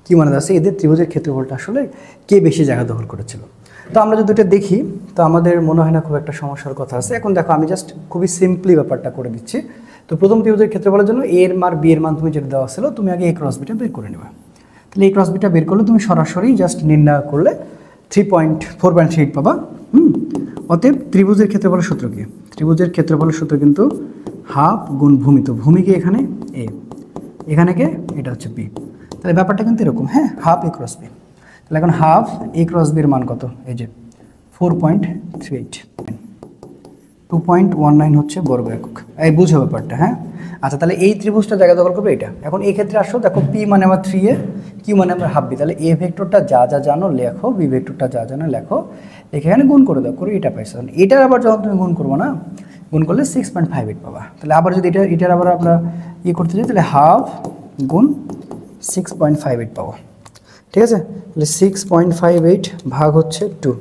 কি মানে দেওয়া আছে, এদের ত্রিভুজের ক্ষেত্রফলটা আসলে কে বেশি জায়গা দখল করেছিল। তো আমরা যদি এটা দেখি তো আমাদের মনে হয় না খুব একটা সমস্যার কথা আছে। এখন দেখো আমি জাস্ট খুবই সিম্পলি ব্যাপারটা করে দিচ্ছি। তো প্রথম ত্রিভুজের ক্ষেত্রফলের জন্য এ এর মান বি এর মান তুমি যেটা দেওয়া ছিল, তুমি আগে এ ক্রস বিটা বের করে নেবে। তাহলে এই ক্রস বিটা বের করলে তুমি সরাসরি জাস্ট নির্ণয় করলে 4.38 পাবা। অতএব ত্রিভুজের ক্ষেত্রফলের সূত্র কি? ত্রিভুজের ক্ষেত্রফলের সূত্র কিন্তু হাফ গুণ ভূমি। তো ভূমিকে এখানে এ, এখানে কে, এটা হচ্ছে বি। তাহলে ব্যাপারটা কিন্তু এরকম, হ্যাঁ হাফ এ ক্রস বি। তাহলে এখন হাফ এ ক্রস বির মান কত? এই যে 4.38, 2.19 হচ্ছে বর্গ একক। এই বুঝো ব্যাপারটা, হ্যাঁ। আচ্ছা, তাহলে এই ত্রিভুজটা জায়গা দখল করবে এটা। এখন এই ক্ষেত্রে আসো, দেখো পি মানে আমার 3a, কিউ মানে আমার হাফ বি। তাহলে এ ভেক্টরটা যা যা জানো লেখো, বি ভেক্টরটা যা জানো লেখো, এখানে গুণ করে দাও, করে এটা পাইছো। এটার আবার যখন তুমি গুণ করবো না, গুণ করলে 6.58 পাবা। তাহলে আবার যদি এটার আবার আমরা করতে চাই, তাহলে হাফ গুণ 6.58 পাবো, ঠিক আছে। তাহলে 6.58 ভাগ হচ্ছে 2,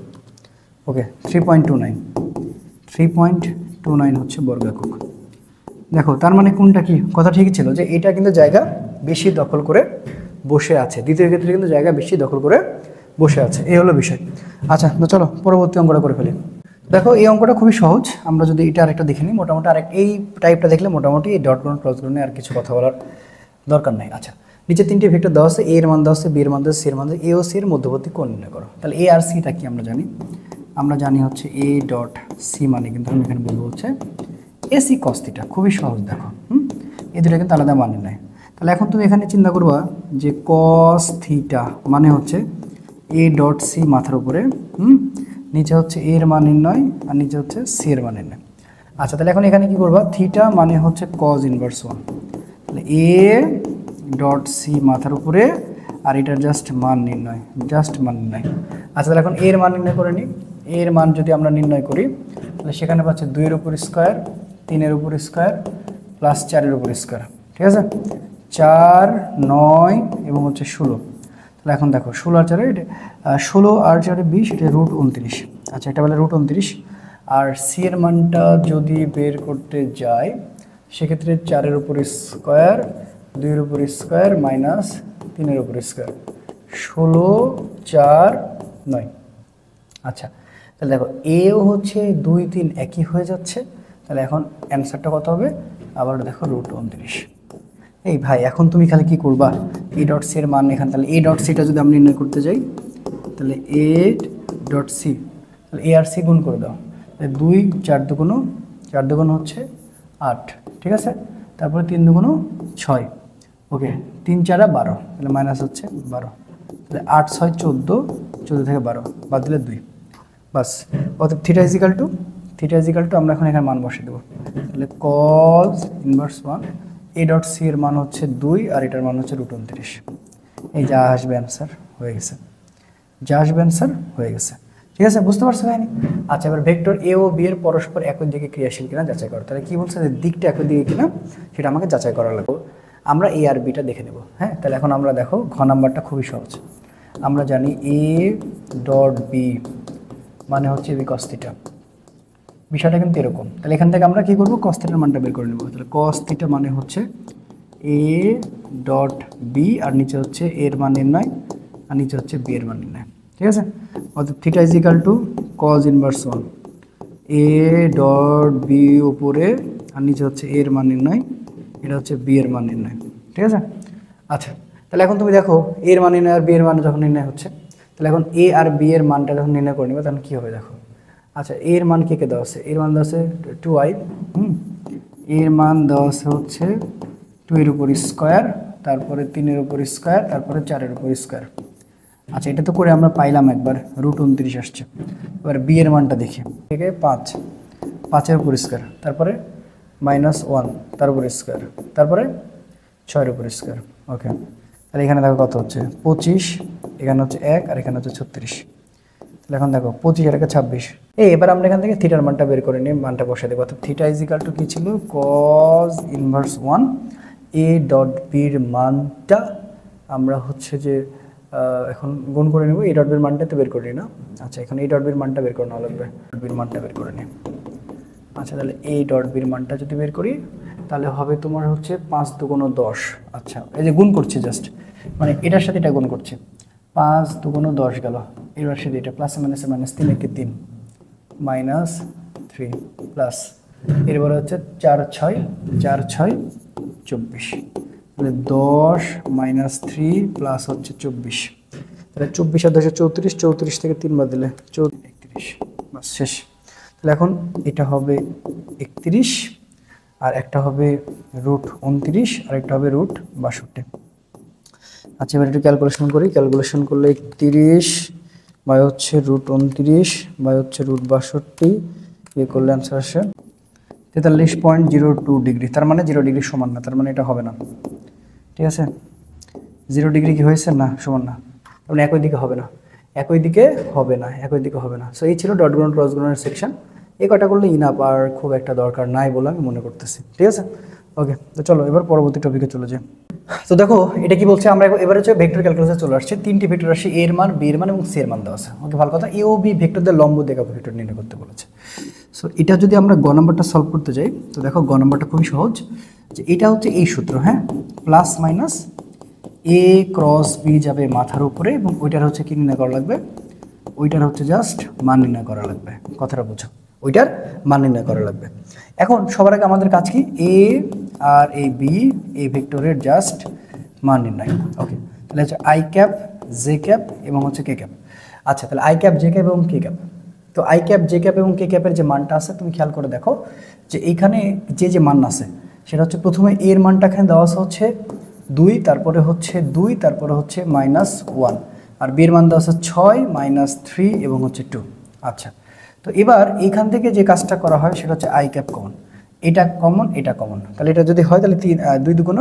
ওকে 3.29 হচ্ছে বর্গ একক। দেখো তার মানে কোনটা কি কথা ঠিকই ছিল, যে এটা কিন্তু জায়গা বেশি দখল করে বসে আছে। দ্বিতীয় ক্ষেত্রে কিন্তু জায়গা বেশি দখল করে বসে আছে, এই হলো বিষয়। আচ্ছা, তো চলো পরবর্তী অঙ্কটা করে ফেলি। দেখো এই অঙ্কটা খুবই সহজ। আমরা যদি এটা আরেকটা দেখে নিই, মোটামুটি এই টাইপটা দেখলে মোটামুটি এই ডট গুণ ক্রস গুণে আর কিছু কথা বলার দরকার নাই। আচ্ছা, নিচে তিনটি ভেক্টর দেওয়া আছে, এ এর মান দেওয়া আছে, বি এর মান দেওয়া আছে, সি এর মান দেওয়া আছে। এ ও সি এর মধ্যবর্তী কোণ নির্ণয় করো। তাহলে এ আর সিটা কি আমরা জানি? আমরা জানি হচ্ছে এ ডট সি মানে কিন্তু আমি এখানে বলবো হচ্ছে এসি কস থিটা। খুবই সহজ, দেখো এই দুটো কিন্তু আলাদা মানে নাই। তাহলে এখন তুমি এখানে চিন্তা করবা যে কস থিটা মানে হচ্ছে এ ডট সি মাথার উপরে, নিচে হচ্ছে এর মান নির্ণয় আর নিচে হচ্ছে সি এর মান নির্ণয়। আচ্ছা, তাহলে এখন এখানে কি করবা, থিটা মানে হচ্ছে কজ ইনভার্স 1, তাহলে এ ডট সি মাথার উপরে আর এটার জাস্ট মান নির্ণয়, জাস্ট মান নির্ণয়। আচ্ছা, তাহলে এখন এর মান নির্ণয় করে নিই। এর মান যদি আমরা নির্ণয় করি, তাহলে সেখানে পাচ্ছে 2 এর উপর স্কোয়ার, 3 এর উপর স্কোয়ার প্লাস 4 এর উপর স্কোয়ার, ঠিক আছে। 4, 9 এবং হচ্ছে 16। তাহলে এখন দেখো 16 আর 4 16 আর 4 20, এটা √29। আচ্ছা, এটা বলে √29। আর সি এর মানটা যদি বের করতে যাই, সেক্ষেত্রে 4 এর উপর স্কোয়ার, 2 এর উপর স্কোয়ার মাইনাস 3 এর উপর স্কোয়ার, 16, 4, 9। আচ্ছা, তাহলে দেখো এও হচ্ছে 2, 3 একই হয়ে যাচ্ছে। তাহলে এখন অ্যান্সারটা কত হবে? আবার দেখো √29। এই ভাই, এখন তুমি খালি কি করবা, এ ডট সি এর মান এখানে, তাহলে এ ডট সিটা যদি আমি নির্ণয় করতে যাই, তাহলে এ ডট সি, তাহলে এ আর সি গুণ করে দাও। 2, 4 দুগুণ 4 দুগুণ হচ্ছে 8, ঠিক আছে। তারপরে 3 দুগুণ 6, ওকে 3, 4, 12, তাহলে মাইনাস হচ্ছে 12। তাহলে 8, 6, 14, 14 থেকে 12 বাদ দিলে 2, বাস। অর্থাৎ থিটা ইজিক্যাল টু আমরা এখন এখানে মান বসিয়ে দেবো। তাহলে cos inverse 1, A dot C এর মান হচ্ছে 2 আর এটার মান হচ্ছে √29। এই যা আসবে অ্যান্সার হয়ে গেছে, ঠিক আছে, বুঝতে পারছো ভাই? আচ্ছা, এবার ভেক্টর এ ও বি এর পরস্পর একই দিকে ক্রিয়াশীল কিনা যাচাই করো। তাহলে কি বলছে, যে দিকটা একই দিকে কিনা সেটা আমাকে যাচাই করা লাগবে। আমরা এ আর বিটা দেখে নেব, হ্যাঁ। তাহলে এখন আমরা দেখো ঘ নাম্বারটা খুবই সহজ। আমরা জানি এ ডট বি মানে হচ্ছে বি কস থিটা। বিষয়টা কিন্তু এরকম। তাহলে এখান থেকে আমরা কি করবো, কস থিটার মানটা বের করে নেব। তাহলে কস থিটা মানে হচ্ছে এ ডট বি, আর নিচে হচ্ছে এর মান নির্ণয়, আর নিচে হচ্ছে বি এর মান নির্ণয়। ঠিক আছে, অর্থাৎ theta is equal to cos inverse 1, A dot B উপরে, আর নিচে হচ্ছে এর মান নির্ণয়, এটা হচ্ছে বি এর মান নির্ণয়। ঠিক আছে, আচ্ছা তাহলে এখন তুমি দেখো এর মান নির্ণয় আর বি এর মান যখন নির্ণয় হচ্ছে, তাহলে এখন এ আর বি এর মানটা যখন নির্ণয় করে নেবে তখন কী হবে দেখো। আচ্ছা এর মান কে দেওয়া আছে, এর মান দেওয়া আছে 2i, এর মান দেওয়া আছে হচ্ছে 2 এর উপর স্কোয়ার, তারপরে 3 এর উপর স্কোয়ার, তারপরে 4 এর উপর স্কোয়ার। আচ্ছা এটা তো করে আমরা পাইলাম একবার, √29 আসছে। এবার বি এর মানটা দেখি, থেকে 5, 5 এর উপর স্কোয়ার, তারপরে -1 তার উপর স্কোয়ার, তারপরে 6 এর উপর স্কোয়ার। ওকে, তাহলে এখানে দেখো কত হচ্ছে 25, এখানে হচ্ছে 1, আর এখানে হচ্ছে 36। তাহলে এখন দেখো 25 আর 26। এবার আমরা এখান থেকে থিটার মানটা বের করে নিই, মানটা বসে দেবো। অর্থাৎ থিটা ইজ ইকাল টু কী ছিল, কজ ইনভার্স 1 এ ডট বির মানটা আমরা হচ্ছে যে এখন গুণ করে নেব, এ ডট বির মানটা তো বের করি না। আচ্ছা এখন এই ডট বির মানটা বের করে নেওয়া লাগবে, বির মানটা বের করে নিই। আচ্ছা তাহলে এই ডট বির মানটা যদি বের করি তাহলে হবে তোমার হচ্ছে 5 দুগুণ 10। আচ্ছা এই যে গুণ করছে জাস্ট, মানে এটার সাথে এটা গুণ করছে, 5 দুগুণ 10 গেল, এবার সাথে এটা প্লাস মাইনাসে মাইনাস, 3 একে 3 -3 প্লাস, এরপরে হচ্ছে 4 6 4 6 24, তাহলে 10 -3 প্লাস হচ্ছে 24, তাহলে 24 আর 10 34, 34 থেকে 3 বাদ দিলে 31, বাস শেষ। তাহলে এখন এটা হবে 31, আর একটা হবে √29, আর একটা হবে √62। আচ্ছা এবার একটু ক্যালকুলেশন করি, ক্যালকুলেশন করলে 31 বাই হচ্ছে √29 বাই হচ্ছে √62, ইয়ে করলে অ্যান্সার আসে 43.02 ডিগ্রি। তার মানে 0 ডিগ্রি সমান না, তার মানে এটা হবে না। ঠিক আছে, 0 ডিগ্রি কি হয়েছে না, সমান না, তার মানে একই দিকে হবে না, একই দিকে হবে না, একই দিকে হবে না। সো এই ছিল ডট গুণ ক্রস গুণের সেকশন। এই কটা করলে ইনাপ, আর খুব একটা দরকার নাই বলে আমি মনে করতেছি। ঠিক আছে, ওকে, তো চলো এবার পরবর্তী টপিকে চলে যাই। তো দেখো এটা কি বলছে, আমরা এবার হচ্ছে ভেক্টর ক্যালকুলাসে চলে আসছে। 3টি ভেক্টর রাশি এর মান, বি এর মান এবং সি এর মান দেওয়া আছে। ওকে, ভালো কথা, এ ও বি ভেক্টরদের লম্ব দেখা ভেক্টর নির্ণয় করতে বলেছে। সো এটা যদি আমরা গ নাম্বারটা সলভ করতে যাই, তো দেখো গ নাম্বারটা খুবই সহজ, যে এটা হচ্ছে এই সূত্র, হ্যাঁ, plus minus A cross B যাবে মাথার উপরে, এবং ওইটার হচ্ছে কি নির্ণয় করা লাগবে, ওইটার হচ্ছে জাস্ট মান নির্ণয় করা লাগবে। কথাটা বুঝো, ওইটার মান নির্ণয় করা লাগবে। এখন সবার আগে আমাদের কাজ কি, এ আর এই বি এই ভেক্টরের জাস্ট মান নির্ণয়। ওকে, তাহলে হচ্ছে আই ক্যাপ, জে ক্যাপ এবং হচ্ছে কে ক্যাপ। আচ্ছা তাহলে আই ক্যাপ, জে ক্যাপ এবং কে ক্যাপ। তো আই ক্যাপ, জে ক্যাপ এবং কে ক্যাপের যে মানটা আছে তুমি খেয়াল করে দেখো, যে এইখানে যে মান আছে সেটা হচ্ছে প্রথমে এর মানটা এখানে দেওয়া আছে হচ্ছে 2, তারপরে হচ্ছে 2, তারপরে হচ্ছে -1, আর বি এর মান দেওয়া আছে 6 -3 এবং হচ্ছে 2। আচ্ছা, তো এবার এইখান থেকে যে কাজটা করা হয় সেটা হচ্ছে আই ক্যাপ কমন, এটা কমন, এটা কমন, তাহলে এটা যদি হয় তাহলে 2 দুগুণ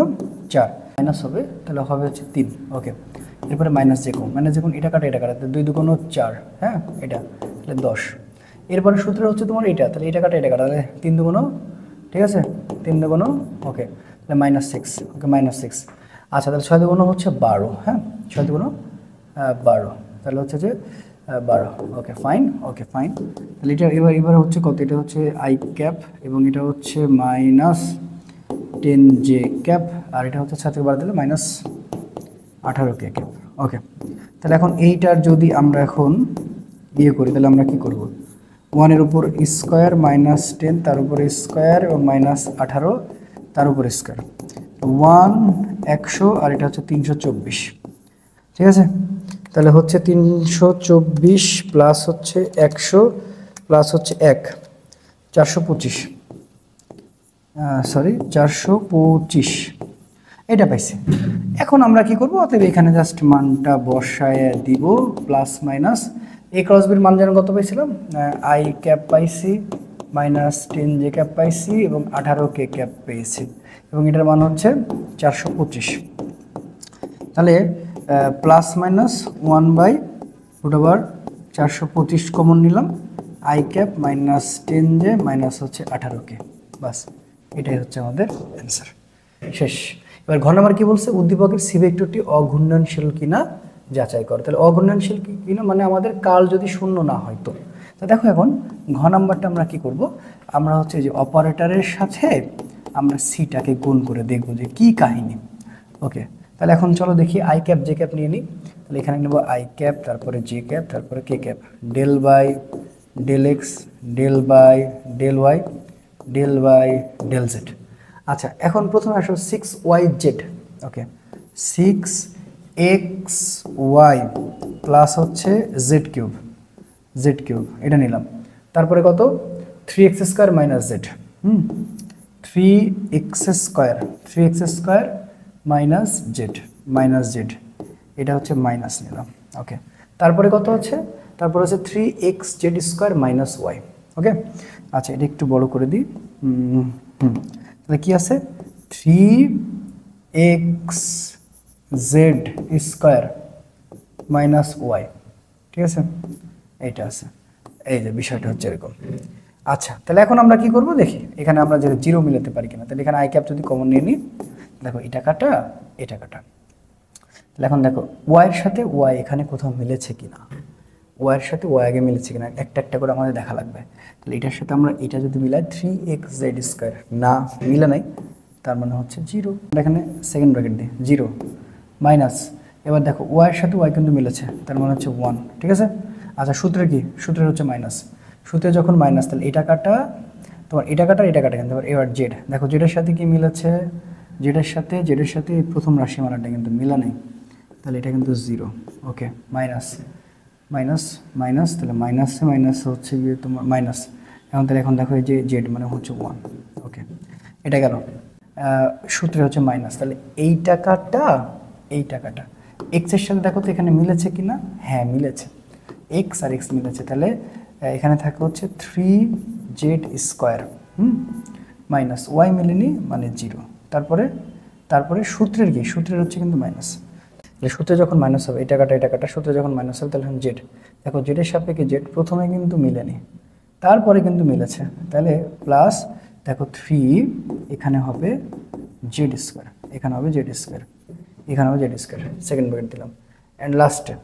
4 মাইনাস হবে, তাহলে হবে হচ্ছে 3। ওকে, এরপরে মাইনাস যে কমন, এটা কাটা, 2 দুগুণ 4, হ্যাঁ এটা, তাহলে 10। এরপরে সূত্র হচ্ছে তোমার এটা, তাহলে এটা কাটা, তাহলে 3 দুগুণ, ঠিক আছে 3 দুগুণ, ওকে, তাহলে -6, ওকে -6। আচ্ছা তাহলে 6 দুগুণ হচ্ছে 12, হ্যাঁ 6 দুগুণ 12, তাহলে হচ্ছে যে 12। ওকে ফাইন, ওকে ফাইন। তাহলে এটা এবার হচ্ছে কত, এটা হচ্ছে আই ক্যাপ এবং এটা হচ্ছে -10 জে ক্যাপ, আর এটা হচ্ছে 6 থেকে 12 দিলে -18 কে ক্যাপ। ওকে, তাহলে এখন এইটার যদি আমরা এখন ইয়ে করি তাহলে আমরা কি করব, 1 এর উপর স্কোয়ার -10 তার উপরে স্কোয়ার এবং -18 তার উপরে স্কোয়ার, 1 100, আর এটা হচ্ছে 324। ঠিক আছে, তাহলে হচ্ছে 324 প্লাস হচ্ছে 100 প্লাস হচ্ছে 1, 425, সরি 425, এটা পাইছি। এখন আমরা কি করব, অতএব এখানে জাস্ট মানটা বসায় দিব, প্লাস মাইনাস এ ক্রস বির মান যেন কত পাইছিলাম, আই ক্যাপ পাইছি, -10 জে ক্যাপ পাইছি এবং 18 কে ক্যাপ পেয়েছি, এবং এটার মান হচ্ছে 425। তাহলে প্লাস মাইনাস 1/√425 কমন নিলাম, আই ক্যাপ -10 জে মাইনাস হচ্ছে 18 কে, বাস এটাই হচ্ছে আমাদের অ্যান্সার, শেষ। এবার ঘ নাম্বার কি বলছে, উদ্দীপকের সি ভেক্টরটি অঘূর্ণনশীল কিনা যাচাই করে। তাহলে অঘূর্ণনশীল কিনা মানে আমাদের কাল যদি শূন্য না হয় তো। তো দেখো এখন ঘ নাম্বারটা আমরা কি করব, আমরা হচ্ছে যে অপারেটরের সাথে আমরা সিটাকে গুণ করে দেখবো যে কী কাহিনী। ওকে, তাহলে এখন চলো দেখি আই ক্যাপ জে ক্যাপ নিয়ে নিই। তাহলে এখানে নেব আই ক্যাপ, তারপরে জে ক্যাপ, তারপরে k cap, del by del x, del by del Y, del by del Z. আচ্ছা, এখন প্রথমে আসো 6y/z। ওকে, 6xy প্লাস হচ্ছে জেড কিউব, এটা নিলাম। তারপরে কত, 3x² minus Z. 3x² minus Z, এটা হচ্ছে মাইনাস নিলাম। ওকে, তারপরে কত হচ্ছে, তারপরে হচ্ছে 3xz² মাইনাস ওয়াই। ওকে, আচ্ছা এটা একটু বড় করে দিই। তাহলে কি আছে, 3xz² মাইনাস ওয়াই। ঠিক আছে, এইটা আছে। এই যে বিষয়টা হচ্ছে এরকম। আচ্ছা, তাহলে এখন আমরা কি করব দেখি, এখানে আমরা যে জিরো মিলাতে পারি কিনা। তাহলে এখানে আই ক্যাপ যদি কমন নিয়ে নিই, দেখো এটা কাটা, এটা কাটা। তাহলে এখন দেখো ওয়াইয়ের সাথে ওয়াই এখানে কোথাও মিলেছে কিনা, ওয়াইয়ের সাথে ওয়াই আগে মিলেছে কিনা একটা একটা করে আমাদের দেখা লাগবে। তাহলে এটার সাথে আমরা এটা যদি মিলাই 3xz², না মিলে নাই, তার মানে হচ্ছে জিরো। এখানে সেকেন্ড ব্র্যাকেট দিই, জিরো মাইনাস। এবার দেখো ওয়াইয়ের সাথে ওয়াই কিন্তু মিলেছে, তার মানে হচ্ছে 1। ঠিক আছে, আচ্ছা সূত্রে কি, সূত্রের হচ্ছে মাইনাস। সূত্রে যখন মাইনাস, তাহলে এটা কাটা, তোমার এটা কাটা, এটা কাটা কিন্তু এবার জেড। দেখো জেডের সাথে কি মিলেছে, জেডের সাথে প্রথম রাশিমালাটা কিন্তু মিলা নেই, তাহলে এটা কিন্তু জিরো। ওকে, মাইনাস মাইনাস মাইনাস, তাহলে মাইনাসে মাইনাস হচ্ছে গিয়ে তোমার মাইনাস। এখন তাহলে এখন দেখো এই যে জেড মানে হচ্ছে 1। ওকে, এটা গেল, সূত্রে হচ্ছে মাইনাস। তাহলে এই টাকাটা এক্সের সাথে দেখো তো এখানে মিলেছে কিনা, হ্যাঁ মিলেছে, এক্স আর এক্স মিলেছে। তাহলে এখানে থাকে হচ্ছে 3z² মাইনাস ওয়াই মিলেনি মানে জিরো। তারপরে সূত্রের কি, সূত্রের হচ্ছে কিন্তু মাইনাস। তাহলে সূত্রে যখন মাইনাস হবে, এটা কাটা, সূত্রে যখন মাইনাস হবে তাহলে জেড। দেখো জেডের সাপেক্ষে জেড প্রথমে কিন্তু মিলেনি, তারপরে কিন্তু মিলেছে। তাহলে প্লাস দেখো 3, এখানে হবে z², এখানে হবে z², এখানে হবে z², সেকেন্ড ব্র্যাকেট দিলাম। অ্যান্ড লাস্টে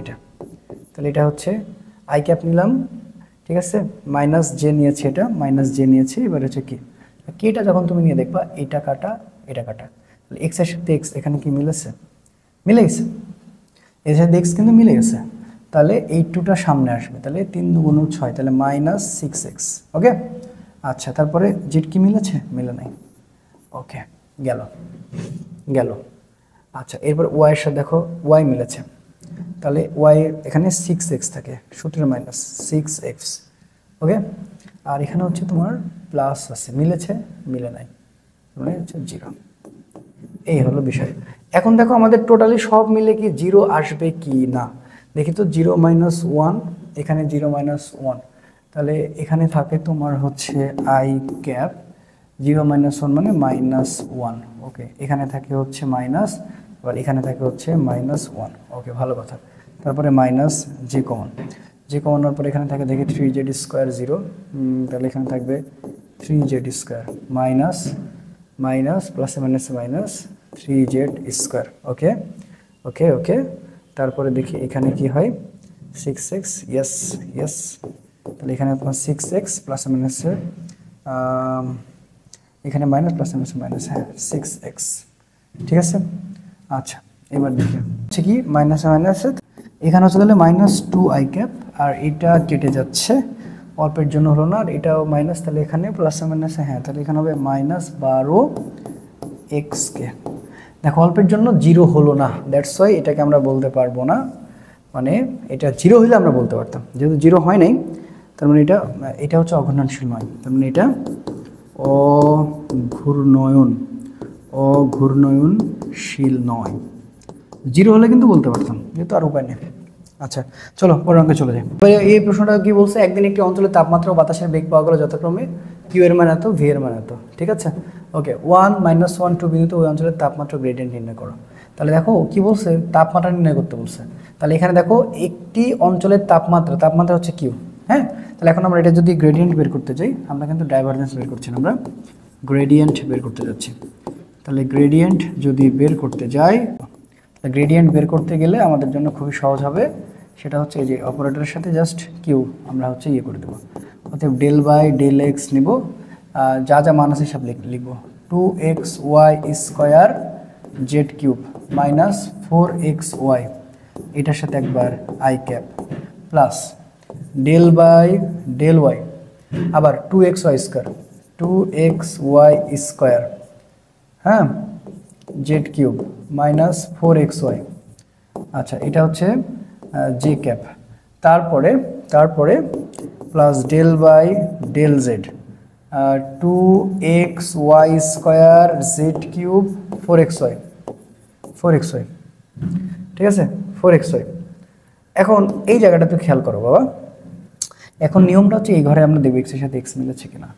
এটা, তাহলে এটা হচ্ছে আই ক্যাপ নিলাম। ঠিক আছে, মাইনাস জে নিয়েছে, এটা মাইনাস জে নিয়েছে। এবার হচ্ছে কি, কেটা যখন তুমি নিয়ে দেখবা এটা কাটা, তাহলে এক্স এর সাথে এক্স এখানে কি মিলেছে, মিলে গেছে, এর সাথে এক্স কিন্তু মিলে গেছে। তাহলে এই টুটা সামনে আসবে, তাহলে 3 × 2 = 6, তাহলে মাইনাস 6x। ওকে, আচ্ছা তারপরে জেড কি মিলেছে, মিলে নাই। ওকে, গেল। আচ্ছা এরপর ওয়াই এর সাথে দেখো ওয়াই মিলেছে, তাহলে ওয়াই এখানে 6x থাকে, সূত্রের মাইনাস 6x। ওকে, আর এখানে হচ্ছে তোমার প্লাস আছে, মিলেছে, মিলে নাই, মানে হচ্ছে জিরো। এই হলো বিষয়। এখন দেখো আমাদের টোটালি সব মিলে কি জিরো আসবে কি না দেখি তো। 0 - 1, এখানে 0 - 1, তাহলে এখানে থাকে তোমার হচ্ছে আই ক্যাপ, 0 - 1 মানে -1। ওকে, এখানে থাকে হচ্ছে মাইনাস, আবার এখানে থাকে হচ্ছে -1। ওকে, ভালো কথা। তারপরে মাইনাস যে কমন হওয়ার পরে এখানে থাকে দেখি 3z² 0, তাহলে এখানে থাকবে 3z² মাইনাস প্লাসে মাইনাসে মাইনাস 3z²। ওকে, তারপরে দেখি এখানে কি হয়, 6x, ইয়েস। তাহলে এখানে তোমার 6x প্লাসে মাইনাসে, এখানে মাইনাস প্লাসে মাইনাসে মাইনাস, হ্যাঁ 6x। ঠিক আছে, আচ্ছা এবার দেখি হচ্ছে কি মাইনাসে মাইনাসে, এখানে হচ্ছে তাহলে -2i ক্যাপ, আর এটা কেটে যাচ্ছে, অল্পের জন্য হলো না, আর এটাও মাইনাস, তাহলে এখানে প্লাসে মাইনাসে, হ্যাঁ তাহলে এখানে হবে -12x। দেখো অল্পের জন্য জিরো হলো না, দ্যাটস ওয়াই এটাকে আমরা বলতে পারবো না, মানে এটা জিরো হলে আমরা বলতে পারতাম, যেহেতু জিরো হয় নাই তার মানে এটা হচ্ছে অঘূর্ণনশীল নয়, তার মানে এটা অঘূর্ণনশীল নয়। জিরো হলে কিন্তু বলতে পারতাম, যেহেতু আর উপায় নেই। আচ্ছা চলো পরের অঙ্কে চলে যাই। এই প্রশ্নটা কি বলছে, একদিন একটি অঞ্চলের তাপমাত্রা ও বাতাসের বেগ পাওয়া গেল যথাক্রমে কিউ এর মান এত, ভি এর মান এত। ঠিক আছে, ওকে, 1 - 1 2 বিন্দুতে ওই অঞ্চলের তাপমাত্রা গ্রেডিয়েন্ট নির্ণয় করো। তাহলে দেখো কি বলছে, তাপমাত্রা নির্ণয় করতে বলছে। তাহলে এখানে দেখো একটি অঞ্চলের তাপমাত্রা হচ্ছে কিউ। হ্যাঁ, তাহলে এখন আমরা এটা যদি গ্রেডিয়েন্ট বের করতে যাই, আমরা কিন্তু ডাইভারজেন্স বের করছি না, আমরা গ্রেডিয়েন্ট বের করতে যাচ্ছি। তাহলে গ্রেডিয়েন্ট যদি বের করতে যাই, গ্রেডিয়েন্ট বের করতে গেলে আমাদের জন্য খুবই সহজ হবে, সেটা হচ্ছে এই যে অপারেটরের সাথে জাস্ট কিউ আমরা হচ্ছে ইয়ে করে দেবো, অর্থাৎ del/del x নিব, যা যা মান আছে সব লিখবো। 2xy square Z cube minus 4xy, এটার সাথে একবার I cap plus del by del Y, আবার 2xy স্কোয়ার 2xy স্কোয়ার, হ্যাঁ, জেড কিউব মাইনাস 4xy। আচ্ছা, এটা হচ্ছে জে ক্যাপ, তারপরে plus del by del Z 2xy square Z cube 4xy, ঠিক আছে, 4xy। এখন এই জায়গাটা তুই খেয়াল করো বাবা, এখন নিয়মটা হচ্ছে এই ঘরে আমরা দেখব এক্সের সাথে এক্স মিলেছে কিনা।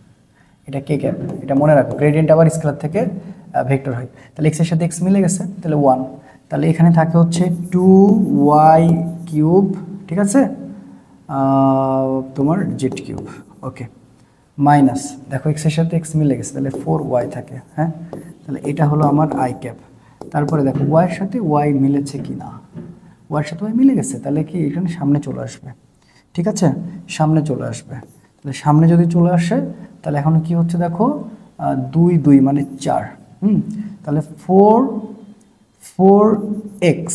এটা কে ক্যাপ, এটা মনে রাখো, গ্রেডিয়েন্ট আবার স্কেলার থেকে ভেক্টর হয়। তাহলে এক্সের সাথে এক্স মিলে গেছে, তাহলে 1, তাহলে এখানে থাকে হচ্ছে 2y কিউব, ঠিক আছে, তোমার জেড কিউব, ওকে, মাইনাস দেখো এক্সের সাথে এক্স মিলে গেছে, তাহলে 4y থাকে, হ্যাঁ, তাহলে এটা হলো আমার আই ক্যাপ। তারপরে দেখো ওয়াইয়ের সাথে ওয়াই মিলেছে কি না, ওয়াইয়ের সাথে ওয়াই মিলে গেছে, তাহলে কি এখানে সামনে চলে আসবে, ঠিক আছে, সামনে চলে আসবে। তাহলে সামনে যদি চলে আসে তাহলে এখন কি হচ্ছে দেখো 2 2 মানে 4, তাহলে 4x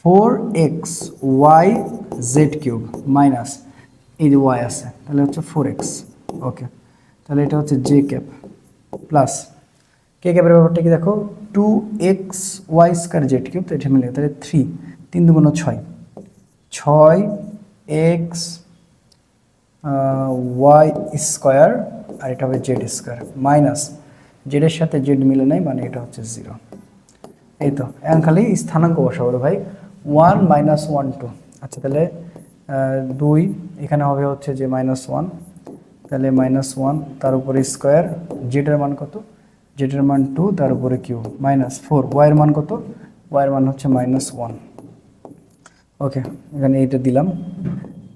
4x y Z cube minus এই যে ওয়াই আছে, তাহলে হচ্ছে 4x, ওকে, তাহলে এটা হচ্ছে জে ক্যাপ প্লাস কে ক্যাপের ব্যাপারটা কি দেখো 2xy স্কয়ার জেড কিউব, তো এটা মিলে তাহলে 3 3 2 6 6x y স্কয়ার, আর এটা হবে জেড স্কয়ার মাইনাস জেডের সাথে জেড মিলে নাই, মানে এটা হচ্ছে 0। এই তো এখন খালি স্থানাঙ্ক বসাবো ভাই, 1 1 2। আচ্ছা, তাহলে 2 এখানে হবে হচ্ছে যে -1, তাহলে -1 তার উপরে স্কয়ার, জেডের মান কত, জেডের মান 2 তার উপরে কিউ মাইনাস 4, ওয়াইয়ের মান কত, ওয়াইয়ের মান হচ্ছে -1, ওকে, এখানে এইটা দিলাম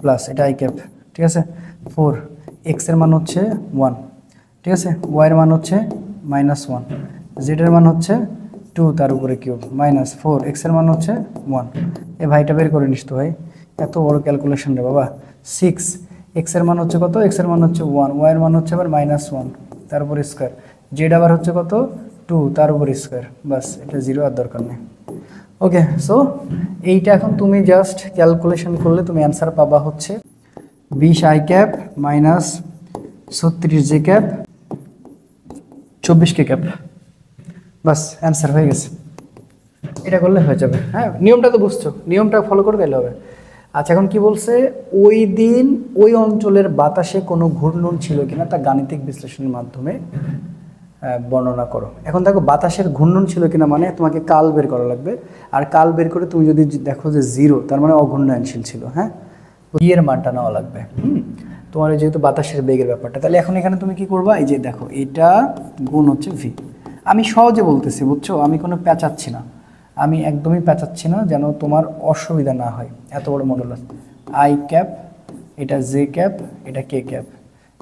প্লাস এটা আই ক্যাপ, ঠিক আছে, 4 এক্স এর মান হচ্ছে 1, ঠিক আছে, ওয়াইয়ের মান হচ্ছে -1, জেডের মান হচ্ছে 2 তার উপরে কিউব মাইনাস 4 এক্স এর মান হচ্ছে 1। এ ভাইটা বের করে নিস তো ভাই, এত বড় ক্যালকুলেশন রে বাবা। 6 এক্স এর মান হচ্ছে কত, এক্স এর মান হচ্ছে 1, ওয়াই এর মান হচ্ছে আবার -1 তার উপরে স্কয়ার, জেড আবার হচ্ছে কত 2 তার উপরে স্কয়ার, বাস এটা 0 আর দরকার নেই। ওকে, সো এইটা এখন তুমি জাস্ট ক্যালকুলেশন করলে তুমি অ্যান্সার পাবা হচ্ছে 20 I cap minus 36 J cap 24 K cap, bus answer হয়ে গেছে। এটা করলে হয়ে যাবে, হ্যাঁ, নিয়মটা তো বুঝছো, নিয়মটা ফলো করে গেলে হবে। আচ্ছা, এখন কি বলছে, ওই দিন ওই অঞ্চলের বাতাসে কোনো ঘূর্ণন ছিল কিনা তা গাণিতিক বিশ্লেষণের মাধ্যমে বর্ণনা করো। এখন দেখো বাতাসের ঘূর্ণন ছিল কিনা মানে তোমাকে কাল বের করা লাগবে, আর কাল বের করে তুমি যদি দেখো যে 0 তার মানে অঘূর্ণনশীল ছিল, হ্যাঁ, ভি এর মানটা নেওয়া লাগবে। তোমার যেহেতু বাতাসের বেগের ব্যাপারটা, তাহলে এখন এখানে তুমি কি করবা, এই যে দেখো এটা গুণ হচ্ছে ভি। আমি সহজে বলতেছি বুঝছো, আমি কোনো প্যাঁচাচ্ছি না, আমি একদমই প্যাঁচাচ্ছি না, যেন তোমার অসুবিধা না হয়। এত বড় মডেল আছে, আই ক্যাপ, এটা জে ক্যাপ, এটা কে ক্যাপ,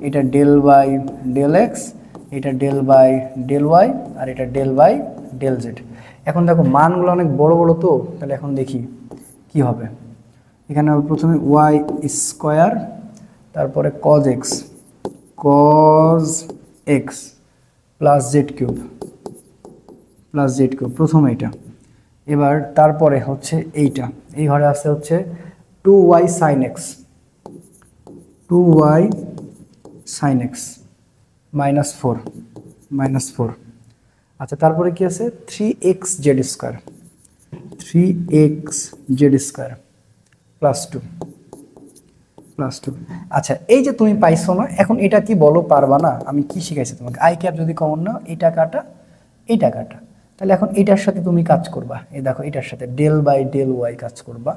এটা ডেল বাই ডেল এক্স, এটা ডেল বাই ডেল ওয়াই, আর এটা ডেল বাই ডেল জেড। এখন দেখো মানগুলো অনেক বড় বড় তো, তাহলে এখন দেখি কি হবে। এখানে প্রথমে ওয়াই স্কোয়ার, তারপরে cos X plus Z cube প্রথমে এটা, এবার তারপরে হচ্ছে এইটা, এই ঘরে আসতে হচ্ছে 2y sin x -4। আচ্ছা, তারপরে কি আছে 3x জেড স্কোয়ার প্লাস 2। আচ্ছা, এই যে তুমি পাইছো না, এখন এটা কি বলো পারবা না? আমি কি শিখাইছি তোমাকে, আই ক্যাপ যদি কমন নাও, এটা কাটা, তাহলে এখন এটার সাথে তুমি কাজ করবা, এই দেখো এটার সাথে ডেল বাই ডেল ওয়াই কাজ করবা,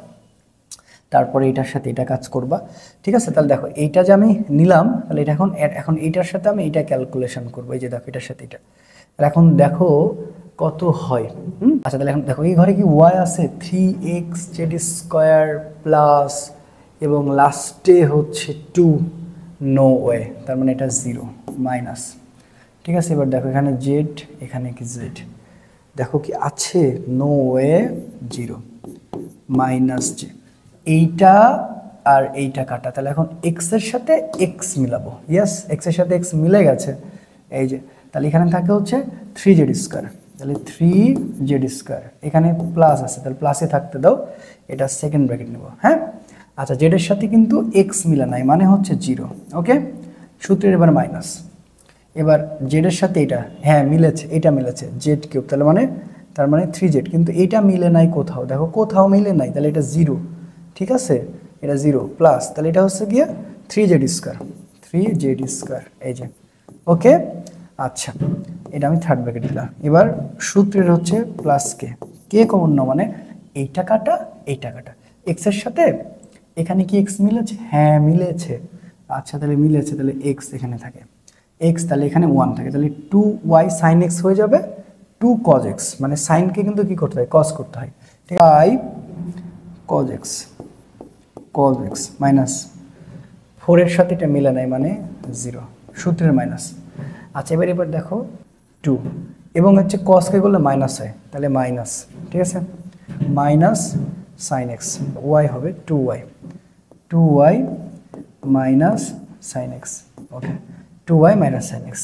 তারপরে এটার সাথে এটা কাজ করবা, ঠিক আছে। তাহলে দেখো এইটা যে আমি নিলাম, তাহলে এটা এখন এইটার সাথে আমি এটা ক্যালকুলেশন করবো, এই যে দেখো এটার সাথে এটা, এখন দেখো কত হয়। আচ্ছা, তাহলে এখন দেখো এই ঘরে কি ওয়াই আছে 3x জেড স্কোয়ার প্লাস, এবং লাস্টে হচ্ছে 2, নো ওয়ে, তার মানে এটা 0 মাইনাস, ঠিক আছে। এবার দেখো এখানে জেড, এখানে কি জেড, দেখো কি আছে, নো ওয়ে 0 মাইনাস জে, এইটা আর এইটা কাটা, তাহলে এখন এক্স এর সাথে এক্স মিলাবো। ইয়েস, এক্স এর সাথে এক্স মিলে গেছে, এই যে। তাহলে এখানে থাকে হচ্ছে 3z স্কোয়ার, তাহলে 3z স্কোয়ার, এখানে প্লাস আছে, তাহলে প্লাসে থাকতে দাও, এটা সেকেন্ড ব্র্যাকেট নেব। হ্যাঁ, আচ্ছা, জেডের সাথে কিন্তু এক্স মিলা নাই, মানে হচ্ছে 0। ওকে, সূত্রের এবার মাইনাস, এবার জেডের সাথে এটা, হ্যাঁ মিলেছে, এটা মিলেছে জেড কিউব, তার মানে 3z, কিন্তু এটা মিলে নাই কোথাও, দেখো কোথাও মিলে নাই, তাহলে এটা 0, ঠিক আছে, এটা 0 প্লাস, তাহলে এটা হচ্ছে গিয়ে 3z স্কোয়ার, 3z স্কোয়ার, এই যে। ওকে, আচ্ছা, এটা আমি থার্ড ব্র্যাকেট দিলাম। এবার সূত্রের হচ্ছে প্লাস কে কমন নাও, মানে এইটা কাটা, এক্স এর সাথে এখানে কি এক্স মিলেছে, হ্যাঁ মিলেছে। আচ্ছা, তাহলে মিলেছে, তাহলে এক্স এখানে থাকে, এক্স তাহলে এখানে 1 থাকে, তাহলে 2y সাইন এক্স হয়ে যাবে 2 cos x, মানে সাইনকে কিন্তু কি করতে হয়, কস করতে হয়, ঠিক আছে, i cos x মাইনাস 4 এর সাথে এটা মিলে নাই, মানে 0, সূত্রের মাইনাস। আচ্ছা, এবার দেখো 2 এবং হচ্ছে কসকে করলে মাইনাস হয়, তাহলে মাইনাস, ঠিক আছে, মাইনাস সাইন এক্স, ওয়াই হবে 2y মাইনাস সাইন এক্স। ওকে, 2y মাইনাস সাইন এক্স,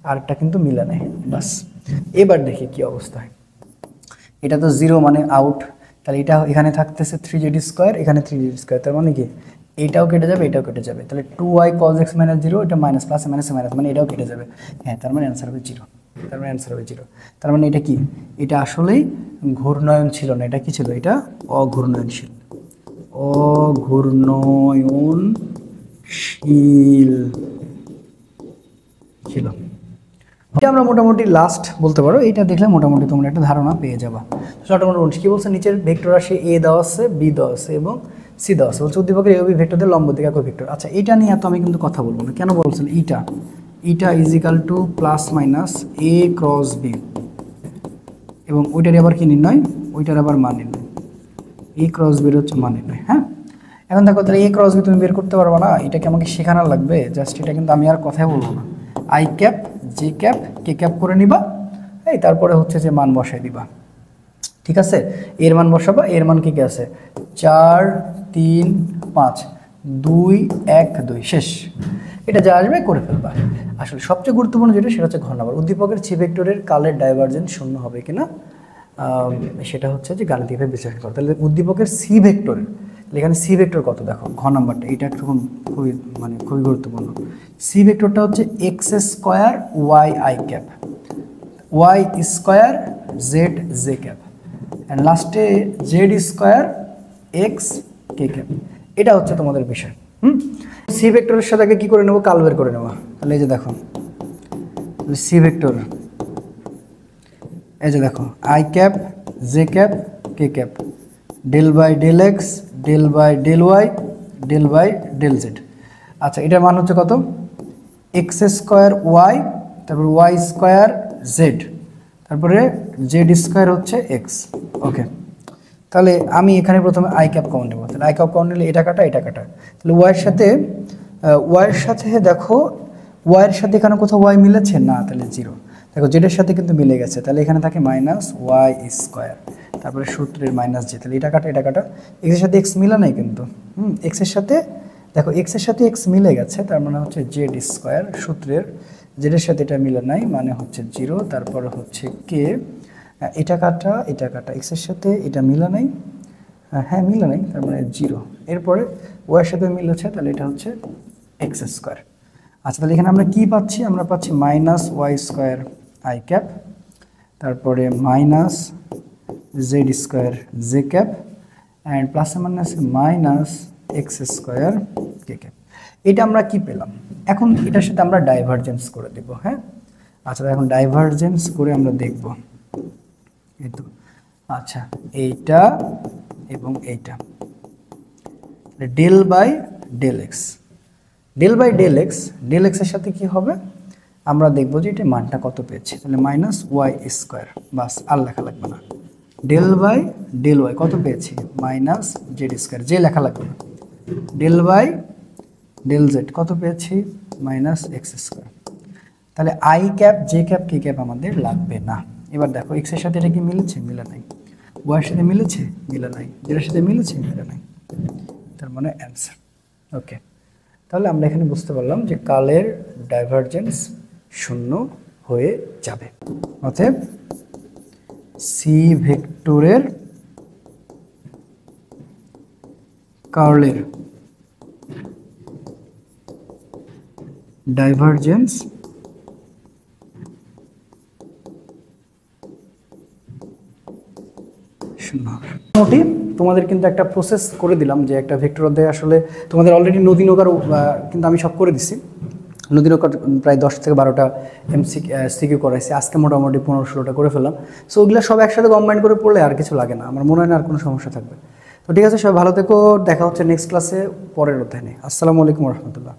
আরেকটা কিন্তু মিলে নেই, বাস। এবার দেখি কি অবস্থা হয়, এটা তো 0 মানে আউট, তাহলে এটা এখানে থাকতেছে 3z স্কোয়ার, এখানে 3z স্কোয়ার, তার মানে কি এইটাও কেটে যাবে, এটাও কেটে যাবে, তাহলে 2y cos x মাইনাস 0, এটা মাইনাস প্লাসে মাইনাসে মাইনাস, মানে এটাও কেটে যাবে, হ্যাঁ, তার মানে অ্যান্সার হবে 0, তার মানে এটা কি, এটা আসলেই ঘূর্ণায়ন ছিল না, এটা কি ছিল, এটা অঘূর্ণয়নশীল ছিল। এটা আমরা মোটামুটি লাস্ট বলতে পারো, এটা দেখলে মোটামুটি তোমরা একটা ধারণা পেয়ে যাবা। মোটামুটি কি বলছে, নিচের ভেক্টর রাশি এ দেওয়া আছে, বি দেওয়া আছে এবং সি দেওয়া আছে, বলছে উদ্দীপকের এ ও বি ভেক্টরদের লম্ব দিক একক ভেক্টর। আচ্ছা, এটা নিয়ে এত আমি কিন্তু কথা বলবো না, কেন বলছেন, eta is equal to plus minus A cross B, এবং ওইটার আবার কি নির্ণয়, ওইটার আবার মান নির্ণয়, এ ক্রস বির হচ্ছে মান নির্ণয়। হ্যাঁ, এখন দেখো, তাহলে এ ক্রস বি তুমি বের করতে পারবা না, এটাকে আমাকে শেখানো লাগবে, জাস্ট এটা কিন্তু আমি আর কথাই বলবো না, I cap J cap K cap করে নিবা, এই তারপরে হচ্ছে যে মান বসাই দিবা, ঠিক আছে, এর মান বসাবা, এর মান কি কি আছে, 4 3 5 2 1 2, শেষ, এটা যা আসবে করে ফেলবা। আসলে সবচেয়ে গুরুত্বপূর্ণ যেটা, সেটা হচ্ছে ঘ নাম্বার, উদ্দীপকের সি ভেক্টরের কালের ডাইভারজেন্স শূন্য হবে কিনা, সেটা হচ্ছে যে গাণিতিকভাবে বিশ্লেষণ করা। তাহলে উদ্দীপকের সি ভেক্টরের, এখানে সি ভেক্টর কত দেখো, ঘ নাম্বারটা, এটা একটু খুবই গুরুত্বপূর্ণ। সি ভেক্টরটা হচ্ছে X square Y I cap, Y square Z J cap, and লাস্টে Z square X K cap, এটা হচ্ছে তোমাদের বিষয়। সি ভেক্টরের সাথে আগে কি করে নেবো, কাল বের করে নেবো। তাহলে এই যে দেখো সি ভেক্টর, এই যে দেখো I cap J cap K cap, del by del x, del by del Y, del by del Z. আচ্ছা, এটার মান হচ্ছে কত, এক্স স্কোয়ার ওয়াই, তারপর ওয়াই স্কোয়ার জেড, তারপরে জেড স্কোয়ার হচ্ছে এক্স। ওকে, তাহলে আমি এখানে প্রথমে আই ক্যাপ কমন নেব, তাহলে আই ক্যাপ কমন নিলে এটা কাটা, তাহলে ওয়াইয়ের সাথে দেখো, ওয়াইয়ের সাথে এখানে কোথাও ওয়াই মিলেছে না, তাহলে 0, দেখো জেডের সাথে কিন্তু মিলে গেছে, তাহলে এখানে থাকে মাইনাস ওয়াই স্কোয়ার, তারপরে সূত্রের মাইনাস জে, তাহলে এটা কাটা, এক্সের সাথে এক্স মিলা নেই কিন্তু, এক্সের সাথে দেখো, এক্সের সাথে এক্স মিলে গেছে, তার মানে হচ্ছে জেড স্কোয়ার, সূত্রের জেডের সাথে এটা মিলে নাই, মানে হচ্ছে 0, তারপরে হচ্ছে কে, এটা কাটা, এক্সের সাথে এটা মিলা নাই, হ্যাঁ মিলা নাই, তার মানে 0, এরপরে ওয়াইয়ের সাথে মিলেছে, তাহলে এটা হচ্ছে এক্স স্কোয়ার। আচ্ছা, তাহলে এখানে আমরা কি পাচ্ছি, আমরা পাচ্ছি minus y square i cap, তারপরে minus z square j cap, and প্লাসে মাইনাসে minus x square k cap. এটা আমরা কি পেলাম, এখন এটার সাথে আমরা ডাইভারজেন্স করে দেব। হ্যাঁ, আচ্ছা, এখন ডাইভারজেন্স করে আমরা দেখব, এই তো, আচ্ছা, এইটা এবং এইটা, del by del x, del এক্সের সাথে কি হবে, আমরা দেখবো যে এটা মানটা কত পেয়েছি, তাহলে মাইনাস ওয়াই স্কোয়ার, বাস, আর লেখা লাগবে না, ডেল বাই ডেল ওয়াই কত পেয়েছি, মাইনাস জেড স্কোয়ার, যে লেখা লাগবে না, ডেল বাই ডেল জেড কত পেয়েছি, মাইনাস এক্স স্কোয়ার। তাহলে I cap J cap K cap আমাদের লাগবে না। এবার দেখো এক্সের সাথে এটা কি মিলেছে, মিলে নাই, ওয়াইয়ের সাথে মিলেছে, মিলে নাই, জেডের সাথে মিলেছে, মিলে নাই, তার মানে অ্যান্সার। ওকে, তাহলে আমরা এখানে বুঝতে পারলাম যে কার্লের ডাইভারজেন্স শূন্য হয়ে যাবে। অতএব সি ভেক্টরের কার্লের ডাইভারজেন্স মোটামুটি তোমাদের কিন্তু একটা প্রসেস করে দিলাম যে একটা ভেক্টর অধ্যায় আসলে তোমাদের অলরেডি নদী নৌকার কিন্তু আমি সব করে দিচ্ছি। নদী নৌকার প্রায় 10 থেকে 12টা সিকিউ করাইছি, আজকে মোটামুটি 15-16টা করে ফেললাম। সো ওগুলো সব একসাথে কম্বাইন করে পড়লে আর কিছু লাগে না, আমার মনে হয় না আর কোনো সমস্যা থাকবে। তো ঠিক আছে, সবাই ভালো থেকো, দেখা হচ্ছে নেক্সট ক্লাসে পরের অধ্যায় নিয়ে। আসসালামু আলাইকুম রহমতুল্লাহ।